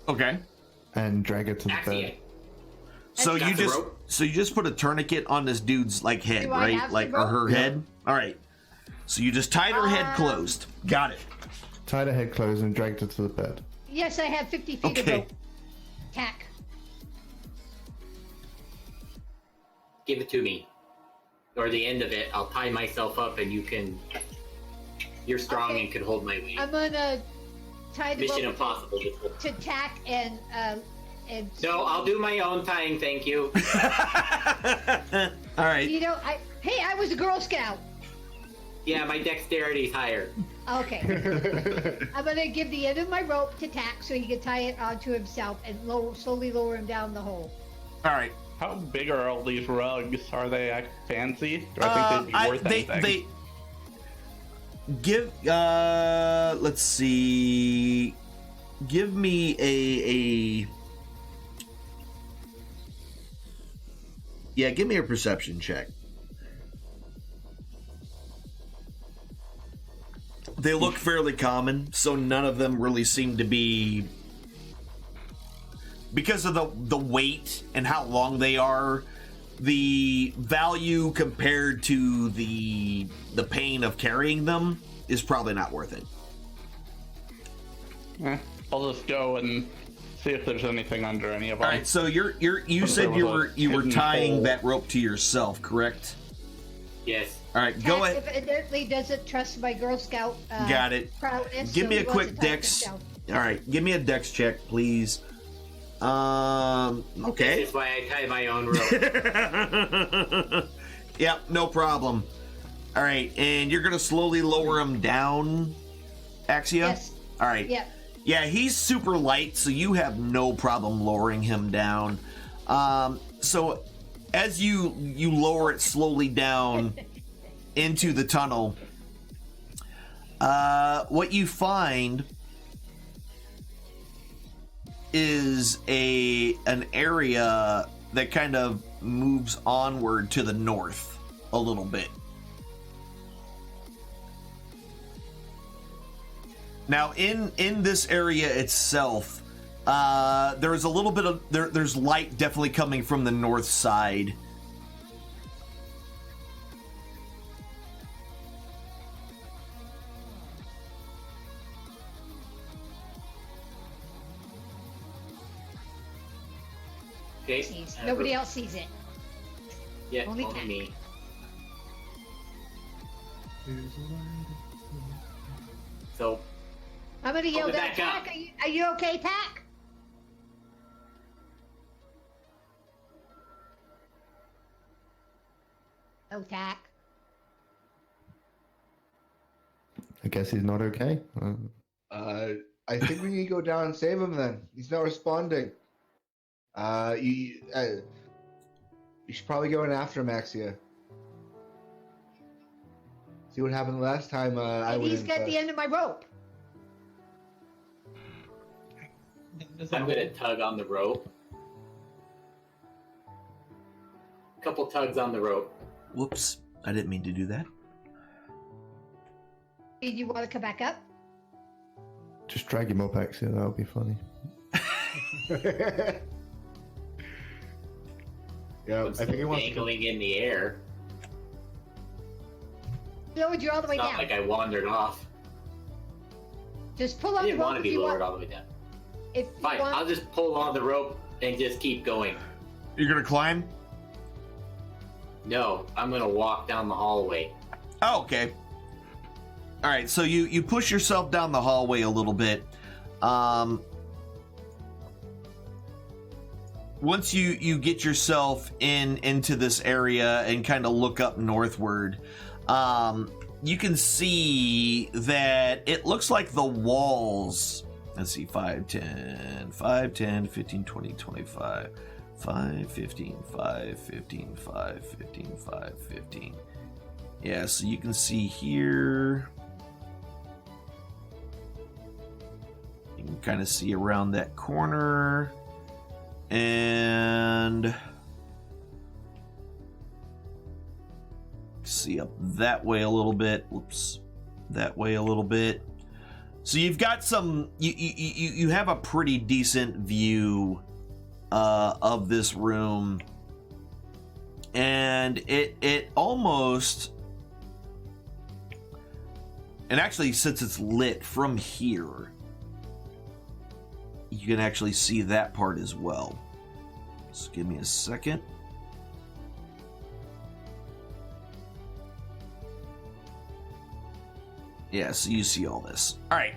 Okay. and drag her to the Axie. bed. So Got you the just rope? put a tourniquet on this dude's head, Do I right? have the Or her rope? head. All right. So you just tied her head closed. Got it. Tied her head closed and dragged her to the bed. Yes, I have 50 feet of Okay. rope. Tack. Give it to me. Or the end of it. I'll tie myself up and you can... You're strong Okay. and can hold my weight. I'm gonna tie the Mission rope Impossible. to tack and and No, I'll do my own tying, thank you. All right. You know, I was a Girl Scout. Yeah, my dexterity's higher. Okay. I'm gonna give the end of my rope to Tack so he can tie it onto himself and slowly lower him down the hole. All right. How big are all these rugs? Are they fancy? Do I think they'd be worth anything? They give. Let's see. Give me a. Yeah, give me a perception check. They look fairly common, so none of them really seem to be, because of the weight and how long they are, the value compared to the pain of carrying them is probably not worth it. I'll just go and see if there's anything under any of them. All right, so you said you were tying hole. that rope to yourself, correct? Yes. All right, go ahead. Evidently doesn't trust my Girl Scout Got it. prowess. Give so me he a wants quick to tie it dex. himself. All right, give me a dex check, please. Okay. This is why I tie my own rope. Yep, no problem. All right, and you're gonna slowly lower him down, Axia? Yes. All right. Yep. Yeah, he's super light, so you have no problem lowering him down. So as you lower it slowly down into the tunnel, what you find is an area that kind of moves onward to the north a little bit. Now, in this area itself, there's a little bit of there's light definitely coming from the north side. Okay. Nobody else sees it. Yeah, only only Tack. me. So, I'm gonna yell Open down, back up. Tack, are you okay, Tack? Oh, Tack. I guess he's not okay. I think we need to go down and save him then. He's not responding. You should probably go in after him, Axia. See what happened last time I And went he's in got first. the end of my rope. I'm gonna tug on the rope. Couple tugs on the rope. Whoops, I didn't mean to do that. Do you want to come back up? Just drag him up, Axia. That'll be funny. Yeah, I I'm think he wants to. dangling in the air. Lowered you all the way It's not down. like I wandered off. Just pull I on the didn't rope want to if be you lowered want. all the way down. If you Fine, want. I'll just pull on the rope and just keep going. You're gonna climb? No, I'm gonna walk down the hallway. Oh, okay. All right, so you push yourself down the hallway a little bit. Once you get yourself into this area and kind of look up northward, you can see that it looks like the walls. Let's see, 5, 10, 15, 20, 25, 5, 15, 5, 15, 5, 15, 5, 15. Yeah, so you can see here. You can kind of see around that corner. And see up that way a little bit. Whoops. That way a little bit. So you've got some, you have a pretty decent view of this room. And it almost, and actually since it's lit from here, you can actually see that part as well. Just give me a second. Yeah, so you see all this. All right.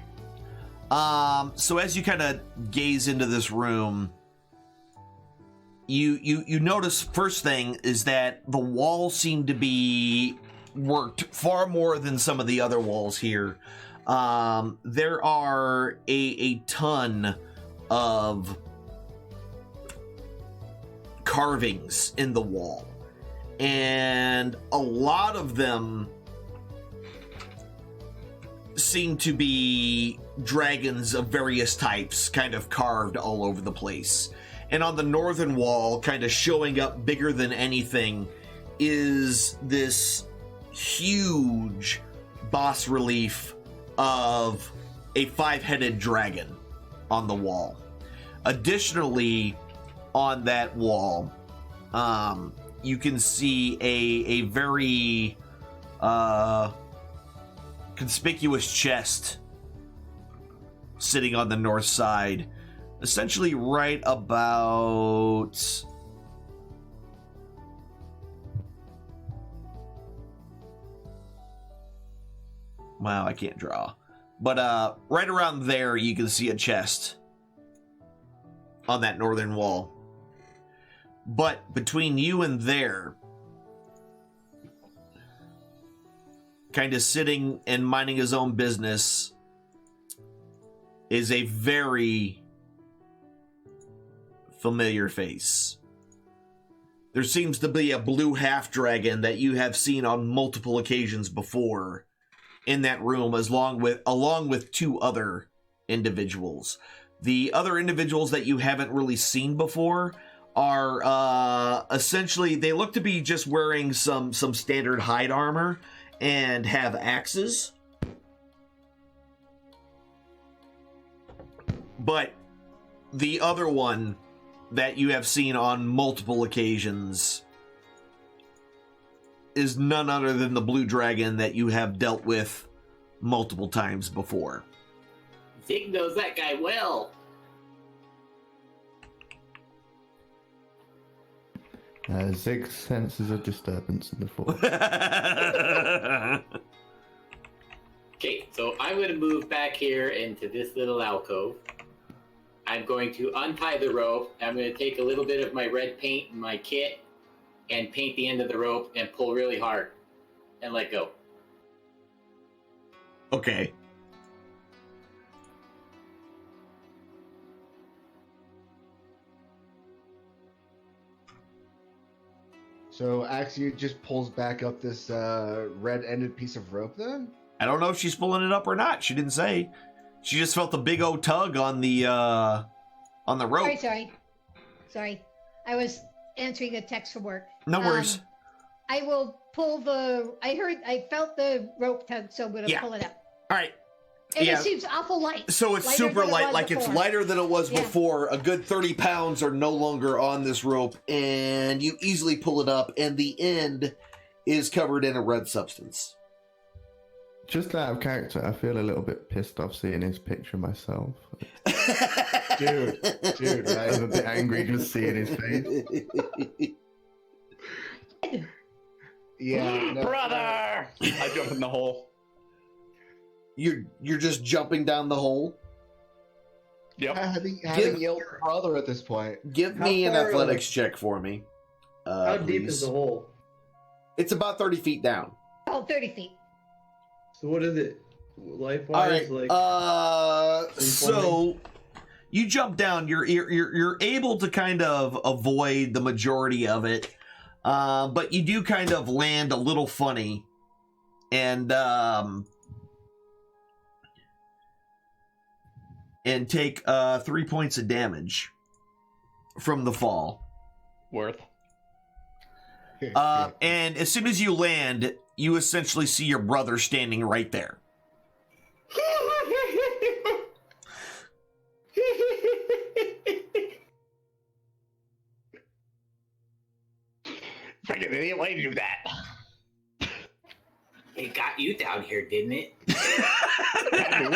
So as you kind of gaze into this room, you notice first thing is that the walls seem to be worked far more than some of the other walls here. There are a ton of carvings in the wall, and a lot of them seem to be dragons of various types kind of carved all over the place. And on the northern wall, kind of showing up bigger than anything, is this huge bas relief of a 5-headed dragon on the wall. Additionally, on that wall, you can see a very conspicuous chest sitting on the north side, essentially right about wow, I can't draw, but right around there you can see a chest on that northern wall. But between you and there, kind of sitting and minding his own business, is a very familiar face. There seems to be a blue half-dragon that you have seen on multiple occasions before in that room, along with 2 other individuals. The other individuals that you haven't really seen before are essentially, they look to be just wearing some standard hide armor and have axes. But the other one that you have seen on multiple occasions is none other than the blue dragon that you have dealt with multiple times before. Zig knows that guy well. Zig senses a disturbance in the force. Okay, so I'm going to move back here into this little alcove. I'm going to untie the rope. I'm going to take a little bit of my red paint in my kit and paint the end of the rope and pull really hard and let go. Okay. So Axie just pulls back up this red-ended piece of rope then? I don't know if she's pulling it up or not. She didn't say. She just felt a big old tug on the rope. Sorry. I was answering a text from work. No worries. I will pull I felt the rope tug, so I'm going to pull it up. All right. And it seems awful light. So it's Lighter super than it light, was like before. it's lighter than it was Yeah. before. A good 30 pounds are no longer on this rope, and you easily pull it up, and the end is covered in a red substance. Just out of character, I feel a little bit pissed off seeing his picture myself. Dude, I was a right? bit angry just seeing his face. Yeah. No, Brother! I jump in the hole. You're just jumping down the hole. Yep. having yelled brother at this point. Give How me an far athletics check for me. How deep please. is the hole? It's about 30 feet down. Oh, 30 feet. So what is it? All Life-wise, right. like So you jump down. You're able to kind of avoid the majority of it, but you do kind of land a little funny, and take 3 points of damage from the fall. Worth. And as soon as you land, you essentially see your brother standing right there. Freaking idiot, why did you do that? It got you down here, didn't it? I'm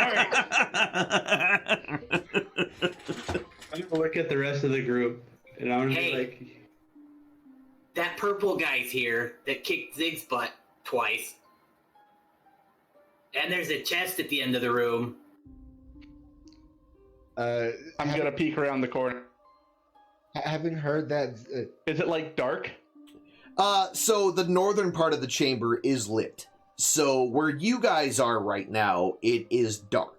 gonna look at the rest of the group, and I'm gonna Hey. be like, That purple guy's here that kicked Zig's butt twice. And there's a chest at the end of the room. I'm gonna peek around the corner. Having heard that, Is it like dark? So the northern part of the chamber is lit. So where you guys are right now, it is dark.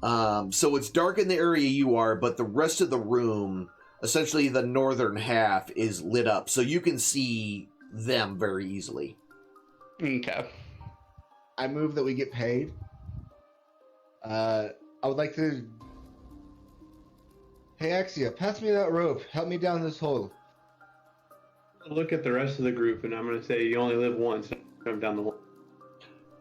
So it's dark in the area you are, but the rest of the room, essentially the northern half, is lit up. So you can see them very easily. Okay. I move that we get paid. I would like to. Hey, Axia, pass me that rope. Help me down this hole. Look at the rest of the group, and I'm gonna say you only live once. Come down the hole.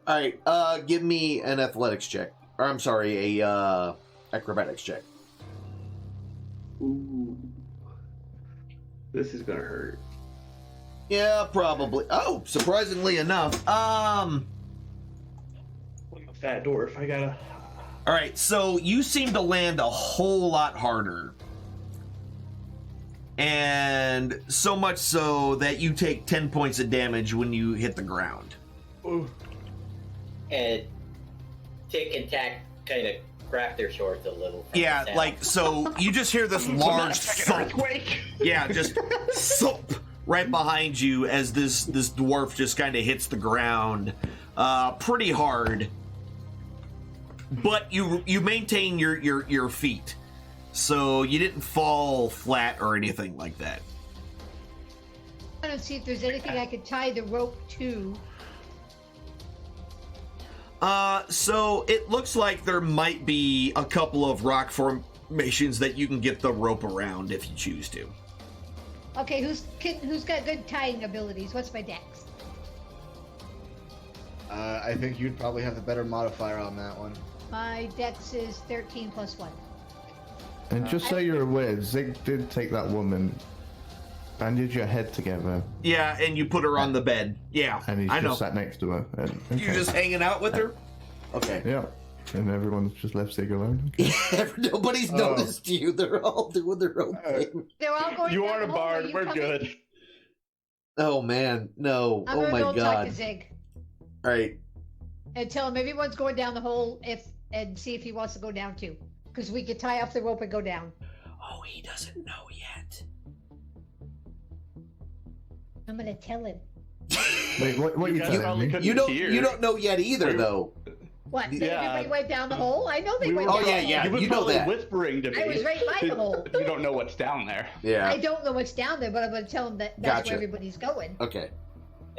All right, give me an athletics check. Or I'm sorry, a acrobatics check. Ooh, this is gonna hurt. Yeah, probably. Oh, surprisingly enough. I'm a fat dwarf. I gotta. All right, so you seem to land a whole lot harder. And so much so that you take 10 points of damage when you hit the ground. Ooh. And Tick and Tack kind of crap their shorts a little. from Yeah, the sound. like, so you just hear this large thump. Earthquake. Yeah, just thump right behind you as this dwarf just kind of hits the ground pretty hard. But you maintain your feet. So you didn't fall flat or anything like that. I don't see if there's anything I could tie the rope to. So it looks like there might be a couple of rock formations that you can get the rope around if you choose to. Okay, who's got good tying abilities? What's my dex? I think you'd probably have the better modifier on that one. My dex is 13 plus 1. And just so you're aware, Zig did take that woman, bandage your head together, Yeah, and you put her on the bed. Yeah, and he's I know. just sat next to her. And, You're just hanging out with her? Okay. Yeah. And everyone's just left Zig alone. Nobody's noticed you. They're all doing their own thing. They're all going You down are a the hole. bard. You We're come in? good. Oh, man. No. I'm Oh, gonna my go talk to God. Zig All right. and tell him everyone's going down the hole and see if he wants to go down too. Because we could tie off the rope and go down. Oh, he doesn't know yet. I'm gonna tell him. Wait, what are you guys telling probably me? couldn't You hear. don't know yet either, though. What? That Yeah. everybody went down the hole? I know they We went were- down Oh, yeah, the yeah. hole. You were you know probably that. whispering to me. I was right by the hole. You don't know what's down there. Yeah. I don't know what's down there, but I'm gonna tell him that that's Gotcha. where everybody's going. Okay.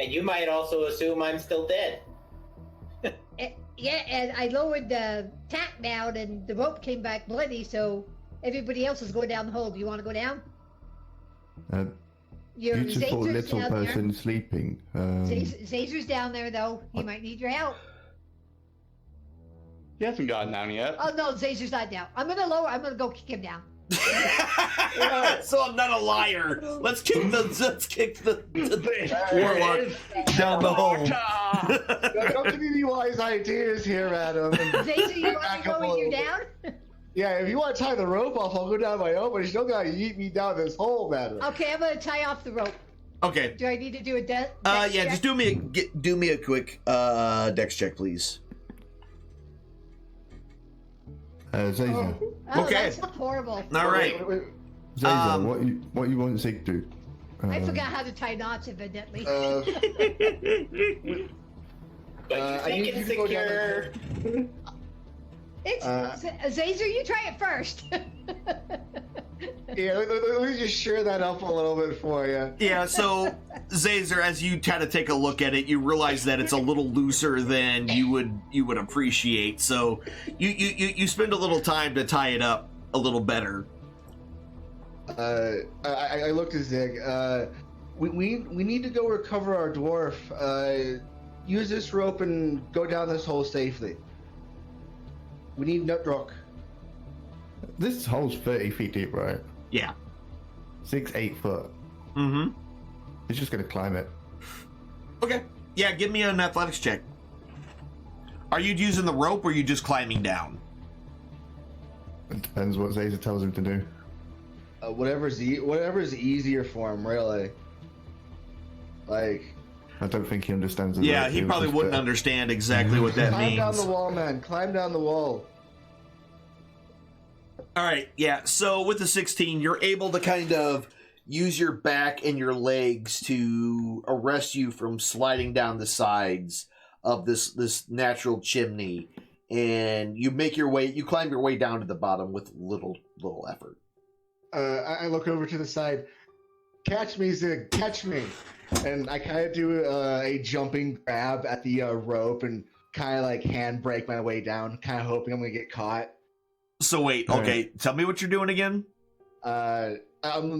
And you might also assume I'm still dead. Yeah, and I lowered the tack down and the rope came back bloody, so everybody else is going down the hole. Do you want to go down? Your Beautiful Zazer's little down person sleeping. there. Zazer's down there, though. He might need your help. He hasn't gotten down yet. Oh, no, Zazer's not down. I'm going to go kick him down. So I'm not a liar. Let's kick the warlock down the hole. Don't give me any wise ideas here, Adam. Zazer, you want to go when you're down? Yeah, if you want to tie the rope off, I'll go down my own, but you still gotta yeet me down this hole, Madam. Okay, I'm going to tie off the rope. Okay. Do I need to do a dex Yeah, check? just do me a quick dex check, please. Zazer. Oh, Okay. that's horrible. All right. Zazer, what you want Zig to do? I forgot how to tie knots, evidently. But you I think need it's you to go down secure. Zazer, you try it first. Yeah, let me just share that up a little bit for you. Yeah, so Zazer, as you kind of take a look at it, you realize that it's a little looser than you would appreciate. So you spend a little time to tie it up a little better. I looked at Zig. We need to go recover our dwarf. Use this rope and go down this hole safely. We need Nutrock. This hole's 30 feet deep, right? Yeah. Zig's 8 foot. Mm-hmm. He's just gonna climb it. Okay. Yeah, give me an athletics check. Are you using the rope or are you just climbing down? It depends what Zazer tells him to do. Whatever's easier for him, really. Like, I don't think he understands. the Yeah, rope. he was probably just, wouldn't understand exactly what that climb down means. the wall, man. Climb down the wall. All right, yeah. So with the 16, you're able to kind of use your back and your legs to arrest you from sliding down the sides of this natural chimney, and you climb your way down to the bottom with little effort. I look over to the side. Catch me, Zig! Catch me! And I kind of do a jumping grab at the rope and kind of like handbrake my way down, kind of hoping I'm gonna get caught. So wait, okay, tell me what you're doing again. I'm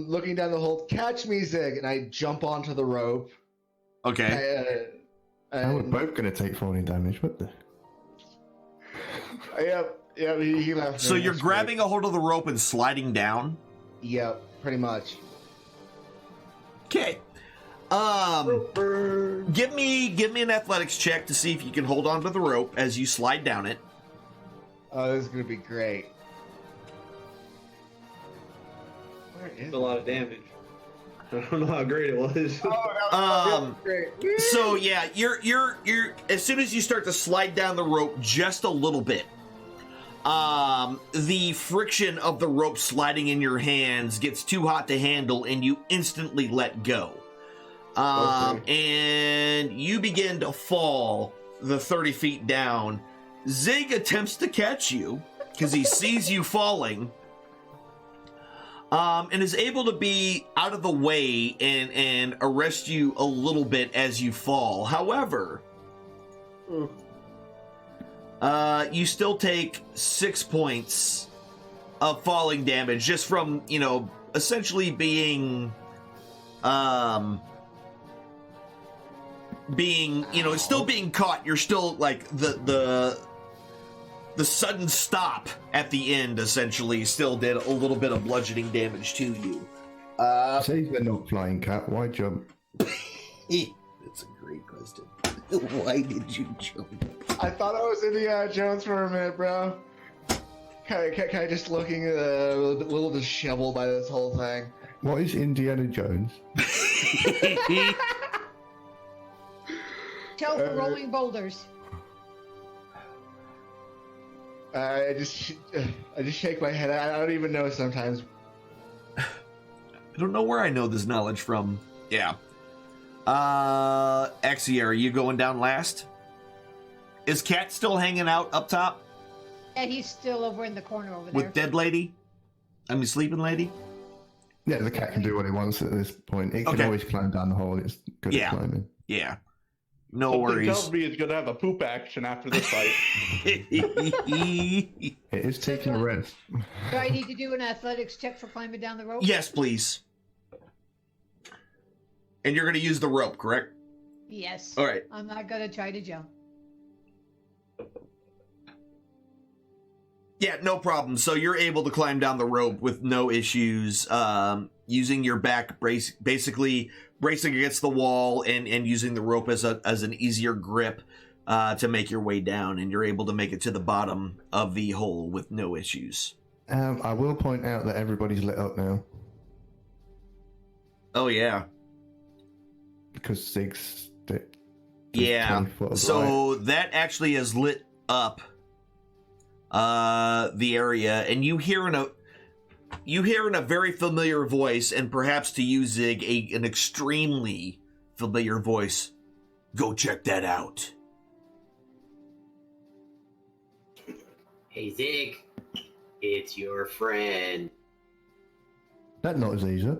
looking down the hole. Catch me, Zig! And I jump onto the rope. Okay. We're both going to take falling damage. What the? Yep. He left. So you're grabbing a hold of the rope and sliding down. Yep, pretty much. Okay. Give me an athletics check to see if you can hold on to the rope as you slide down it. Oh, this is gonna be great. Where is It's a lot of damage. I don't know how great it was. great. So yeah, you're as soon as you start to slide down the rope just a little bit, the friction of the rope sliding in your hands gets too hot to handle, and you instantly let go. And you begin to fall the 30 feet down. Zig attempts to catch you because he sees you falling, and is able to be out of the way and arrest you a little bit as you fall. However, you still take 6 points of falling damage just from, essentially being still being caught. You're still like the sudden stop at the end essentially still did a little bit of bludgeoning damage to you. Say they're not flying cat. Why jump? That's a great question. Why did you jump? I thought I was Indiana Jones for a minute, bro. Kind of just looking a little disheveled by this whole thing. What is Indiana Jones? Tell for rolling boulders. I just shake my head. I don't even know sometimes. I don't know where I know this knowledge from. Yeah. Axia, are you going down last? Is Cat still hanging out up top? Yeah, he's still over in the corner over there. With dead lady? Sleeping lady? Yeah, the cat can do what it wants at this point. It can always climb down the hole. It's good at climbing. Yeah. No Something worries. tells me it's going to have a poop action after this fight. It is taking a rest. Do I need to do an athletics check for climbing down the rope? Yes, please. And you're going to use the rope, correct? Yes. All right. I'm not going to try to jump. Yeah, no problem. So you're able to climb down the rope with no issues, using your back basically bracing against the wall and using the rope as an easier grip to make your way down, and you're able to make it to the bottom of the hole with no issues. I will point out that everybody's lit up now. Oh, yeah. Because Zig's stick. Yeah. So that actually has lit up the area, and you hear in a very familiar voice, and perhaps to you, Zig, an extremely familiar voice. Go check that out. Hey, Zig. It's your friend. That's not as easy.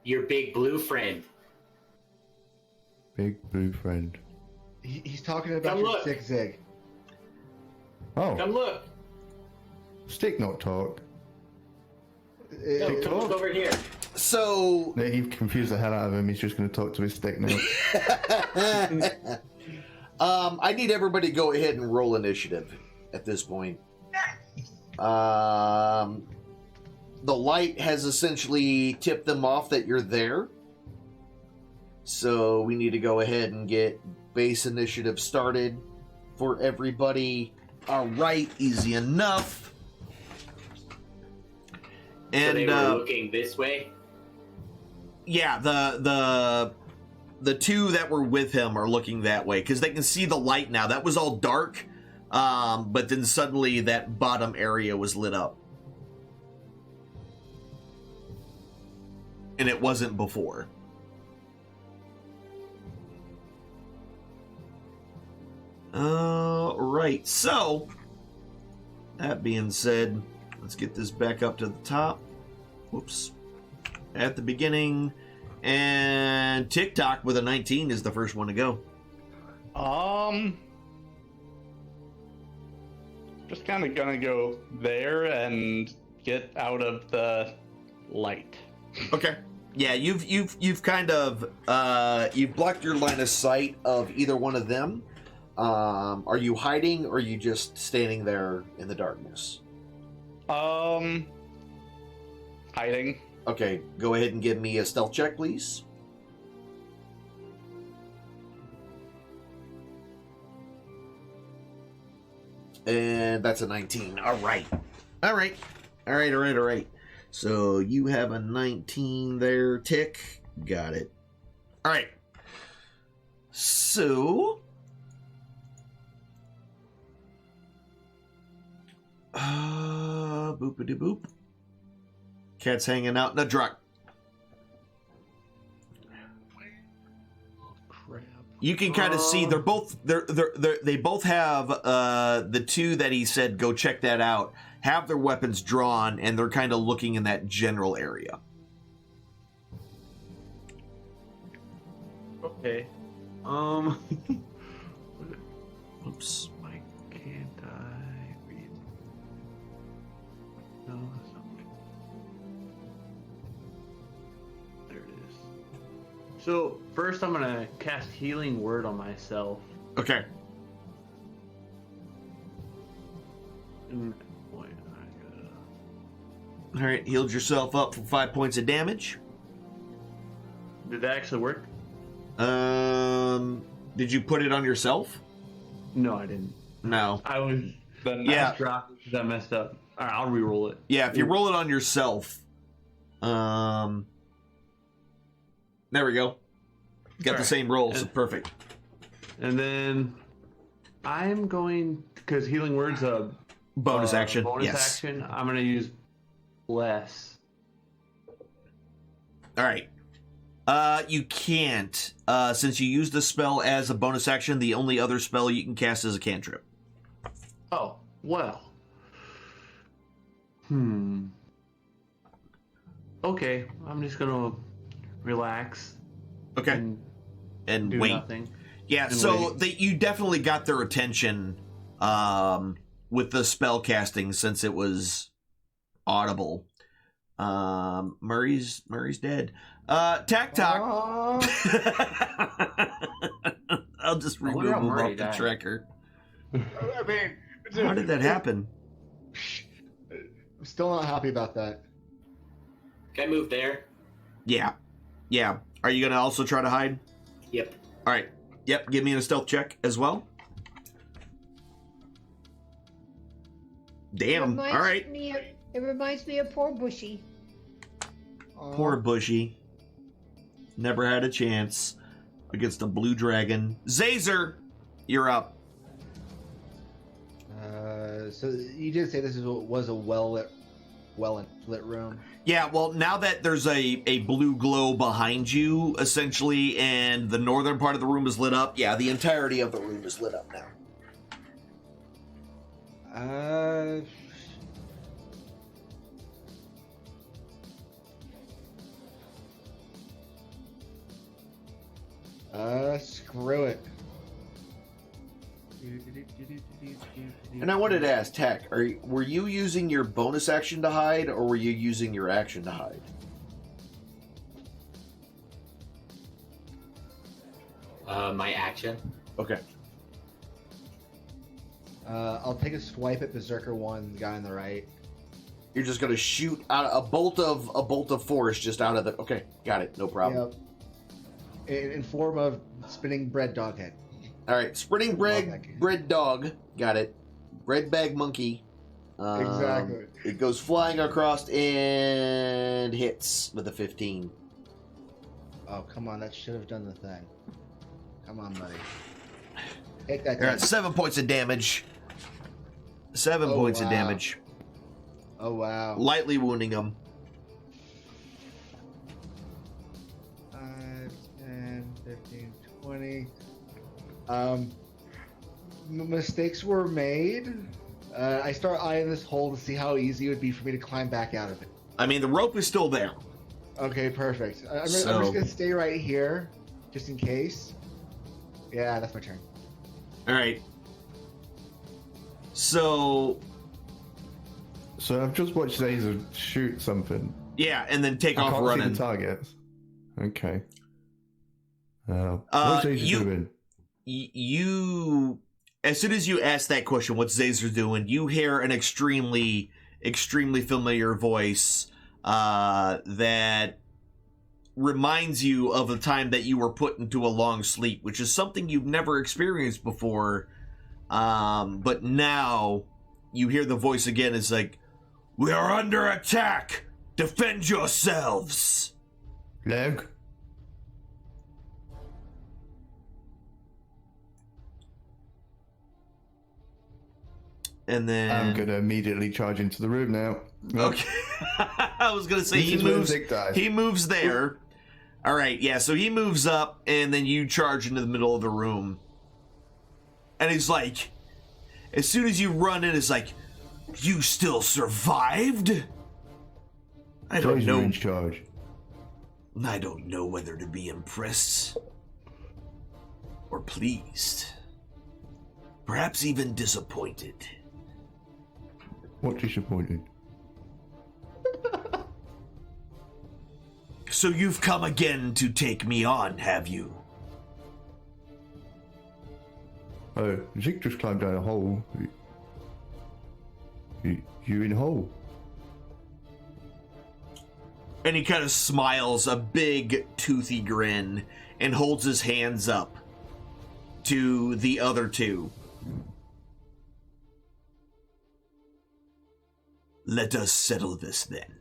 Your big blue friend. Big blue friend. He's talking about Come your look. stick, Zig. Oh, Come look. stick not talk. No, come look over here. So No, you've confused the hell out of him. He's just going to talk to his stick now. I need everybody to go ahead and roll initiative at this point. The light has essentially tipped them off that you're there. So we need to go ahead and get base initiative started for everybody. All right, easy enough. And So they were looking this way? yeah, the two that were with him are looking that way because they can see the light now. That was all dark But then suddenly that bottom area was lit up. And it wasn't before. Right, so that being said, let's get this back up to the top. Whoops. At the beginning, and TikTok with a 19 is the first one to go. Just kind of gonna go there and get out of the light. Okay. Yeah, you've kind of you've blocked your line of sight of either one of them. Are you hiding, or are you just standing there in the darkness? Hiding. Okay, go ahead and give me a stealth check, please. And that's a 19. All right. So you have a 19 there, Tick. Got it. All right. So... boopity boop. Cat's hanging out in a truck. Crap. You can kind of see they both have the two that he said go check that out, have their weapons drawn, and they're kind of looking in that general area. Okay. Oops. Why can't I read? No, that's not right. There it is. So first, I'm gonna cast Healing Word on myself. Okay. And boy, All right. Healed yourself up for 5 points of damage. did that actually work? Did you put it on yourself? No, I didn't. No. I was Yeah. dropped because I messed up. All right, I'll re-roll it. Yeah, if you roll it on yourself, there we go. Got the Alright. same roll, so perfect. And then I'm going, because Healing Word's a Bonus action. Bonus Yes. action. I'm gonna use less. All right. You can't. Since you used the spell as a bonus action, the only other spell you can cast is a cantrip. Oh well. Okay, I'm just gonna relax. Okay. And And do wait. nothing. Yeah, and so wait. you definitely got their attention with the spell casting since it was audible. Murray's dead. Tack Talk. I'll just wonder remove how him Murray off the died. tracker. I mean, How did that happen? I'm still not happy about that. Can I move there? Yeah. Are you gonna also try to hide? Yep. All right. Yep. Give me a stealth check as well. Damn. All right. It reminds me of poor Bushy. Poor Bushy. Never had a chance against a blue dragon. Zazer, you're up. So you did say this was a well lit room. Yeah, well, now that there's a blue glow behind you, essentially, and the northern part of the room is lit up, yeah, the entirety of the room is lit up now. Screw it. And I wanted to ask, Tech, were you using your bonus action to hide, or were you using your action to hide? My action. Okay. I'll take a swipe at Berserker 1, the guy on the right. You're just gonna shoot out a bolt of force just out of the. Okay, got it. No problem. Yep. In form of spinning bread dog head. All right, sprinting bread dog. Got it. Bread bag monkey. Exactly. It goes flying across and hits with a 15. Oh, come on. That should have done the thing. Come on, buddy. Take that All right, down. 7 points of damage. 7 Oh, points of wow. damage, Oh wow. lightly wounding him. 5, 10, 15, 20. Mistakes were made. I start eyeing this hole to see how easy it would be for me to climb back out of it. I mean, the rope is still there. Okay, perfect. I'm just So- gonna stay right here, just in case. Yeah, that's my turn. All right. So I've just watched Zazer shoot something. yeah, and then take I off can't see running. the targets. Okay. What's Zazer doing? You, as soon as you ask that question, what's Zazer doing? You hear an extremely familiar voice that reminds you of the time that you were put into a long sleep, which is something you've never experienced before. But now you hear the voice again. It's like, "We are under attack. Defend yourselves." Leg? And then I'm gonna immediately charge into the room now. Okay. I was gonna say This he is where moves. Zig dies. He moves there. All right, yeah. So he moves up, and then you charge into the middle of the room. And he's like, as soon as you run in, it's like, "You still survived?" I don't Zazer know. in charge. I don't know whether to be impressed or pleased, perhaps even disappointed. What disappointed? So you've come again to take me on, have you? Oh, Zig just climbed down a hole. You in a hole? And he kind of smiles a big, toothy grin and holds his hands up to the other two. Let us settle this then,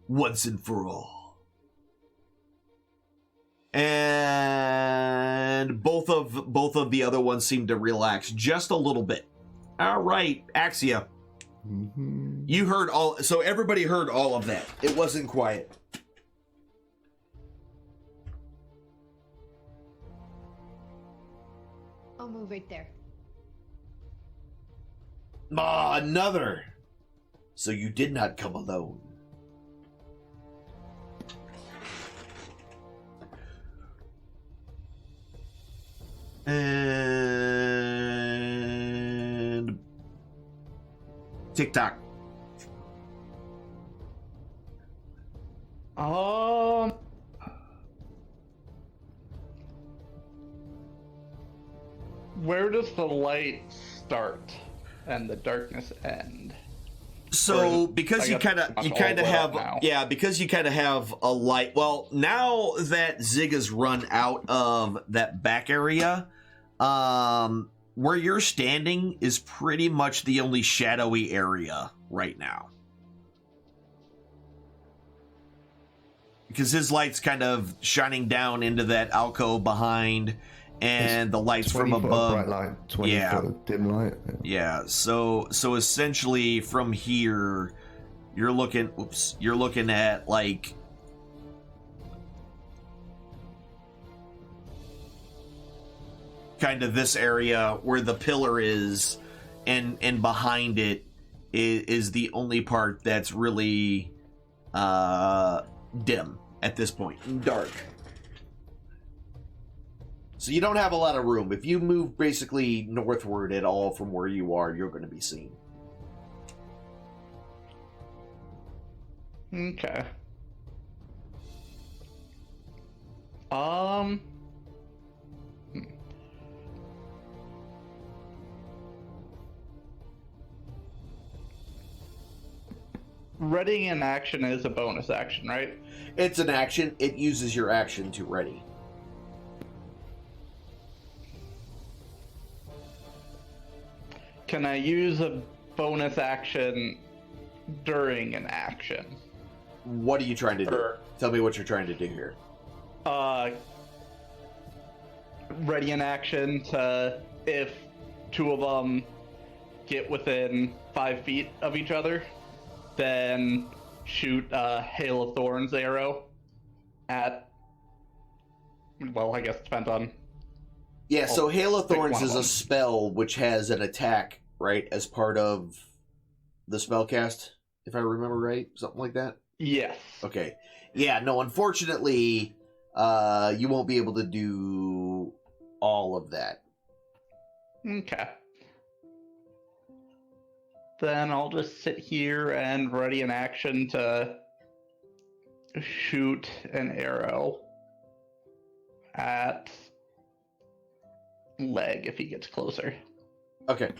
once and for all. And both of the other ones seem to relax just a little bit. All right, Axia. Mm-hmm. You heard all, so everybody heard all of that. It wasn't quiet. I'll move right there. Ah, another. So you did not come alone. And TikTok. Where does the light start and the darkness end? So Or- because I you guess kind of it's all have lit up now. because you kind of have a light. Well, now that Zig has run out of that back area, where you're standing is pretty much the only shadowy area right now. Because his light's kind of shining down into that alcove behind, and the lights from 20 foot above. bright light, 20 Yeah. foot of dim light. Yeah, so essentially from here, you're looking at like kind of this area where the pillar is, and behind it is the only part that's really dim at this point, dark. So you don't have a lot of room. If you move basically northward at all from where you are, you're going to be seen. Okay. Readying an action is a bonus action, right? It's an action. It uses your action to ready. Can I use a bonus action during an action? What are you trying to do? Or- Tell me what you're trying to do here. Ready an action to, if two of them get within 5 feet of each other, then shoot a Hail of Thorns arrow at, well, I guess it depends on. Yeah, so Hail of pick Thorns one of is a them. spell which has an attack, right, as part of the spell cast, if I remember right? Something like that? Yes. Okay. Yeah, no, unfortunately, you won't be able to do all of that. Okay. Then I'll just sit here and ready an action to shoot an arrow at Leg if he gets closer. Okay.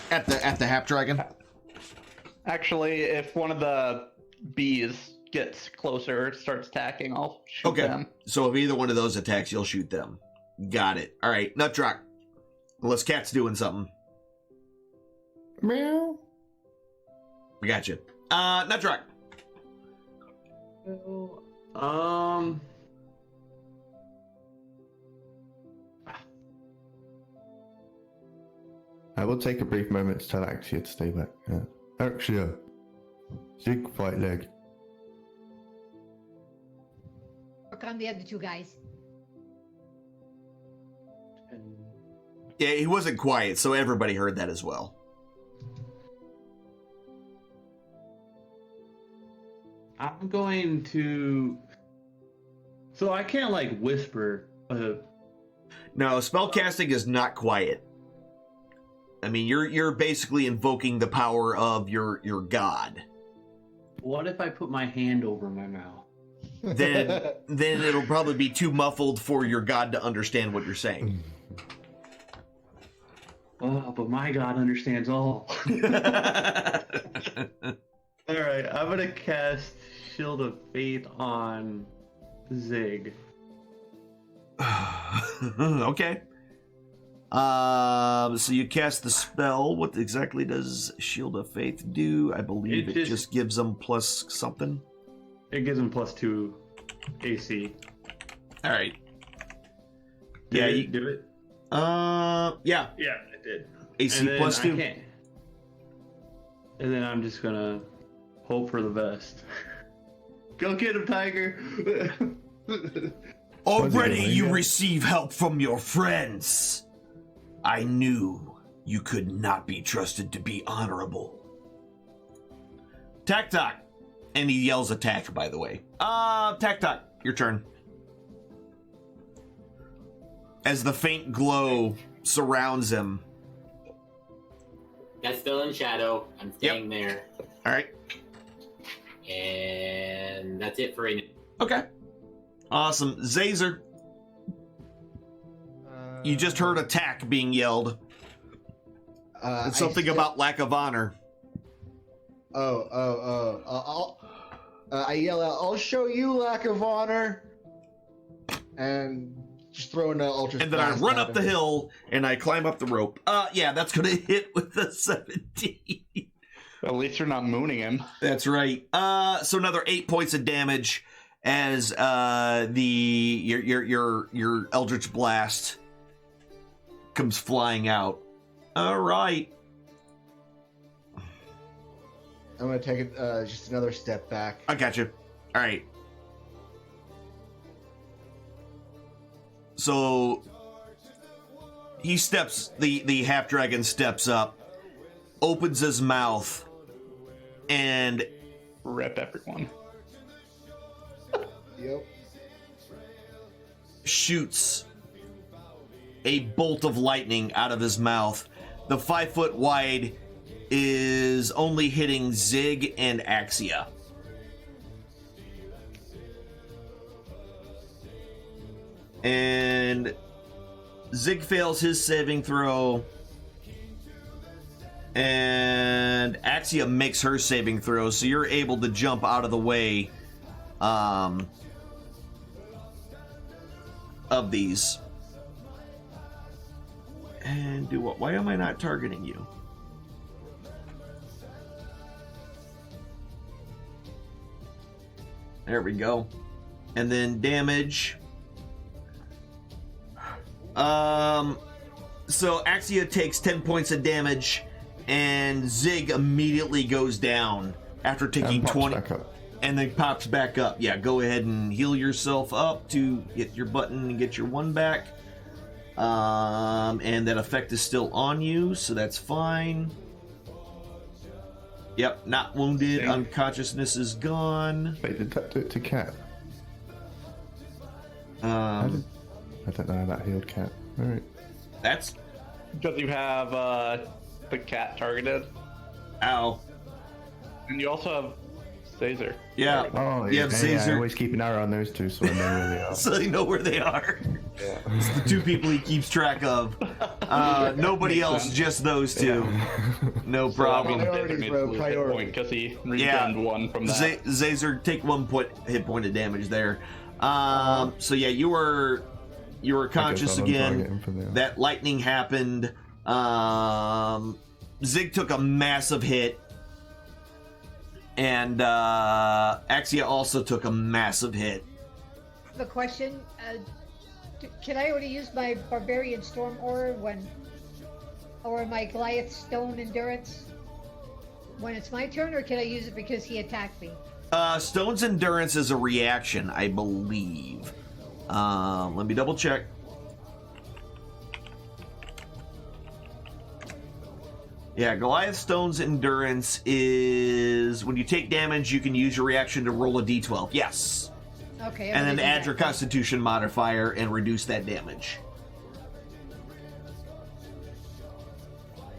At the Hap Dragon? Actually, if one of the bees gets closer, starts attacking, I'll shoot Okay. them. So if either one of those attacks, you'll shoot them. Got it. All right, Nutdrock. Unless Cat's doing something. Meow. We got you. Nutdrock. I will take a brief moment to tell Axia to stay back. Axia, Zig fight leg. Work on the other two guys. Yeah, he wasn't quiet, so everybody heard that as well. I'm going to. So I can't like whisper. No, spellcasting is not quiet. I mean, you're basically invoking the power of your god. What if I put my hand over my mouth? Then it'll probably be too muffled for your god to understand what you're saying. Oh, but my God understands all. All right, I'm gonna cast Shield of Faith on Zig. Okay. So you cast the spell. What exactly does Shield of Faith do? I believe it just gives them plus something. It gives him +2 AC. All right. Did Yeah, it you do it? Yeah. Yeah, it did. AC And then plus I 2. can't- And then I'm just gonna hope for the best. Go get him, Tiger! Already you Yeah. receive help from your friends. I knew you could not be trusted to be honorable. Tak-tak. And he yells attack, by the way. Tak-tak, your turn. As the faint glow surrounds him. That's still in shadow. I'm staying there. All right. And that's it for right now. Okay. Awesome. Zazer, you just heard attack being yelled. It's something about lack of honor. I yell out, "I'll show you lack of honor," and just throw an ultra. And then I blast run at up the him. hill and I climb up the rope. Yeah, that's gonna hit with the 17. At least you're not mooning him. That's right. So another 8 points of damage as your Eldritch Blast comes flying out. All right. I'm gonna take it just another step back. I got you. All right. So he steps, the half dragon steps up, opens his mouth, and Rip everyone. Yep. shoots a bolt of lightning out of his mouth. The 5 foot wide is only hitting Zig and Axia. And Zig fails his saving throw. And Axia makes her saving throw, so you're able to jump out of the way of these. And do what? Why am I not targeting you? There we go. And then damage. So Axia takes 10 points of damage, and Zig immediately goes down after taking And pops 20, back up. and then pops back up. Yeah, go ahead and heal yourself up to hit your button and get your 1 back. And that effect is still on you, so that's fine. Yep, not wounded. Thank- Unconsciousness is gone. Wait, did that do it to Cat? I don't know how that healed Cat. Alright. That's Because you have the cat targeted, ow. and you also have Caesar. Yeah. Oh, You have I Caesar. always keep an arrow on those two so I know where they are. So you know where they are. Yeah. The 2 people he keeps track of. Nobody Makes else, sense. just those 2. No So problem. that Priorities, means bro, lose hit priorities. point because he regained Yeah. 1 from that. Zazer, take 1 hit point of damage there. So yeah, you were conscious I'll untarget him again. from there. That lightning happened. Zig took a massive hit. And Axia also took a massive hit. The question: can I already use my Barbarian Storm Aura or my Goliath Stone Endurance when it's my turn, or can I use it because he attacked me? Stone's Endurance is a reaction, I believe. Let me double check. Yeah, Goliath Stone's Endurance is when you take damage, you can use your reaction to roll a d12. Yes. Okay. And I'm then gonna do add your that. Constitution modifier and reduce that damage.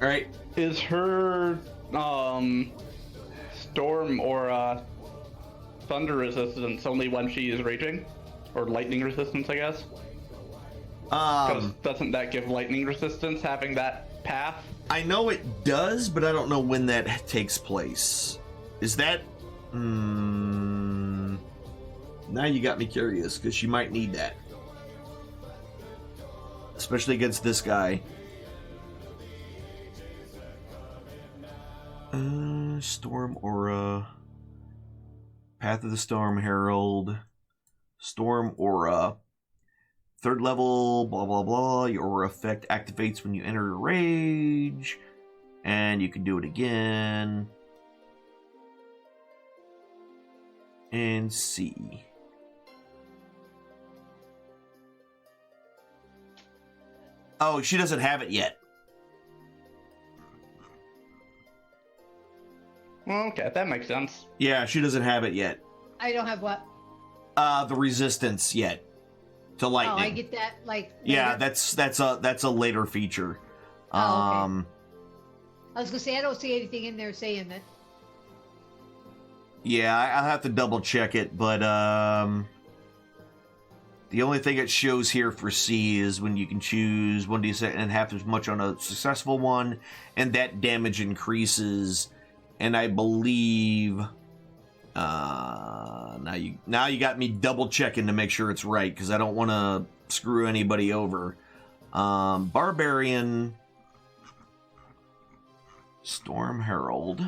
Alright. Is her storm or thunder resistance only when she is raging? Or lightning resistance, I guess? Because doesn't that give lightning resistance, having that path? I know it does, but I don't know when that takes place. Is that... now you got me curious, because she might need that. Especially against this guy. Storm Aura. Path of the Storm Herald. Storm Aura. 3rd level, blah blah blah. Your aura effect activates when you enter a rage. And you can do it again. And see. Oh, she doesn't have it yet. Well, okay, that makes sense. Yeah, she doesn't have it yet. I don't have what? The resistance yet to lightning. Oh, I get that. Like. Yeah, later? that's a later feature. Oh, okay. I was gonna say I don't see anything in there saying that. Yeah, I'll have to double check it, but the only thing it shows here for C is when you can choose 1d6 and half as much on a successful one, and that damage increases. And I believe now you got me double checking to make sure it's right, because I don't want to screw anybody over. Barbarian Storm Herald.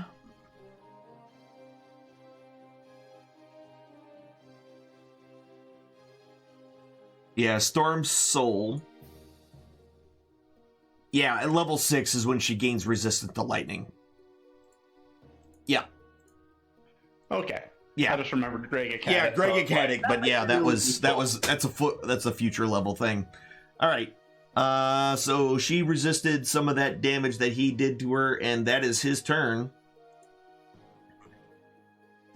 Yeah, Storm Soul. Yeah, at level 6 is when she gains resistance to lightning. Yeah. Okay. Yeah. I just remembered Greg had Yeah, it, Greg so it's had like, it, but yeah, that's a future level thing. All right. So she resisted some of that damage that he did to her, and that is his turn.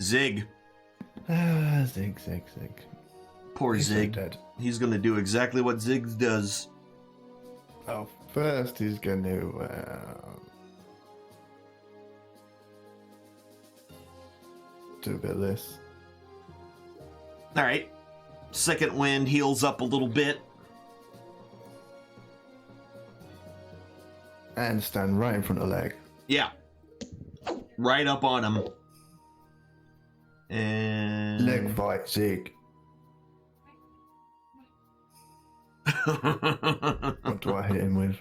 Zig. Zig. Poor He's so Zig. dead. He's gonna do exactly what Zig does. Oh, first he's going to... do a bit of this. All right. Second wind heals up a little bit. And stand right in front of the leg. Yeah. Right up on him. And... Leg fight, Zig. What do I hit him with?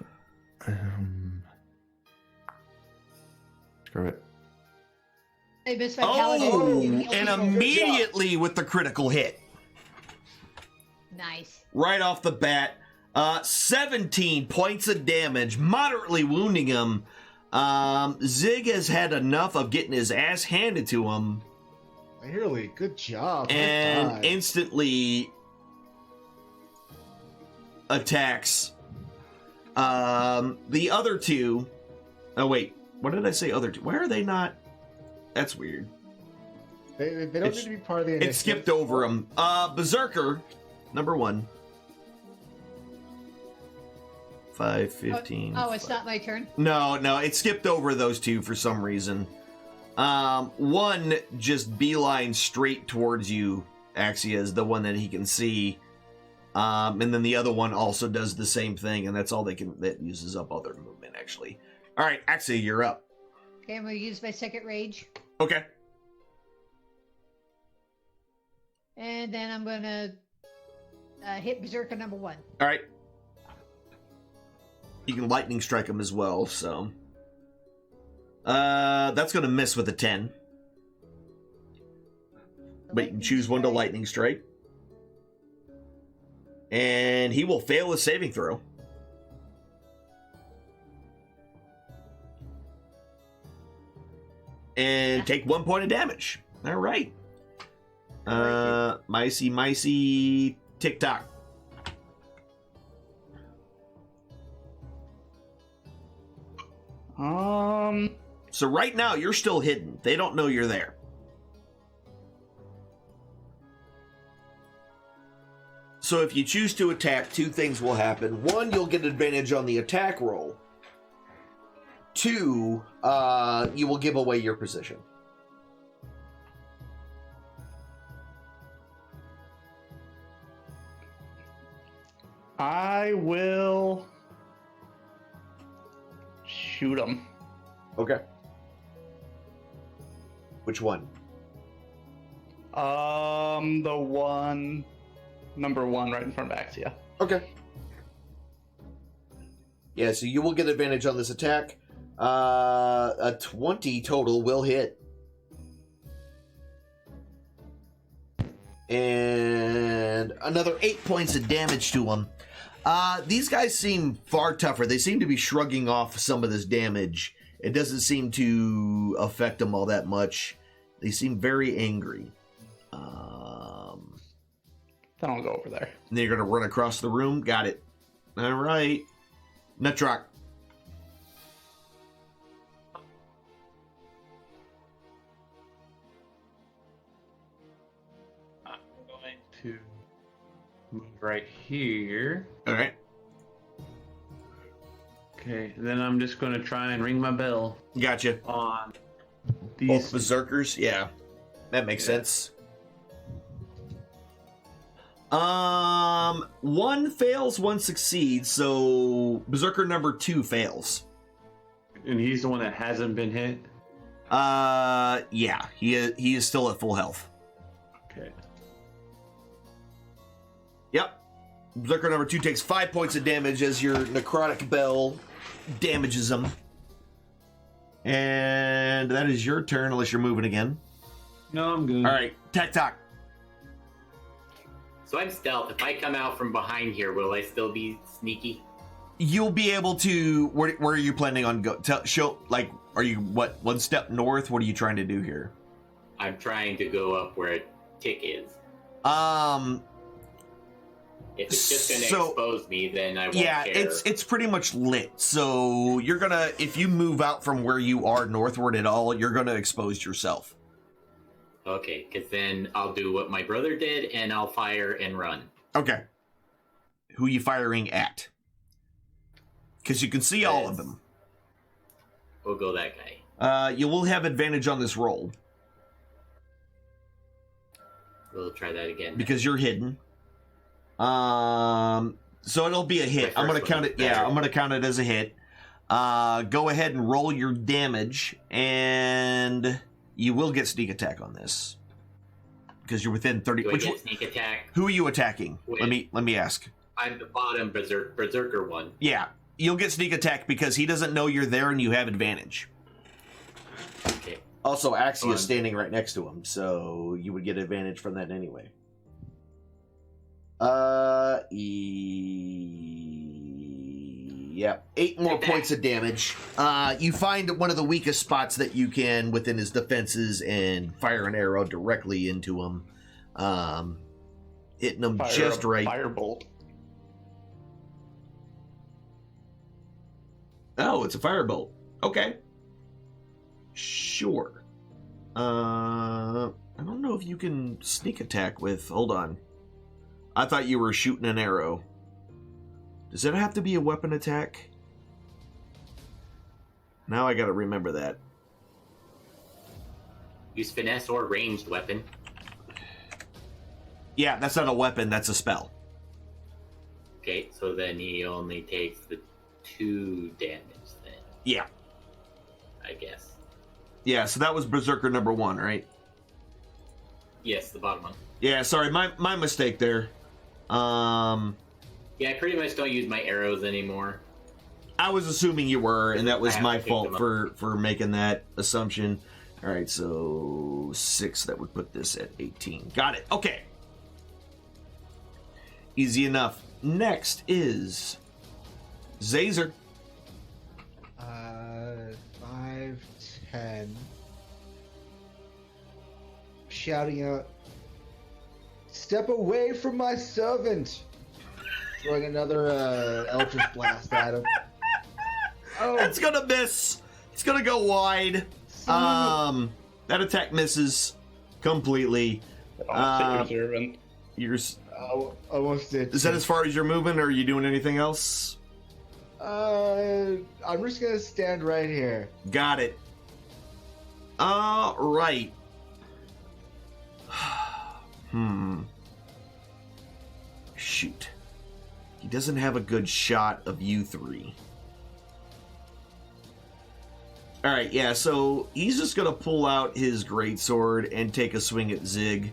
Screw it. Hey, Miss Vitality. And immediately with the critical hit. Nice. Right off the bat. 17 points of damage, moderately wounding him. Zig has had enough of getting his ass handed to him. Clearly, good job. High And five. instantly attacks the other two. Oh, wait. What did I say? Other two? Why are they not? That's weird. They don't need to be part of the initiative. It skipped over them. Berserker, number 1. 5, 15. Oh, it's not my turn. No, it skipped over those two for some reason. One just beeline straight towards you, Axia, is the one that he can see. And then the other one also does the same thing, and that's all that uses up other movement, actually. All right, Axia, you're up. Okay, I'm going to use my second rage. Okay. And then I'm going to hit Berserker number 1. All right. You can lightning strike him as well, so. That's going to miss with a 10. But you can choose one to lightning strike. And he will fail his saving throw. And take 1 point of damage. All right. Micey, tick-tock. So right now, you're still hidden. They don't know you're there. So if you choose to attack, 2 things will happen. 1, you'll get advantage on the attack roll. 2, you will give away your position. I will shoot him. Okay. Which one? The one, number 1, right in front of Axia. Okay. Yeah, so you will get advantage on this attack. A 20 total will hit. And another 8 points of damage to him. These guys seem far tougher. They seem to be shrugging off some of this damage. It doesn't seem to affect them all that much. They seem very angry. Then I'll go over there. And then you're going to run across the room. Got it. All right. Nutrock. I'm going to move right here. All right. Okay, then I'm just going to try and ring my bell Gotcha. on Both these. berserkers? Yeah. That makes sense. 1 fails, 1 succeeds, so berserker number 2 fails. And he's the one that hasn't been hit? Yeah. He is still at full health. Okay. Yep. Berserker number 2 takes 5 points of damage as your necrotic bell damages him. And that is your turn, unless you're moving again. No, I'm good. All right, Tac. So I'm stealth. If I come out from behind here, will I still be sneaky? You'll be able to. Where are you planning on go? Are you what? 1 step north? What are you trying to do here? I'm trying to go up where Tick is. If it's just going to expose me, then I won't care. it's pretty much lit. So you're gonna, if you move out from where you are northward at all, you're gonna expose yourself. Okay, because then I'll do what my brother did, and I'll fire and run. Okay. Who are you firing at? Because you can see all of them. We'll go that guy. You will have advantage on this roll. We'll try that again. Because you're hidden. So it'll be a hit. I'm gonna count it. Yeah, I'm gonna count it as a hit. Go ahead and roll your damage, and you will get sneak attack on this because you're within 30. Do I get sneak attack? Who are you attacking? Wait. Let me ask. I'm the bottom berserker one. Yeah, you'll get sneak attack because he doesn't know you're there and you have advantage. Okay. Also, Axia is standing right next to him, so you would get advantage from that anyway. Yep, 8 more points of damage. You find one of the weakest spots that you can within his defenses and fire an arrow directly into him. Hitting him just right. Firebolt. Oh, it's a firebolt. Okay. Sure. I don't know if you can sneak attack with... Hold on. I thought you were shooting an arrow. Does it have to be a weapon attack? Now I gotta remember that. Use finesse or ranged weapon. Yeah, that's not a weapon, that's a spell. Okay, so then he only takes the 2 damage then. Yeah. I guess. Yeah, so that was Berserker number 1, right? Yes, the bottom one. Yeah, sorry, my mistake there. Yeah, I pretty much don't use my arrows anymore. I was assuming you were, and that was I my have to pick fault them up. for making that assumption. All right, so 6, that would put this at 18. Got it. Okay. Easy enough. Next is Zazer. 5, 10. Shouting out, "Step away from my servant!" Throwing another Eldritch Blast at him. Oh, That's gonna miss. It's gonna go wide. That attack misses completely. Servant. almost did. Is that as far as you're moving, or are you doing anything else? I'm just gonna stand right here. Got it. Right. Shoot. He doesn't have a good shot of you 3. Alright, yeah, so he's just gonna pull out his greatsword and take a swing at Zig.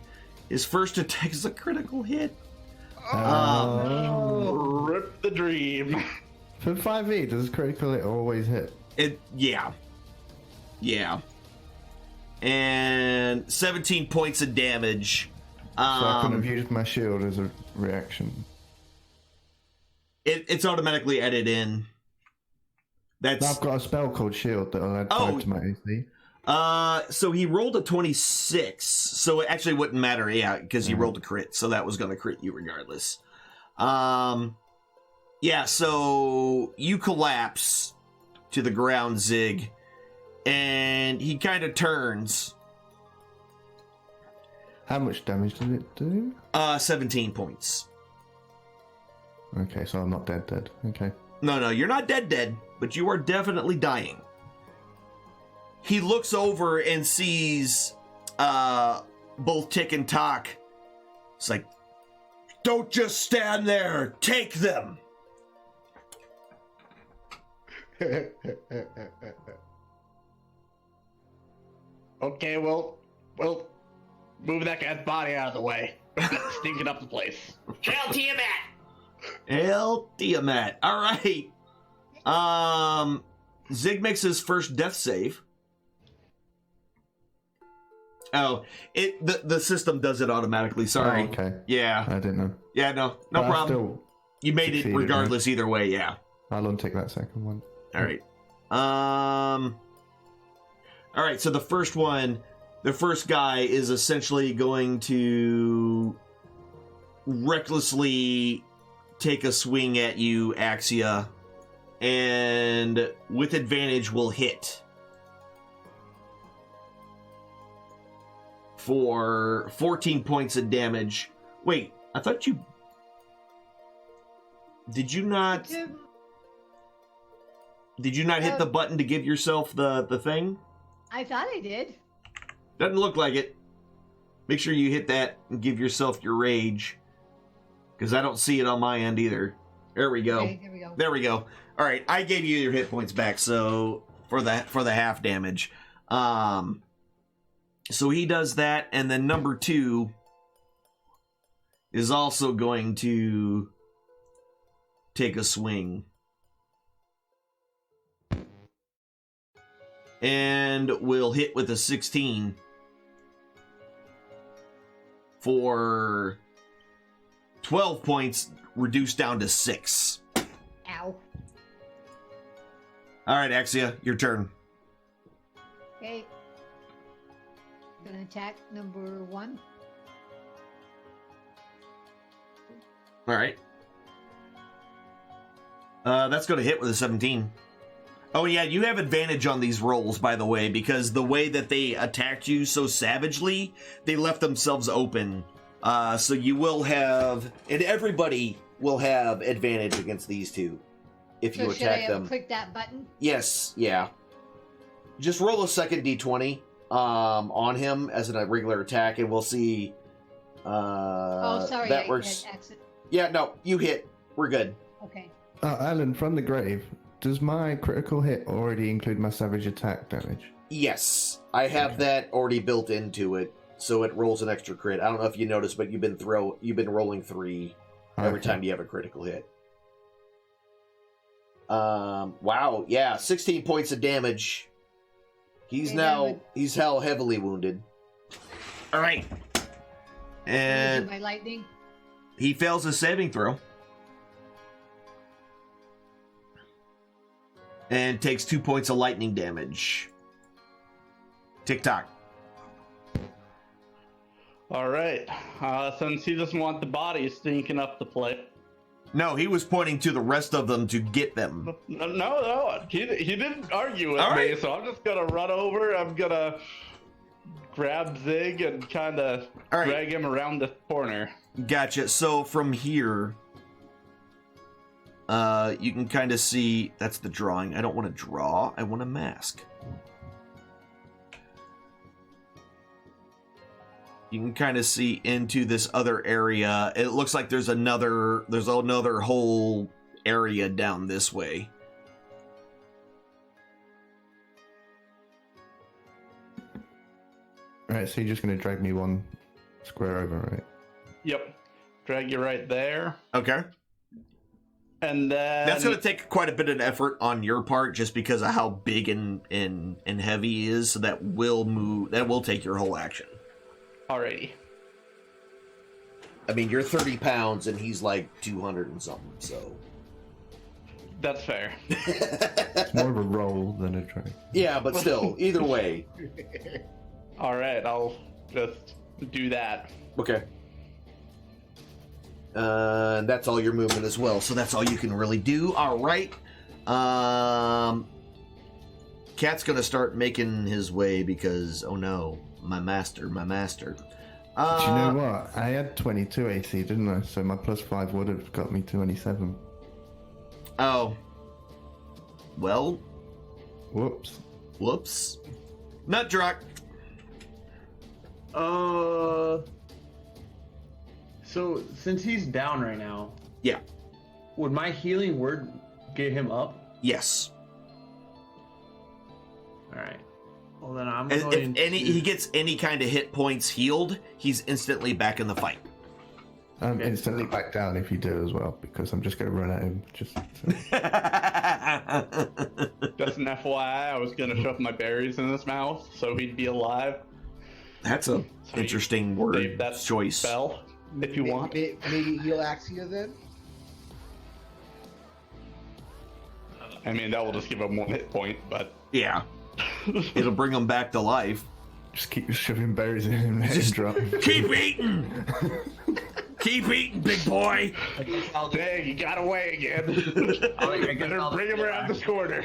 His first attack is a critical hit. Rip the dream. For 5e, does critical hit always hit? Yeah. And 17 points of damage. So I couldn't have used my shield as a reaction. It's automatically added in. That's I've got a spell called Shield that'll add 5 to my AC. so he rolled a 26, so it actually wouldn't matter, yeah, because he rolled a crit, so that was going to crit you regardless. Yeah, so you collapse to the ground, Zig, and he kind of turns. How much damage did it do? 17 points. Okay, so I'm not dead. Okay. No, you're not dead, but you are definitely dying. He looks over and sees both Tick and Tock. It's like, don't just stand there, take them. Okay, well, move that guy's body out of the way. Stinking up the place. Hail Tiamat! Hail Tiamat. All right. Zig makes his first death save. Oh, the system does it automatically. Sorry. Oh, okay. Yeah. I didn't know. Yeah, no But I problem. still You made it succeeded, regardless either way, yeah. I'll untick that second one. All right. All right, so the first guy is essentially going to recklessly take a swing at you, Axia, and with advantage will hit for 14 points of damage. Wait, I thought you... Did you not hit the button to give yourself the thing? I thought I did. Doesn't look like it. Make sure you hit that and give yourself your rage. Because I don't see it on my end either. There we go. Okay, there we go. There we go. All right, I gave you your hit points back, so for the half damage. So he does that, and then number 2 is also going to take a swing. And will hit with a 16 for 12 points, reduced down to 6. Ow. All right, Axia, your turn. Okay. Gonna attack number 1. All right. That's going to hit with a 17. Oh, yeah, you have advantage on these rolls, by the way, because the way that they attacked you so savagely, they left themselves open. So you will have, and everybody will have advantage against these two if you So should I attack them. click that button? Yes, yeah. Just roll a second d20 on him as a regular attack, and we'll see. Oh, sorry, that I works. had accident. Yeah, no, you hit. We're good. Okay. Alan, from the grave, does my critical hit already include my savage attack damage? Yes, I have that already built into it, so it rolls an extra crit. I don't know if you noticed, but you've been rolling 3 every time you have a critical hit. Wow, yeah, 16 points of damage. He's heavily wounded. All right, and my lightning. he fails his saving throw and takes 2 points of lightning damage. Tick-tock. All right. Since he doesn't want the bodies sneaking up the place. No, he was pointing to the rest of them to get them. No. He didn't argue with All me, right. so I'm just gonna run over. I'm gonna grab Zig and kind of right. drag him around the corner. Gotcha. So from here, you can kind of see, that's the drawing. I don't want to draw, I want to mask. You can kind of see into this other area. It looks like there's another whole area down this way. Right, so you're just going to drag me 1 square over, right? Yep. Drag you right there. Okay. And then... That's going to take quite a bit of effort on your part just because of how big and heavy he is, so that will take your whole action. Alrighty. I mean, you're 30 pounds and he's like 200 and something, so... That's fair. It's more of a roll than a drag. Yeah, but still, either way. Alright, I'll just do that. Okay. That's all your movement as well, so that's all you can really do. All right. Cat's gonna start making his way because, oh no, my master. Do you know what? I had 22 AC, didn't I? So my +5 would have got me 27. Oh. Well. Whoops. Nutdrock. So since he's down right now, Yeah. would my healing word get him up? Yes. All right. Well, then I'm If going he gets any kind of hit points healed, he's instantly back in the fight. I'm instantly back down if you do as well, because I'm just going to run at him. Just an FYI, I was gonna shove my berries in his mouth so he'd be alive. That's a interesting word Save that choice. Spell, if you want. Maybe heal Axia then? I mean, that will just give him 1 hit point, but... Yeah. It'll bring him back to life. just keep shoving berries in him and Just drop. keep eating! Keep eating, big boy! Dang, you got away again. Better bring him around this corner.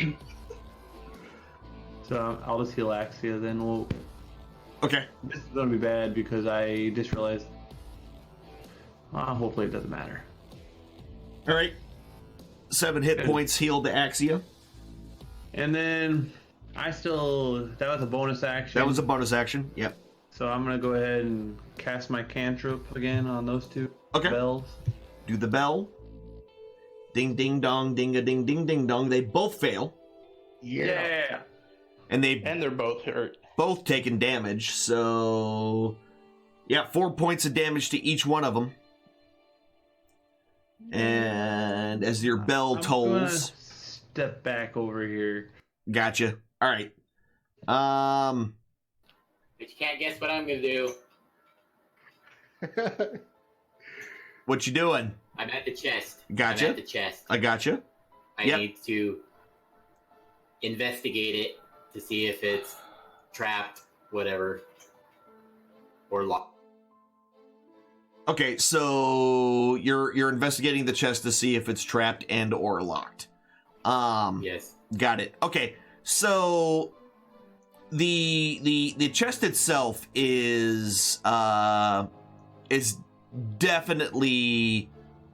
So I'll just heal Axia then. We'll... Okay. This is gonna be bad because I just realized. Hopefully it doesn't matter. All right. 7 hit points healed to Axia. And then that was a bonus action. That was a bonus action. Yep. So I'm gonna go ahead and cast my cantrip again on those 2 Okay. bells. Do the bell. Ding ding dong, ding a ding ding ding dong. They both fail. Yeah. And they're both hurt. both taking damage, so yeah, 4 points of damage to each one of them. And as your bell I'm tolls, gonna step back over here. gotcha. All right. But you can't guess what I'm gonna do. What you doing? I'm at the chest. Gotcha. I'm at the chest. I gotcha. I Yep. need to investigate it to see if it's trapped, whatever, or locked. Okay, so you're investigating the chest to see if it's trapped and or locked. Yes. Got it. Okay, so the chest itself is definitely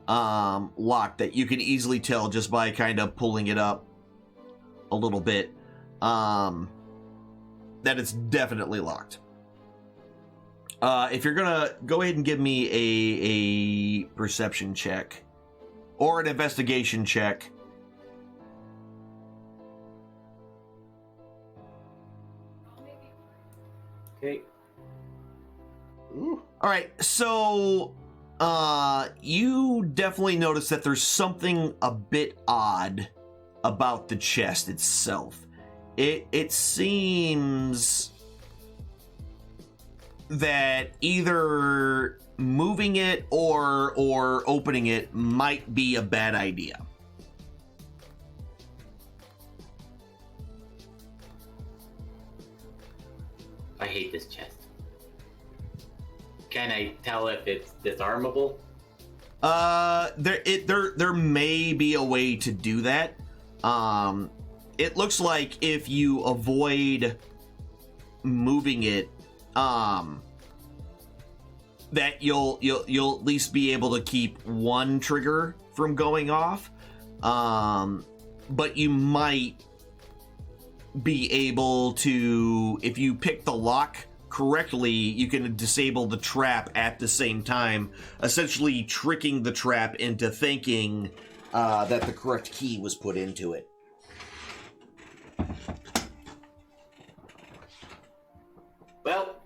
locked. That you can easily tell just by kind of pulling it up a little bit. That it's definitely locked. If you're gonna go ahead and give me a perception check or an investigation check. Okay. All right, so you definitely notice that there's something a bit odd about the chest itself. It seems that either moving it or opening it might be a bad idea. I hate this chest. Can I tell if it's disarmable? There may be a way to do that. It looks like if you avoid moving it, that you'll at least be able to keep one trigger from going off. But you might be able to, if you pick the lock correctly, you can disable the trap at the same time, essentially tricking the trap into thinking that the correct key was put into it. Well,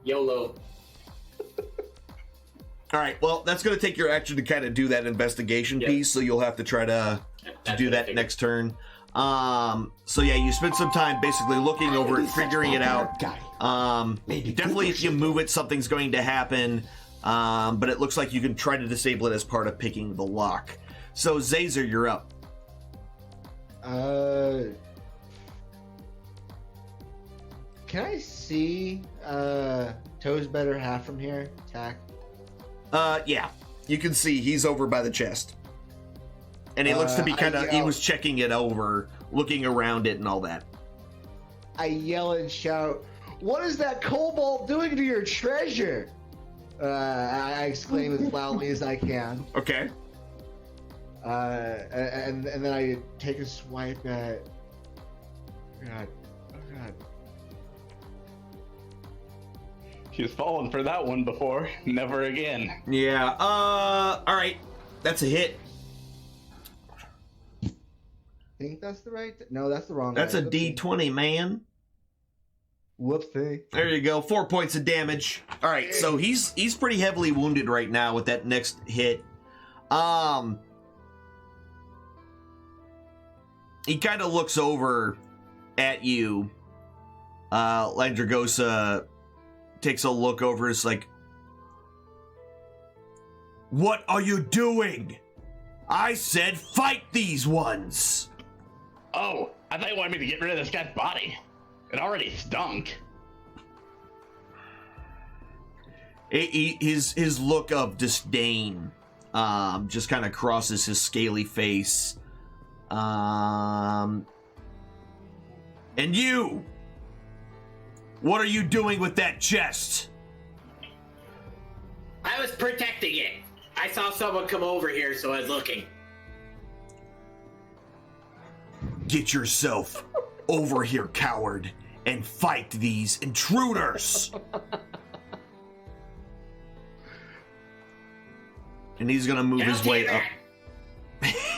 YOLO. All right, well, that's going to take your action to kind of do that investigation piece, so you'll have to try to do that next turn. So yeah, you spend some time basically looking over it, figuring it out. Definitely if you move it, something's going to happen. But it looks like you can try to disable it as part of picking the lock. So Zazer, you're up. Can I see Toe's better half from here? Tack. Yeah, you can see he's over by the chest. And he looks to be kind of, he was checking it over, looking around it and all that. I yell and shout, "What is that kobold doing to your treasure?" I exclaim as loudly as I can. Okay. And then I take a swipe at... Oh god. She's fallen for that one before. Never again. Yeah, alright. That's a hit. I think that's the right... No, that's the wrong That's one. a D20, man. Whoopsie. There you go. 4 points of damage. All right, so he's pretty heavily wounded right now with that next hit. He kind of looks over at you. Landragosa takes a look over. It's like, "What are you doing? I said fight these ones." Oh, I thought you wanted me to get rid of this guy's body. It already stunk. His look of disdain just kind of crosses his scaly face. And you! What are you doing with that chest? I was protecting it. I saw someone come over here, so I was looking. Get yourself over here, coward, and fight these intruders! And he's gonna move his way up.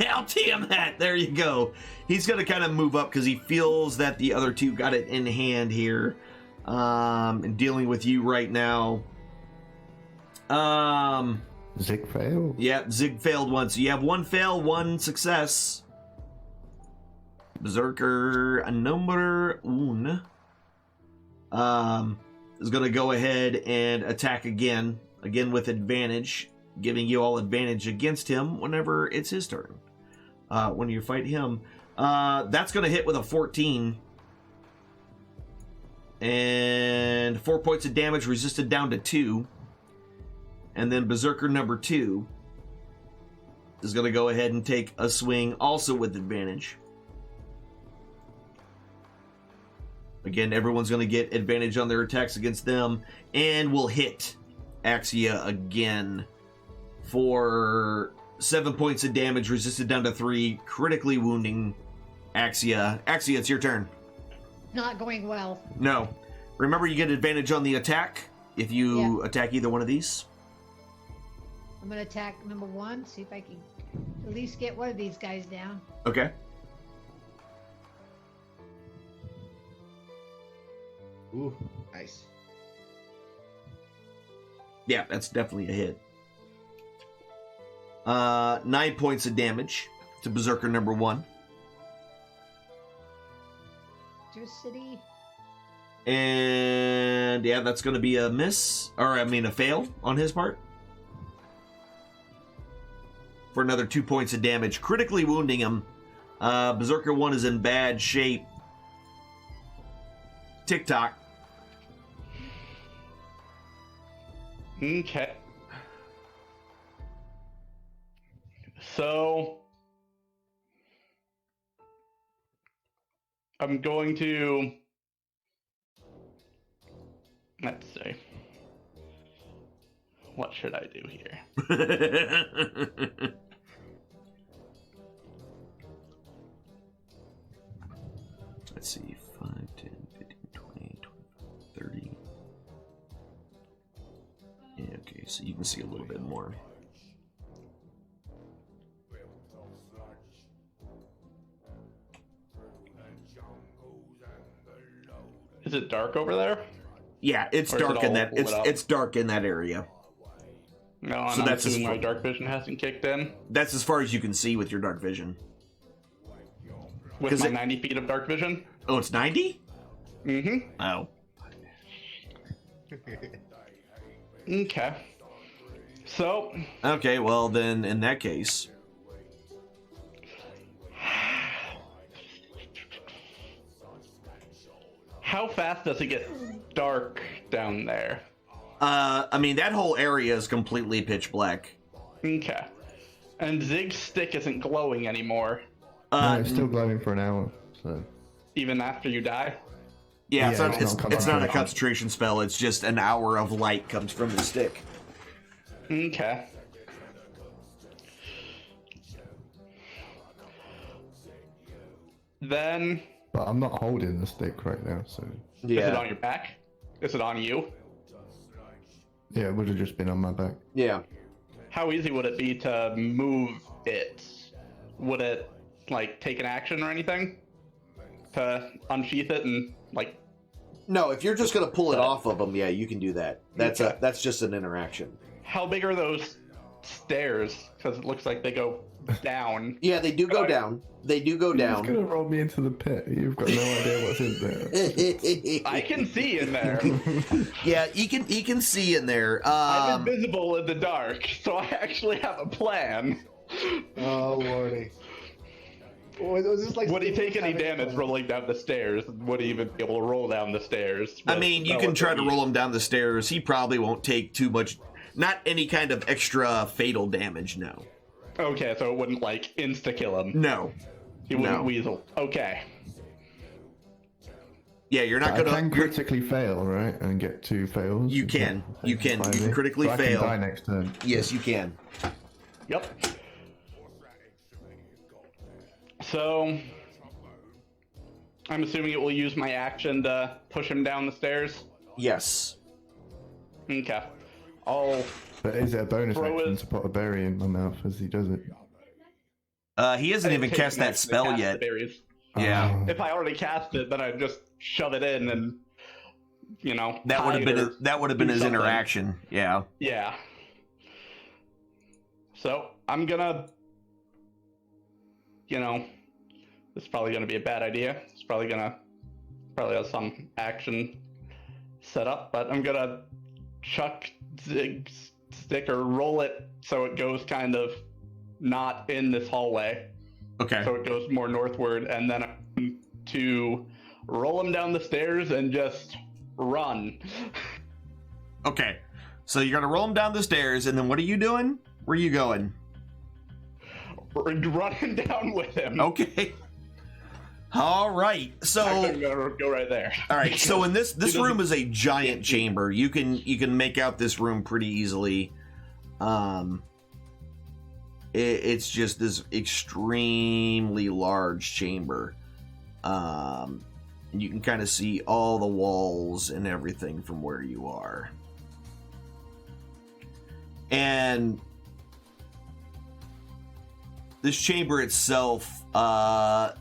I'll TM that. There you go. He's gonna kind of move up because he feels that the other two got it in hand here, and dealing with you right now. Zig failed. Yeah, Zig failed once. So you have one fail, one success. Berserker number one is gonna go ahead and attack again with advantage, giving you all advantage against him whenever it's his turn. when you fight him. That's going to hit with a 14. And 4 points of damage resisted down to 2. And then Berserker number 2 is going to go ahead and take a swing also with advantage. Again, everyone's going to get advantage on their attacks against them. And will hit Axia again for 7 points of damage resisted down to 3, critically wounding Axia. Axia, it's your turn. Not going well. No. Remember, you get advantage on the attack if you attack either one of these. I'm gonna attack number 1, see if I can at least get one of these guys down. Okay. Ooh, nice. Yeah, that's definitely a hit. 9 points of damage to Berserker number 1. City. And yeah, that's going to be a miss, or I mean a fail on his part. For another 2 points of damage, critically wounding him. Berserker 1 is in bad shape. TikTok. Okay. So I'm going to, let's see. What should I do here? Let's see. 5, 10, 15, 20, 30. Yeah, okay, so you can see a little bit more. Is it dark over there? Yeah, it's dark in that. It's dark in that area. No, so that's assuming my dark vision hasn't kicked in. That's as far as you can see with your dark vision. With my 90 feet of dark vision. Oh, it's 90? Mm-hmm. Oh. Okay. So. Okay, well then, in that case. How fast does it get dark down there? I mean, that whole area is completely pitch black. Okay. And Zig's stick isn't glowing anymore. No, it's still glowing for an hour, so. Even after you die? Yeah, it's not a concentration spell, it's just an hour of light comes from the stick. Okay. Then... But I'm not holding the stick right now, so... Yeah. Is it on your back? Is it on you? Yeah, it would have just been on my back. Yeah. How easy would it be to move it? Would it, like, take an action or anything? To unsheath it and, like... No, if you're just going to pull it off of them, yeah, you can do that. That's just an interaction. How big are those stairs? Because it looks like they go down. Yeah, they do go down. They do go down. You're going to roll me into the pit. You've got no idea what's in there. I can see in there. Yeah, he can see in there. I'm invisible in the dark, so I actually have a plan. Oh, lordy. Was this like would he take any damage rolling down the stairs? Would he even be able to roll down the stairs? I mean, you can try to roll him down the stairs. He probably won't take too much, not any kind of extra fatal damage, no. Okay, so it wouldn't, like, insta-kill him? No. He wouldn't weasel. Okay. Yeah, you're not going to... I can critically fail, right? And get 2 fails? You can. You can critically fail. I can die next turn. Yes, you can. Yep. So, I'm assuming it will use my action to push him down the stairs? Yes. Okay. But is it a bonus action to put a berry in my mouth as he does it? He hasn't even cast that spell yet. Yeah. If I already cast it, then I'd just shove it in and, you know, that would have been his interaction. Yeah. Yeah. So I'm gonna, you know, this is probably gonna be a bad idea. It's probably have some action set up, but I'm gonna chuck Zig's stick or roll it so it goes kind of not in this hallway Okay. So it goes more northward, and then to roll him down the stairs and just run. Okay. So you're gonna roll him down the stairs, and then what are you doing? Where are you going? Running down with him. Okay. All right. So I'm gonna go right there. all right. So in this room is a giant chamber. You can make out this room pretty easily. It's just this extremely large chamber. You can kind of see all the walls and everything from where you are. And this chamber itself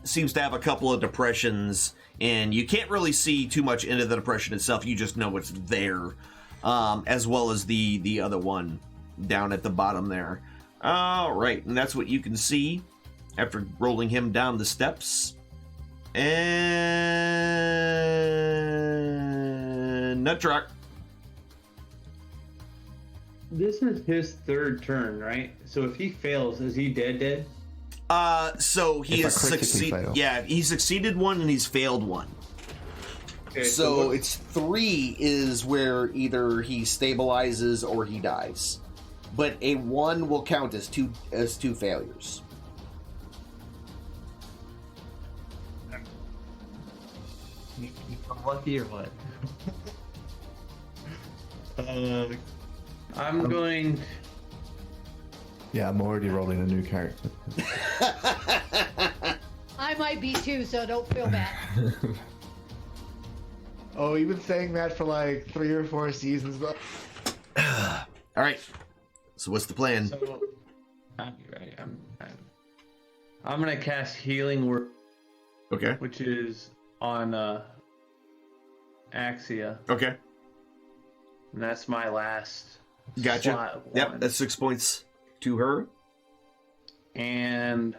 seems to have a couple of depressions, and you can't really see too much into the depression itself. You just know it's there, as well as the other one down at the bottom there. All right, and that's what you can see after rolling him down the steps. And nut truck. This is his third turn, right? So if he fails, is he dead? So he If I has critically succeeded. fail. Yeah, he succeeded one and he's failed one. Okay, So what- it's 3 is where either he stabilizes or he dies, but a 1 will count as two failures. I'm lucky or what? I'm going. Yeah, I'm already rolling a new character. I might be too, so don't feel bad. Oh, you've been saying that for like 3 or 4 seasons, but All right. So what's the plan? So, I'm gonna cast Healing Word, Okay. which is on Axia, Okay. and that's my last. Gotcha. slot Yep. one. That's 6 points to her. And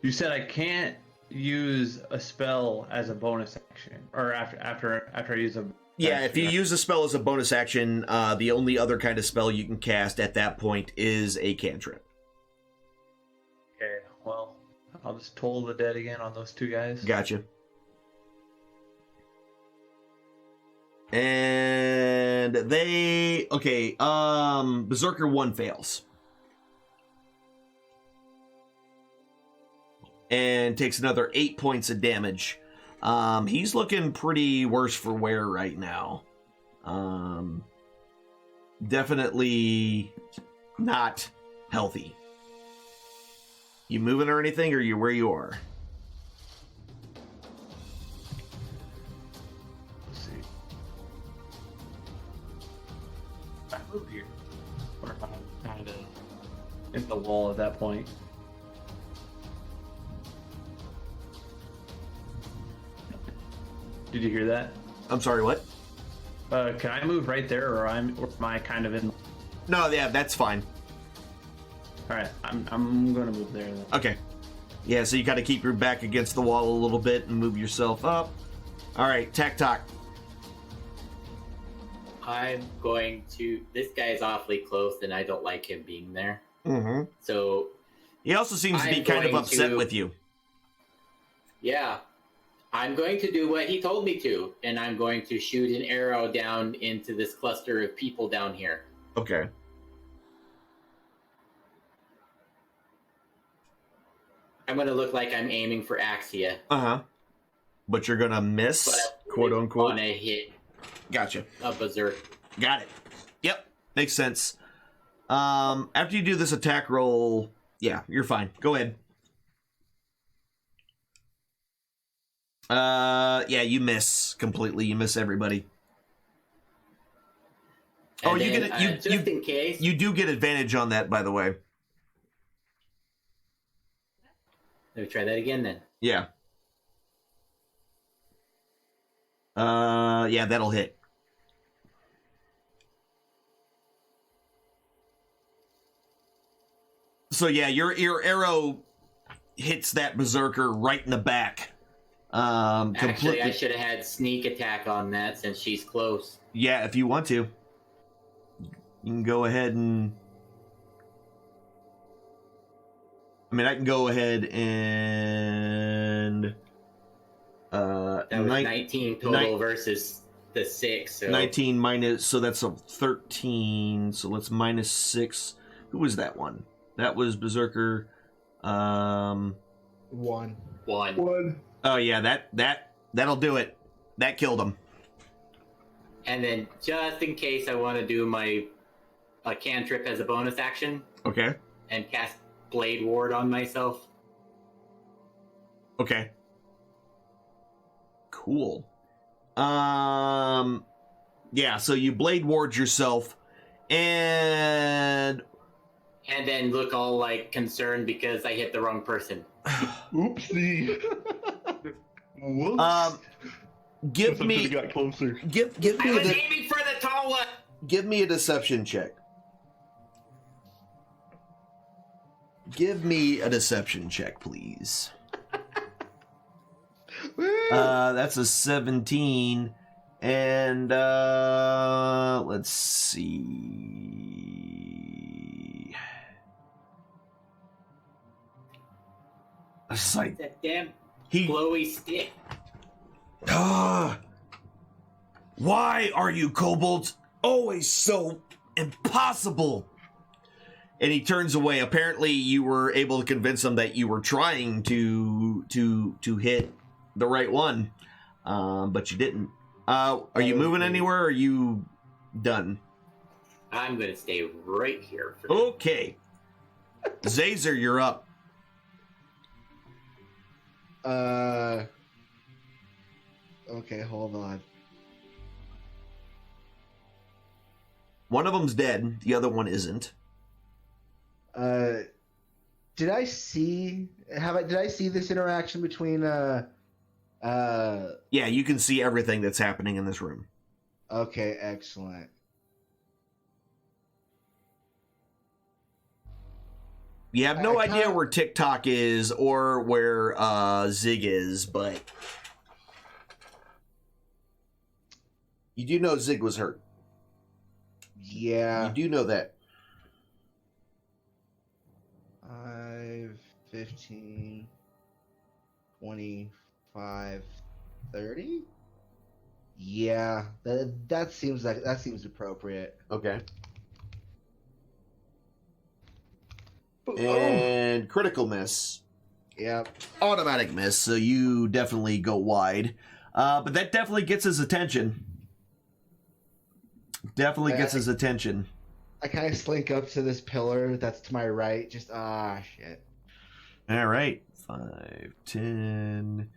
you said I can't use a spell as a bonus action, or after I use a. Yeah, if you use a spell as a bonus action, the only other kind of spell you can cast at that point is a cantrip. Okay, well, I'll just toll the dead again on those 2 guys. Gotcha. And they Berserker 1 fails. And takes another 8 points of damage. He's looking pretty worse for wear right now. Definitely not healthy. You moving or anything, or you where you are? Let's see. I moved here. Or I'm kind of in the wall at that point. Did you hear that? I'm sorry, what? Can I move right there, or am I kind of in? No, yeah, that's fine. All right, I'm gonna move there then. Okay. Yeah, so you gotta keep your back against the wall a little bit and move yourself up. All right, Tac. I'm going to. This guy is awfully close, and I don't like him being there. Mm-hmm. So, He also seems to be I'm kind of going upset to- with you. yeah, I'm going to do what he told me to, and I'm going to shoot an arrow down into this cluster of people down here. Okay. I'm going to look like I'm aiming for Axia, Uh-huh. But you're gonna miss, but quote unquote. want to hit Gotcha. a berserk. Got it. Yep. Makes sense. After you do this attack roll, yeah, you're fine. Go ahead. Yeah, you miss completely. You miss everybody. And Oh, you then, get it. You just in case. you do get advantage on that, by the way. Let me try that again then. Yeah. Yeah, that'll hit. So yeah, your arrow hits that berserker right in the back. Actually, I should have had sneak attack on that since she's close. Yeah, if you want to, you can go ahead and mean, I can go ahead and That was 19 total versus the 6. So 19 minus, so that's a 13. So let's minus 6. Who was that one? That was Berserker. 1. Oh yeah, that'll do it. That killed him. And then just in case I want to do my cantrip as a bonus action. Okay. And cast Blade Ward on myself. Okay. Cool. Yeah, so you Blade Ward yourself, and then look all like concerned because I hit the wrong person. Oopsie. Whoops. Give me got closer. give I me was the aiming for the tall one. give me a deception check. Give me a deception check, please. That's a 17, and let's see. It's like That damn glowy stick. Why are you kobolds always so impossible? And he turns away. Apparently, you were able to convince him that you were trying to hit the right one, but you didn't. Are you moving anywhere? Or are you done? I'm gonna stay right here. Okay, Zazer, you're up. Okay, hold on. One of them's dead. The other one isn't. Did I see this interaction between Yeah, you can see everything that's happening in this room. Okay, excellent. You have no idea where TikTok is or where Zig is, but you do know Zig was hurt. Yeah. You do know that. 5, 15, 25, 30? Yeah, that seems appropriate. Okay. And critical miss. Yep. Automatic miss, so you definitely go wide. But that definitely gets his attention. Definitely gets his attention. I kind of slink up to this pillar that's to my right. Just, shit. All right. 5, 10,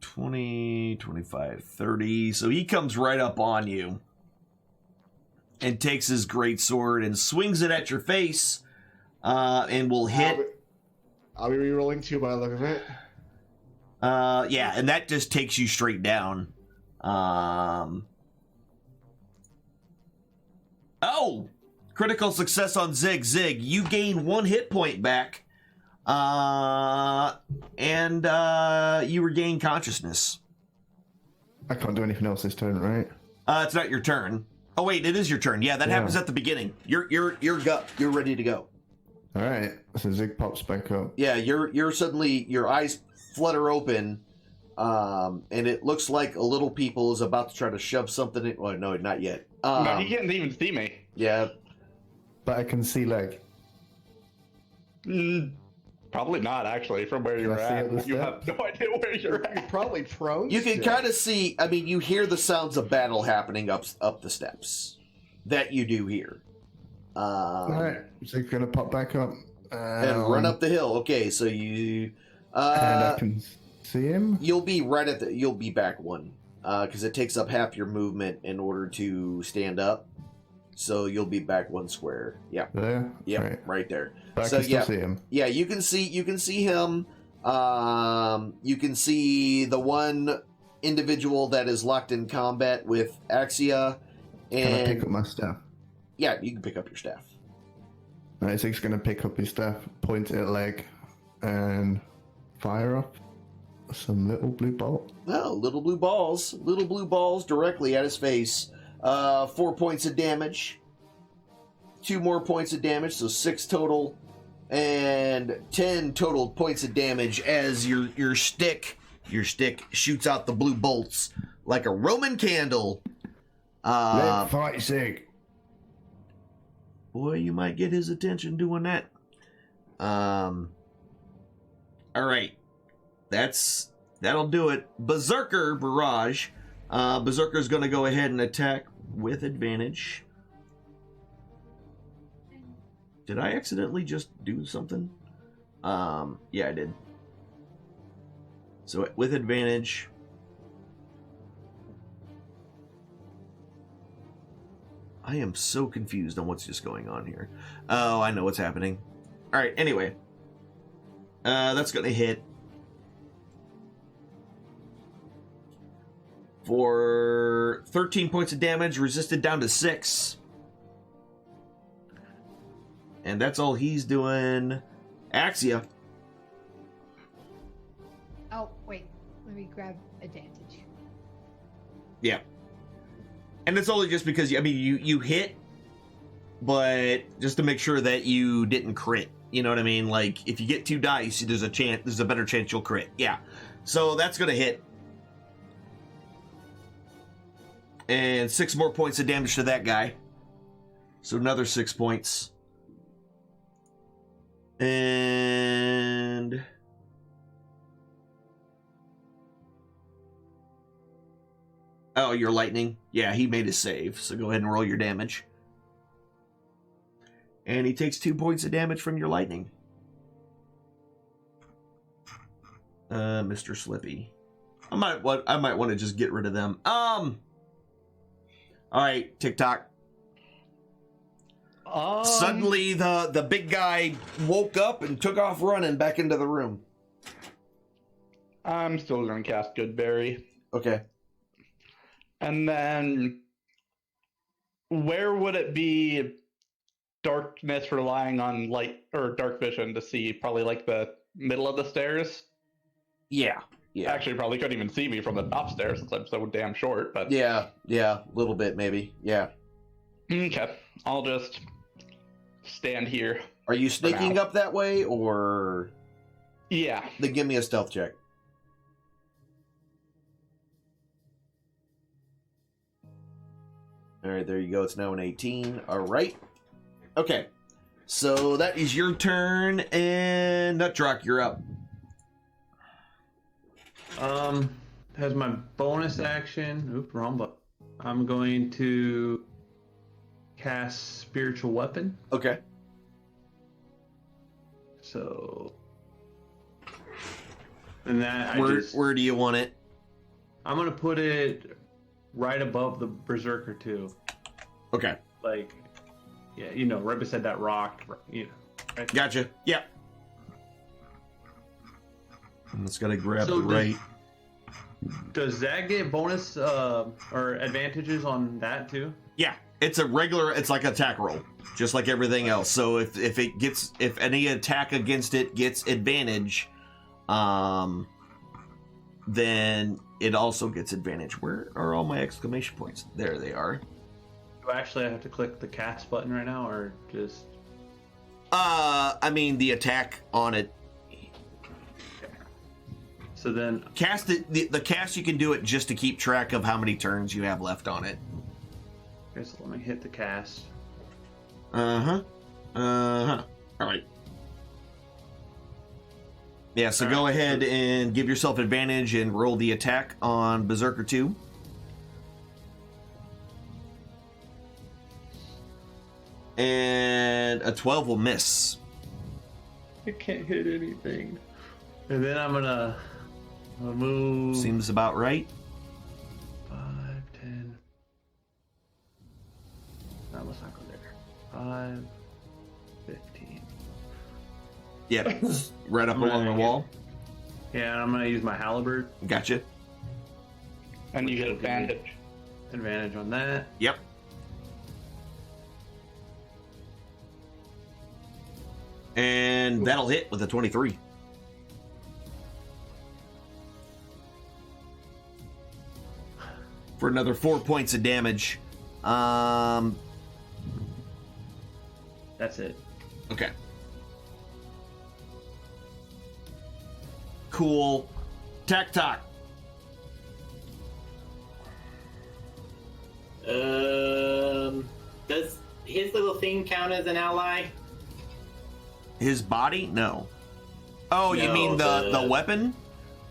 20, 25, 30. So he comes right up on you and takes his greatsword and swings it at your face and will hit. I'll be re-rolling too by the look of it. Yeah, and that just takes you straight down. Oh! Critical success on Zig. Zig, you gain 1 hit point back. And you regain consciousness. I can't do anything else this turn, right? It's not your turn. Oh wait, it is your turn. Yeah, that happens at the beginning. You're ready to go. All right. So Zig pops back up. Yeah, you're suddenly, your eyes flutter open, and it looks like a little people is about to try to shove something in. Well, no, not yet. No, he can't even see me. Yeah. But I can see leg. Probably not, actually, from where you're at. You have no idea where you're at. You're probably prone. You can kind of see, I mean, you hear the sounds of battle happening up the steps. That you do hear. Alright, Zig's gonna pop back up. And run up the hill. Okay, so you... and I can see him? You'll be right at you'll be back 1. Because it takes up half your movement in order to stand up. So you'll be back 1 square. Yeah. There? Yeah, right there. But So I can still see him. Yeah, you can see him. You can see the one individual that is locked in combat with Axia. And Can I pick up my staff? yeah, you can pick up your staff. Alright, Zig's gonna pick up his staff, point it at leg, and fire up some little blue bolt. Oh, little blue balls directly at his face. 4 points of damage. 2 more points of damage, so 6 total. and 10 total points of damage as your stick shoots out the blue bolts like a Roman candle. Leg fight sick. Boy, you might get his attention doing that. All right, that'll do it. Berserker barrage. Berserker's going to go ahead and attack with advantage. Did I accidentally just do something? Yeah, I did. So with advantage. I am so confused on what's just going on here. Oh, I know what's happening. All right, anyway. That's going to hit for 13 points of damage, resisted down to 6. And that's all he's doing. Axia. Oh, wait. Let me grab advantage. Yeah. And it's only just because, I mean, you hit, but just to make sure that you didn't crit. You know what I mean? Like, if you get 2 dice, there's a better chance you'll crit. Yeah. So that's going to hit. And 6 more points of damage to that guy. So another 6 points. And... oh, your lightning. Yeah, he made a save. So go ahead and roll your damage. And he takes 2 points of damage from your lightning. Mr. Slippy. I might want to just get rid of them. All right, TikTok. Suddenly, the big guy woke up and took off running back into the room. I'm still going to cast Goodberry. Okay. And then, where would it be darkness relying on light or dark vision to see? Probably like the middle of the stairs? Yeah. Actually, probably couldn't even see me from the top stairs since I'm so damn short, but... Yeah, a little bit maybe, yeah. Okay, I'll just stand here. Are you sneaking up that way, or... Yeah. Then give me a stealth check. Alright, there you go. It's now an 18. Alright. Okay. So that is your turn, and Nutrock, you're up. Has my bonus action. Oop, wrong button. I'm going to cast Spiritual Weapon. Okay. So, and that where do you want it? I'm gonna put it right above the Berserker too. Okay. Like, yeah, you know, right beside that rock. You know. Right. Gotcha. Yeah. I'm just gonna grab So the right. Does that get bonus or advantages on that too? Yeah, it's like an attack roll, just like everything else. So if any attack against it gets advantage, then it also gets advantage. Where are all my exclamation points? There they are. Do I actually have to click the cast button right now, or just? I mean the attack on it. So then cast it. The cast, you can do it just to keep track of how many turns you have left on it. Okay, so let me hit the cast. All right. Yeah, so go ahead and give yourself advantage and roll the attack on Berserker 2. And a 12 will miss. I can't hit anything. And then I'm gonna move. Seems about right. 5, 10. No, let's not go there. 5, 15. Yep, right up along the wall. Yeah, and I'm gonna use my halberd. Gotcha. And you get advantage. Advantage on that. Yep. And that'll hit with a 23. For another 4 points of damage. That's it. Okay. Cool. TikTok. Does his little thing count as an ally? His body? No. Oh, you No, mean the weapon?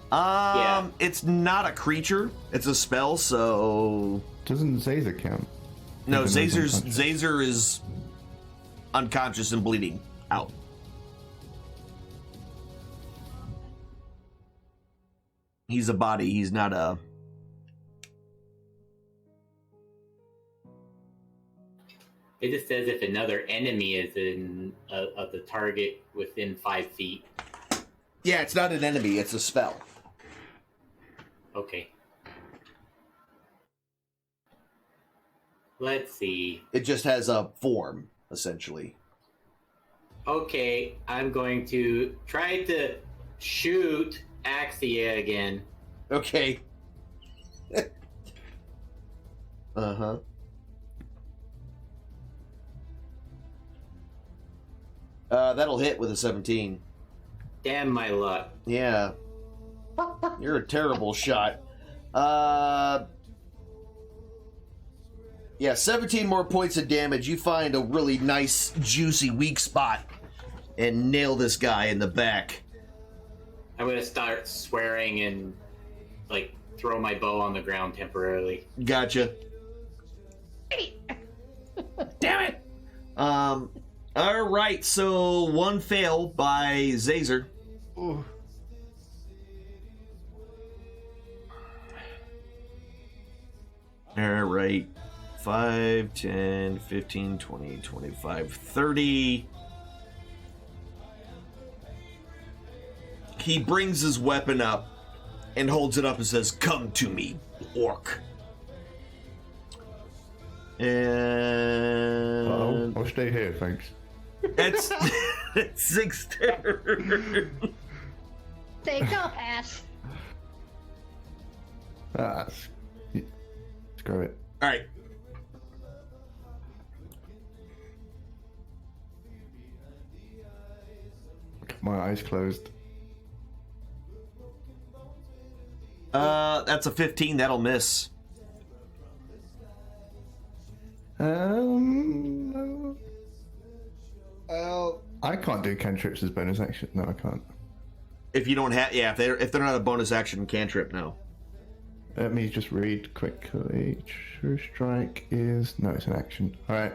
Yeah. It's not a creature. It's a spell, so... Doesn't Zazer count? No, Even though he's unconscious. Zazer is unconscious and bleeding out. He's a body. He's not a... It just says if another enemy is in of the target within 5 feet. Yeah, it's not an enemy. It's a spell. Okay. Let's see. It just has a form, essentially. Okay, I'm going to try to shoot Axia again. Okay. Uh-huh. That'll hit with a 17. Damn my luck. Yeah. You're a terrible shot. Yeah, 17 more points of damage. You find a really nice, juicy, weak spot and nail this guy in the back. I'm gonna start swearing and, like, throw my bow on the ground temporarily. Gotcha. Damn it! Alright, so one fail by Zazer. Ooh. Alright. 5, 10, 15, 20, 25, 30. He brings his weapon up and holds it up and says, "Come to me, orc." And Uh-oh. I'll stay here, thanks. it's six turn. Take a pass. Ah, screw it. All right. My eyes closed. That's a 15. That'll miss. Well, I can't do cantrips as bonus action. No, I can't. If you don't have, yeah, if they're not a bonus action cantrip, no. Let me just read quickly. True strike is no, it's an action. All right.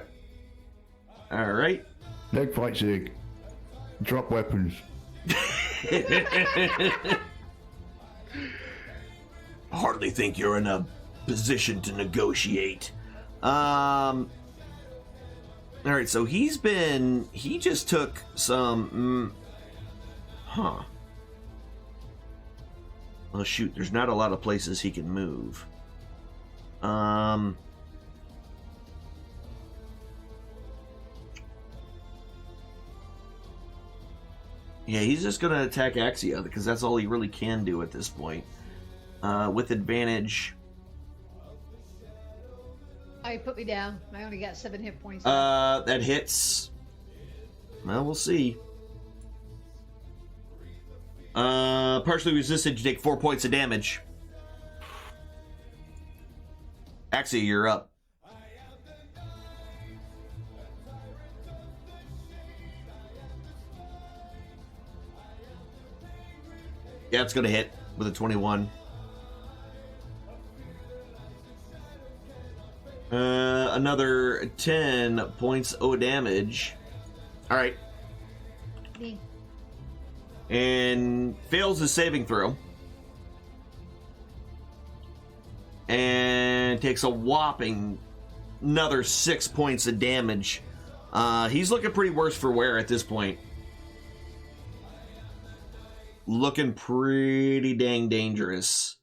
All right. Leg fight, Zig. Drop weapons. Hardly think you're in a position to negotiate. All right, so he just took some, Oh shoot, there's not a lot of places he can move. Yeah, he's just gonna attack Axia because that's all he really can do at this point. With advantage. Oh, you put me down. I only got 7 hit points. That hits. Well, we'll see. Partially resisted, you take 4 points of damage. Axia, you're up. Yeah, it's gonna hit with a 21. Another 10 points of damage. Alright. Me. And fails his saving throw. And takes a whopping another 6 points of damage. He's looking pretty worse for wear at this point. Looking pretty dang dangerous.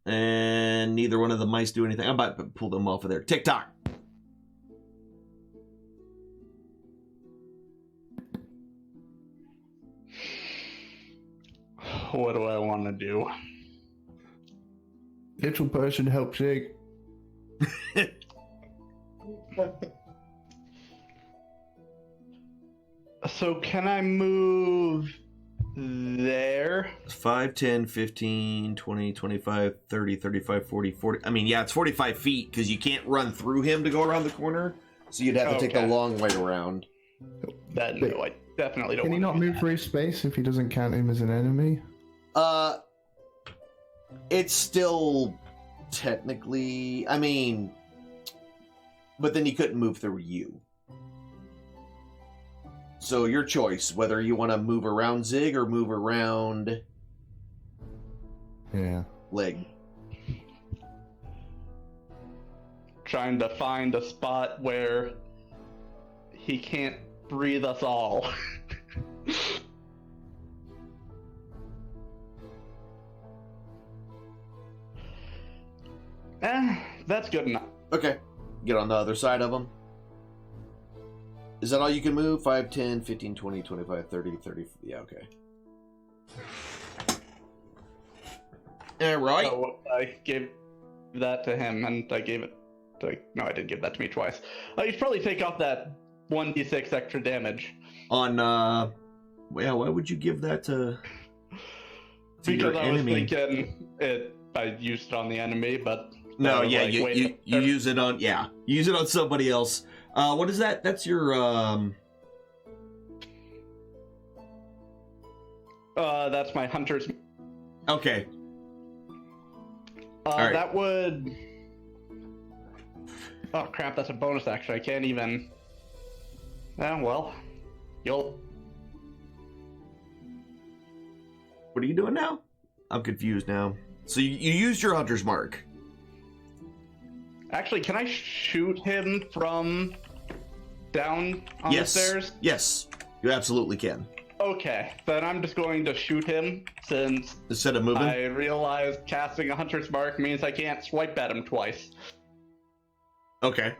And neither one of the mice do anything. I'm about to pull them off of there. TikTok. What do I want to do? Little person help Zig. So can I move there. 5, 10, 15, 20, 25, 30, 35, 40, 40. I mean, yeah, it's 45 feet because you can't run through him to go around the corner. So you'd have to take the long way around. That, no, I definitely don't Can he want not to do move that. through space if he doesn't count him as an enemy? It's still technically, I mean, but then he couldn't move through you. So your choice, whether you want to move around Zig or move around Yeah. Leg. Trying to find a spot where he can't breathe us all. That's good enough. Okay. Get on the other side of him. Is that all you can move? 5, 10, 15, 20, 25, 30, 30. Yeah, okay. Alright. So I gave that to him, and I gave it to... No, I didn't give that to me twice. You should probably take off that 1d6 extra damage. On, well, why would you give that to Because your I was enemy? thinking I used it on the enemy, but... No, I was yeah, like, you wait, use it on, yeah. You use it on somebody else. What is that? That's your, that's my hunter's... okay. Alright. That would... Oh crap, that's a bonus action. I can't even... well, you'll... What are you doing now? I'm confused now. So you used your hunter's mark. Actually, can I shoot him from down on the stairs? Yes, you absolutely can. Okay, then I'm just going to shoot him, since Instead of moving? I realized casting a hunter's mark means I can't swipe at him twice. Okay.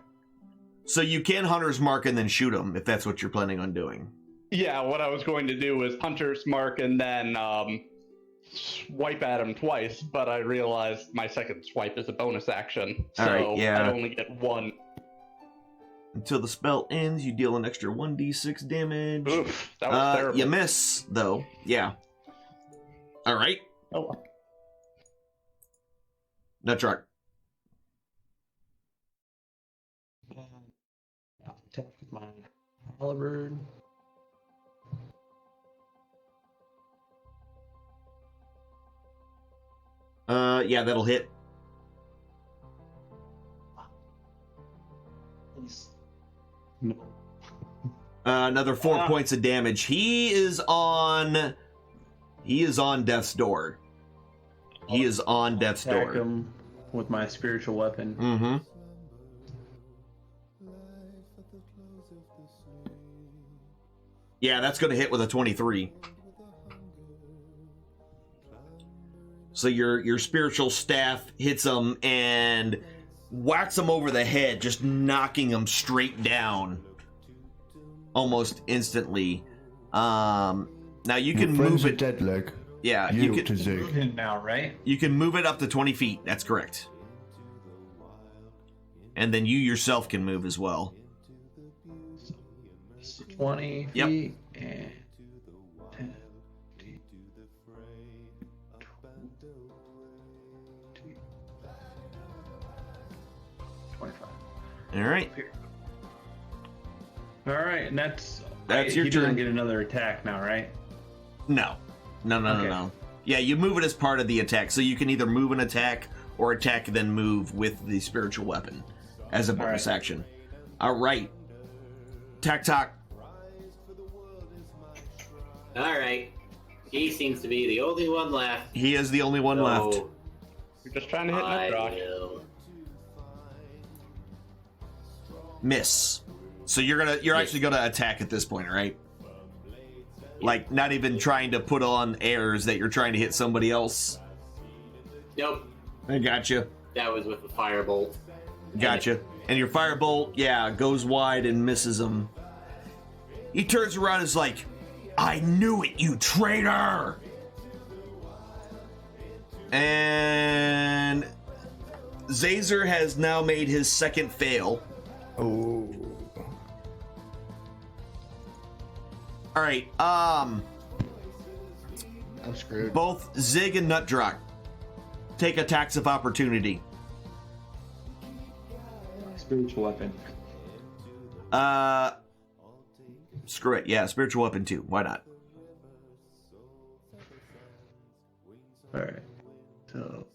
So you can hunter's mark and then shoot him, if that's what you're planning on doing. Yeah, what I was going to do was hunter's mark and then swipe at him twice, but I realized my second swipe is a bonus action, so Alright, yeah. I only get one. Until the spell ends, you deal an extra 1d6 damage. Oof, that was terrible. You miss, though. Yeah. Alright. Oh. Nutruck. Attack with my halberd. Yeah, that'll hit. No. Another 4 points of damage. He is on death's door. He is on death's Attack door. him with my spiritual weapon. Mm-hmm. Yeah, that's going to hit with a 23. So your spiritual staff hits him and whacks him over the head, just knocking him straight down almost instantly. Now you can move it. Dead leg. Yeah, You you to can. Zig. Move him now, right? You can move it up to 20 feet. That's correct. And then you yourself can move as well. 20 Yep. feet and 10, 25. All right. All right, and that's Your he turn. doesn't get another attack now, right? No. Okay. No. Yeah, you move it as part of the attack, so you can either move an attack or attack then move with the spiritual weapon as a bonus right. action. All right. Tak. Alright. He seems to be the only one left. He is the only one left. So You're just trying to hit I that rock. will... Miss. So you're actually gonna attack at this point, right? Like not even trying to put on airs that you're trying to hit somebody else. Nope. I gotcha. That was with the firebolt. Gotcha. And your firebolt, yeah, goes wide and misses him. He turns around and is like, I knew it, you traitor! And Zazer has now made his second fail. Oh. Alright, I'm screwed. Both Zig and Nutdrock take attacks of opportunity. Spiritual weapon. Screw it. Yeah, spiritual weapon too. Why not? All right. So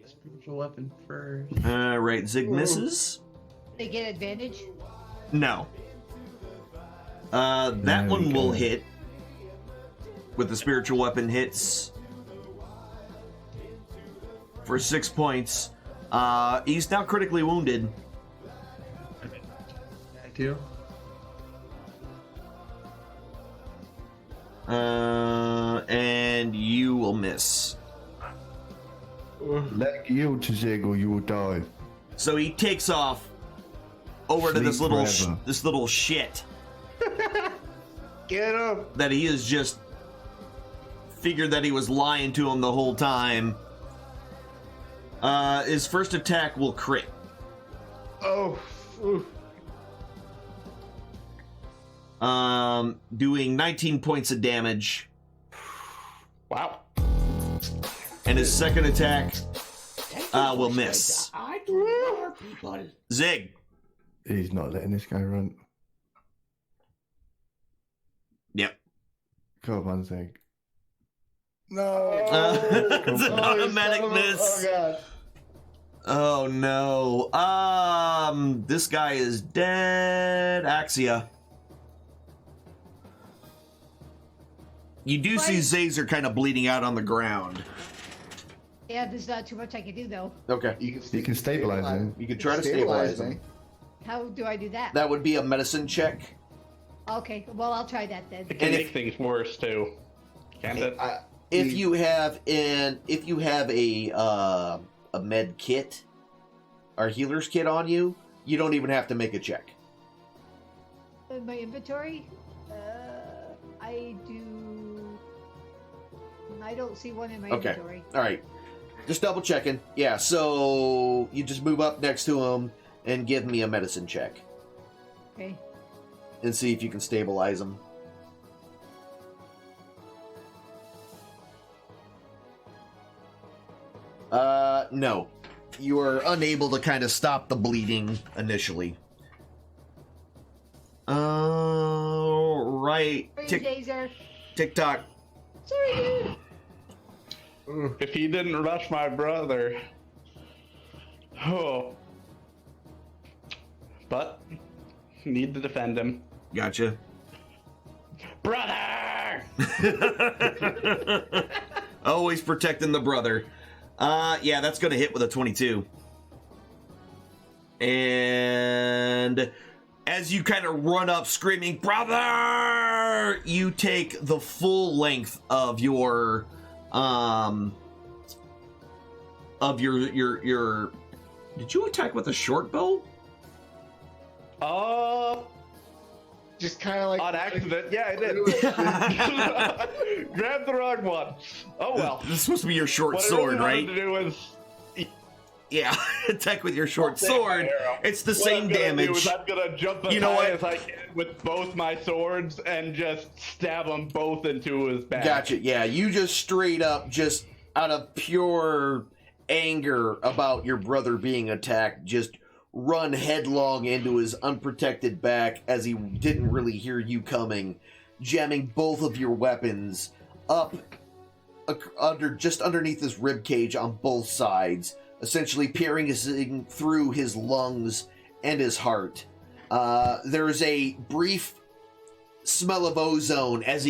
spiritual weapon first. All right, Zig misses. They get advantage. No. That There one we will go. hit. With the spiritual weapon hits. For 6 points. He's now critically wounded. Back to you. And you will miss. Leg yield to Zig or you will die. So he takes off over to this Sleep little forever. this little shit Get him! that he has just figured that he was lying to him the whole time. His first attack will crit. Oh. Ooh. Doing 19 points of damage. Wow. And his second attack will miss. Zig. He's not letting this guy run. Yep. Come on, Zig. No. It's an automatic miss. Oh god. Oh no. This guy is dead. Axia. You do see Zazer kind of bleeding out on the ground. Yeah, there's not too much I can do though. Okay. You can stabilize him. You can try to stabilize him. How do I do that? That would be a medicine check. Okay, well I'll try that then. It can And make things worse too. Can't it? If you have a med kit or healer's kit on you, you don't even have to make a check. In my inventory, I don't see one in my Okay. inventory. All right. Just double checking. Yeah, so you just move up next to him and give me a medicine check Okay. and see if you can stabilize him. No. You are unable to kind of stop the bleeding initially. Right. Sorry, Tick, Jazer. tick tock. Sorry, dude. If he didn't rush my brother. Oh. But need to defend him. Gotcha. Brother! Always protecting the brother. Yeah, that's going to hit with a 22. And as you kind of run up screaming, brother, you take the full length of your did you attack with a short bow? Just kind of like On accident. Yeah, I did. Grabbed the wrong one. Oh well. This is supposed to be your short What sword, I right? really wanted to do was Yeah, attack with your short Take my sword. arrow. It's the What same I'm gonna do damage. is I'm gonna jump as You know high what? as I can with both my swords and just stab them both into his back. Gotcha. Yeah, you just straight up, just out of pure anger about your brother being attacked, just run headlong into his unprotected back as he didn't really hear you coming, jamming both of your weapons up just underneath his rib cage on both sides, essentially piercing through his lungs and his heart. There is a brief smell of ozone as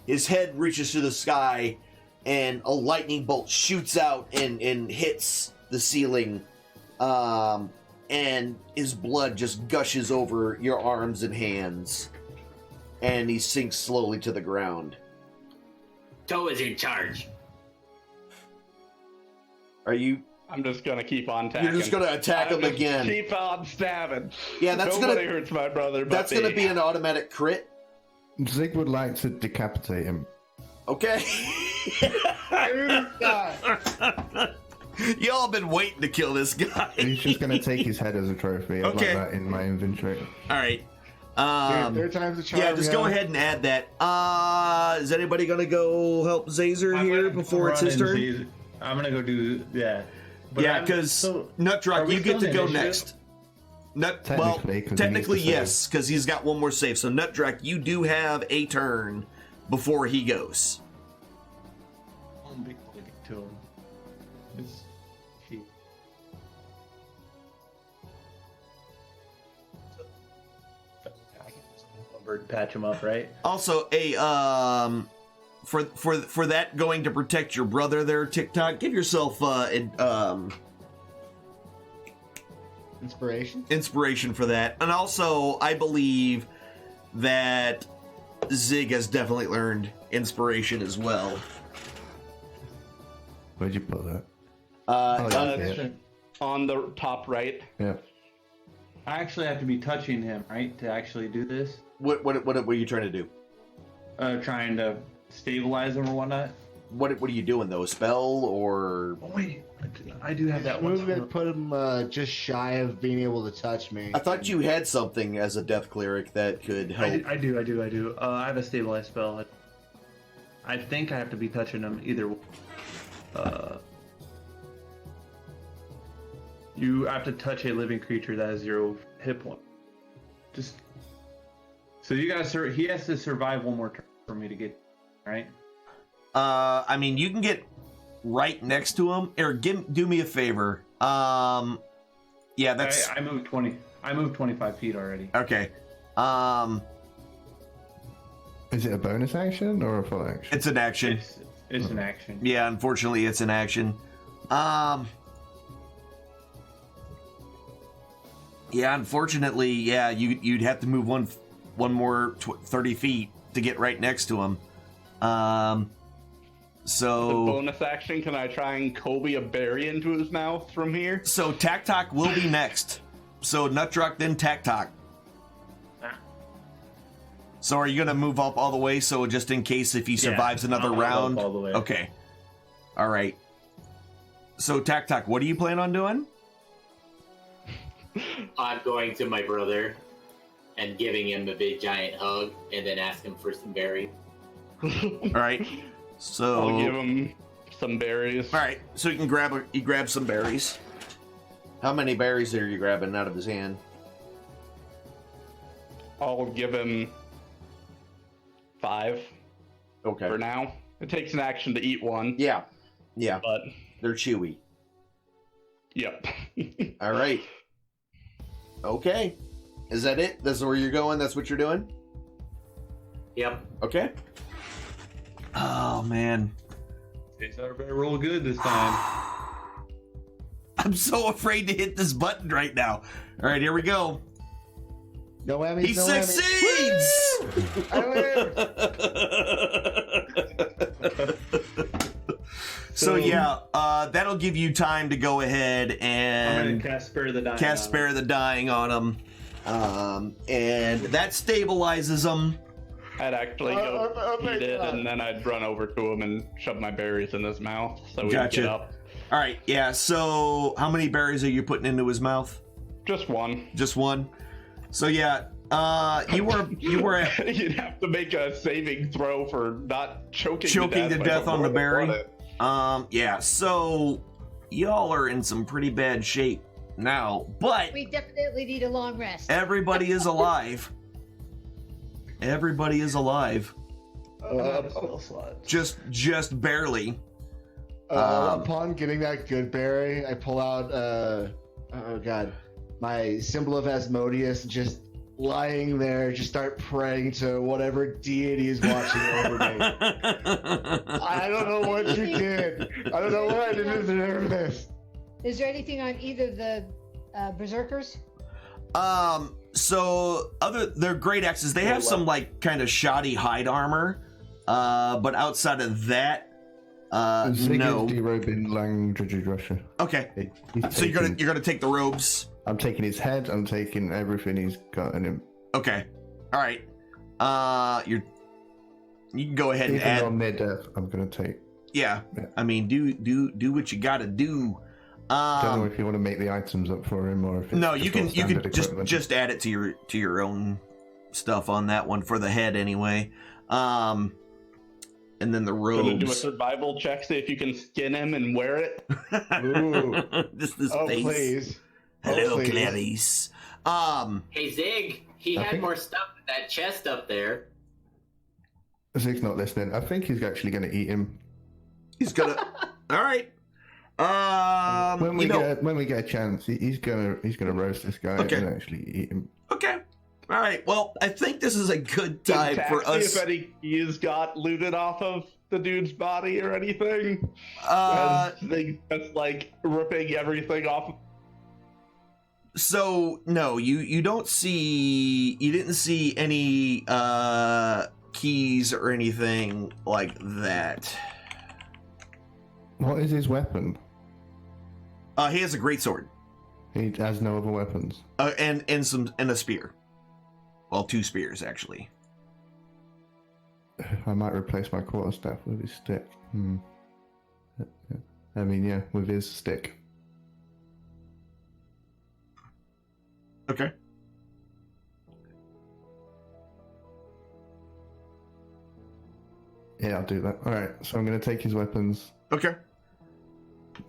his head reaches to the sky and a lightning bolt shoots out and hits the ceiling, and his blood just gushes over your arms and hands, and he sinks slowly to the ground. Toe is in charge. Are you? I'm just gonna keep on attacking. You're just gonna attack him just again. Keep on stabbing. Yeah, that's Nobody gonna hurts my brother. But that's me. gonna be an automatic crit. Zig would like to decapitate him. Okay. Y'all been waiting to kill this guy. He's just gonna take his head as a trophy. I Okay. like that in my inventory. All right. Third time's a charm. Yeah, just go ahead and add that. Is anybody gonna go help Zazer here before it's his turn? I'm gonna go do Yeah, because Nutdruck, you get to go next. Technically yes, because he's got one more save. So Nutdruck, you do have a turn before he goes. I'll be clicking to him. Bird patch him up, right? Also, for that going to protect your brother there, TikTok, give yourself inspiration for that. And also, I believe that Zig has definitely learned inspiration as well. Where'd you put that? On the top right. Yeah. I actually have to be touching him, right, to actually do this? What are you trying to do? Trying to stabilize him or whatnot. What are you doing though? A spell or? Oh wait, I do have that one. We're gonna put him just shy of being able to touch me. I thought you had something as a death cleric that could help. I do. I have a stabilize spell. I think I have to be touching him either. You have to touch a living creature that has 0 hit point. Just so you guys, he has to survive one more turn for me to get right. I mean, you can get right next to him, or do me a favor. Yeah, that's. I moved 20. I moved 25 feet already. Okay. Is it a bonus action or a full action? It's an action. It's an action. Yeah, unfortunately, it's an action. Yeah, unfortunately, yeah, you'd have to move one more 30 feet to get right next to him. So the bonus action, can I try and Kobe a berry into his mouth from here? So Tak will be next. So Nutdruck, then Tak. So are you gonna move up all the way? So just in case if he survives another round. All the way. Okay. All right. So Tak, what do you plan on doing? I'm going to my brother and giving him a big giant hug, and then ask him for some berries. All right. So I'll give him some berries. All right. So you can grab some berries. How many berries are you grabbing out of his hand? I'll give him 5. Okay. For now. It takes an action to eat one. Yeah. But they're chewy. Yep. All right. Okay. Is that it? That's where you're going? That's what you're doing? Yep. Okay. Oh, man. It's better roll good this time. I'm so afraid to hit this button right now. All right, here we go. No whammies, He no succeeds! So yeah, that'll give you time to go ahead and I'm gonna cast Spare the Dying. Cast Spare the Dying on him, and that stabilizes him. I'd actually go eat it, and then I'd run over to him and shove my berries in his mouth so we can get up. All right, yeah. So how many berries are you putting into his mouth? Just one. Just one. So yeah, you were You'd have to make a saving throw for not choking to death on the berry. Yeah, so y'all are in some pretty bad shape now, but We definitely need a long rest. everybody is alive. Everybody is alive. Just barely. Upon getting that good berry, I pull out my symbol of Asmodeus, just lying there, just start praying to whatever deity is watching over me. I don't know what you did. I don't know what I did to deserve this. Is there anything on either of the berserkers? So they're great axes. They have some like kind of shoddy hide armor, but outside of that, no. Derobing Lang Russia. Okay. So you're gonna take the robes. I'm taking his head. I'm taking everything he's got in him. Okay. All right. You can go ahead and Even add. on mid-death, I'm gonna take. Yeah. I mean, do what you gotta do. Don't know if you want to make the items up for him or if it's no, you can equipment. just add it to your own stuff on that one for the head anyway. And then the robes. Gonna do a survival check, see if you can skin him and wear it. Ooh. Just this Oh, face. please. Hello, please. Clarice. Hey, Zig, he had think- more stuff in that chest up there. Zig's not listening. I think he's actually going to eat him. He's gonna. All right. When we get a chance, he's gonna roast this guy Okay. and actually eat him. Okay. All right. Well, I think this is a good Did time for Taxi, us. if any keys got looted off of the dude's body or anything, they just like ripping everything off. So no, you didn't see any keys or anything like that. What is his weapon? He has a great sword. He has no other weapons. And a spear. Well, 2 spears actually. I might replace my quarterstaff with his stick. I mean, yeah, with his stick. Okay. Yeah, I'll do that. Alright, so I'm going to take his weapons, Okay.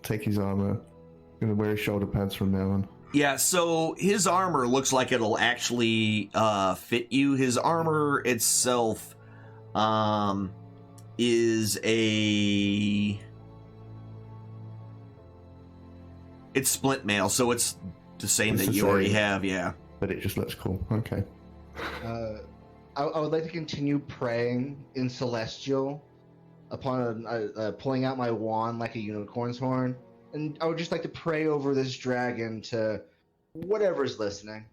take his armor. I'm going to wear his shoulder pads from now on. Yeah, so his armor looks like it'll actually fit you. His armor itself is it's splint mail, so it's the same It's that the you already same. have, yeah. But it just looks cool. Okay. I would like to continue praying in Celestial upon pulling out my wand like a unicorn's horn. And I would just like to pray over this dragon to whatever's listening.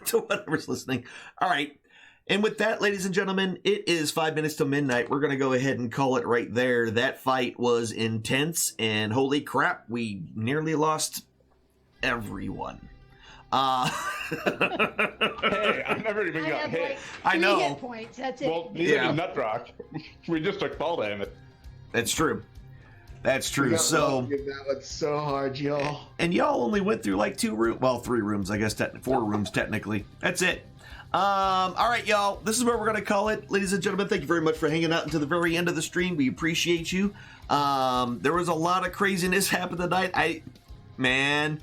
To whatever's listening. All right. And with that, ladies and gentlemen, it is 5 minutes to midnight. We're going to go ahead and call it right there. That fight was intense, and holy crap, we nearly lost everyone. Hey, I never even I got have hit. like I 3 know. hit points. That's it. Well, neither Yeah. did Nutrock. We just took fall damage. That's true. That's true. We so, give that one so hard, y'all. and y'all only went through like 2 rooms. Well, 3 rooms, I guess. 4 rooms, technically. That's it. All right, y'all. This is where we're going to call it. Ladies and gentlemen, thank you very much for hanging out until the very end of the stream. We appreciate you. There was a lot of craziness happen tonight. Man,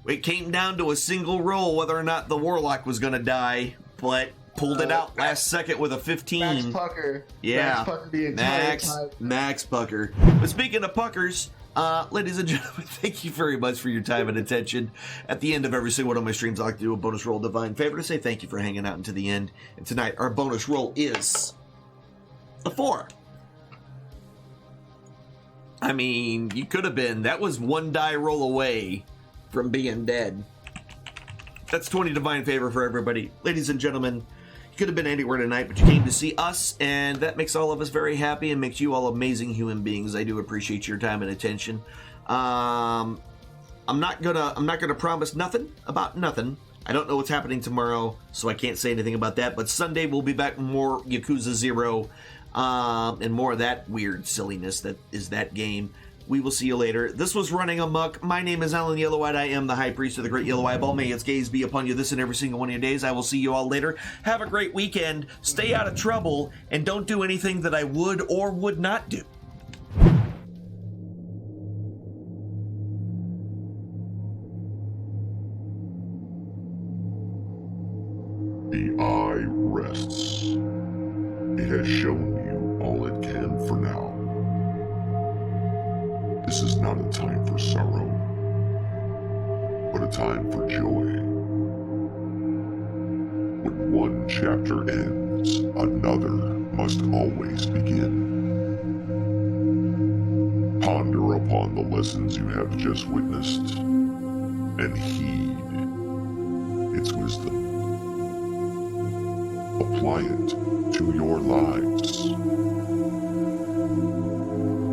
it came down to a single roll whether or not the Warlock was going to die, but pulled it out last second with a 15. Max Pucker. Yeah. Max Pucker the entire Max, time. Max Pucker. But speaking of Puckers, ladies and gentlemen, thank you very much for your time and attention. At the end of every single one of my streams, I like to do a bonus roll divine favor to say thank you for hanging out until the end. And tonight, our bonus roll is a 4. I mean, you could have been. That was 1 die roll away from being dead. That's 20 divine favor for everybody. Ladies and gentlemen, you could have been anywhere tonight, but you came to see us, and that makes all of us very happy and makes you all amazing human beings. I do appreciate your time and attention. I'm not gonna promise nothing about nothing. I don't know what's happening tomorrow, so I can't say anything about that. But Sunday we'll be back with more Yakuza 0 and more of that weird silliness that is that game. We will see you later. This was Running Amok. My name is Alan Yellowhide. I am the High Priest of the Great Yellow Eyeball. May its gaze be upon you this and every single one of your days. I will see you all later. Have a great weekend. Stay out of trouble, and don't do anything that I would or would not do. The eye rests. It has shown you all it can for now. This is not a time for sorrow, but a time for joy. When one chapter ends, another must always begin. Ponder upon the lessons you have just witnessed, and heed its wisdom. Apply it to your lives.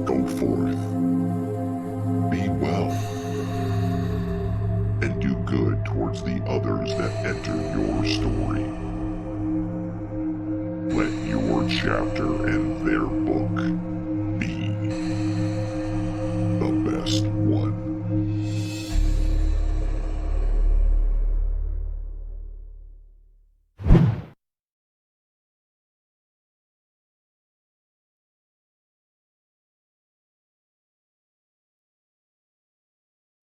Go forth, be well, and do good towards the others that enter your story. Let your chapter and their book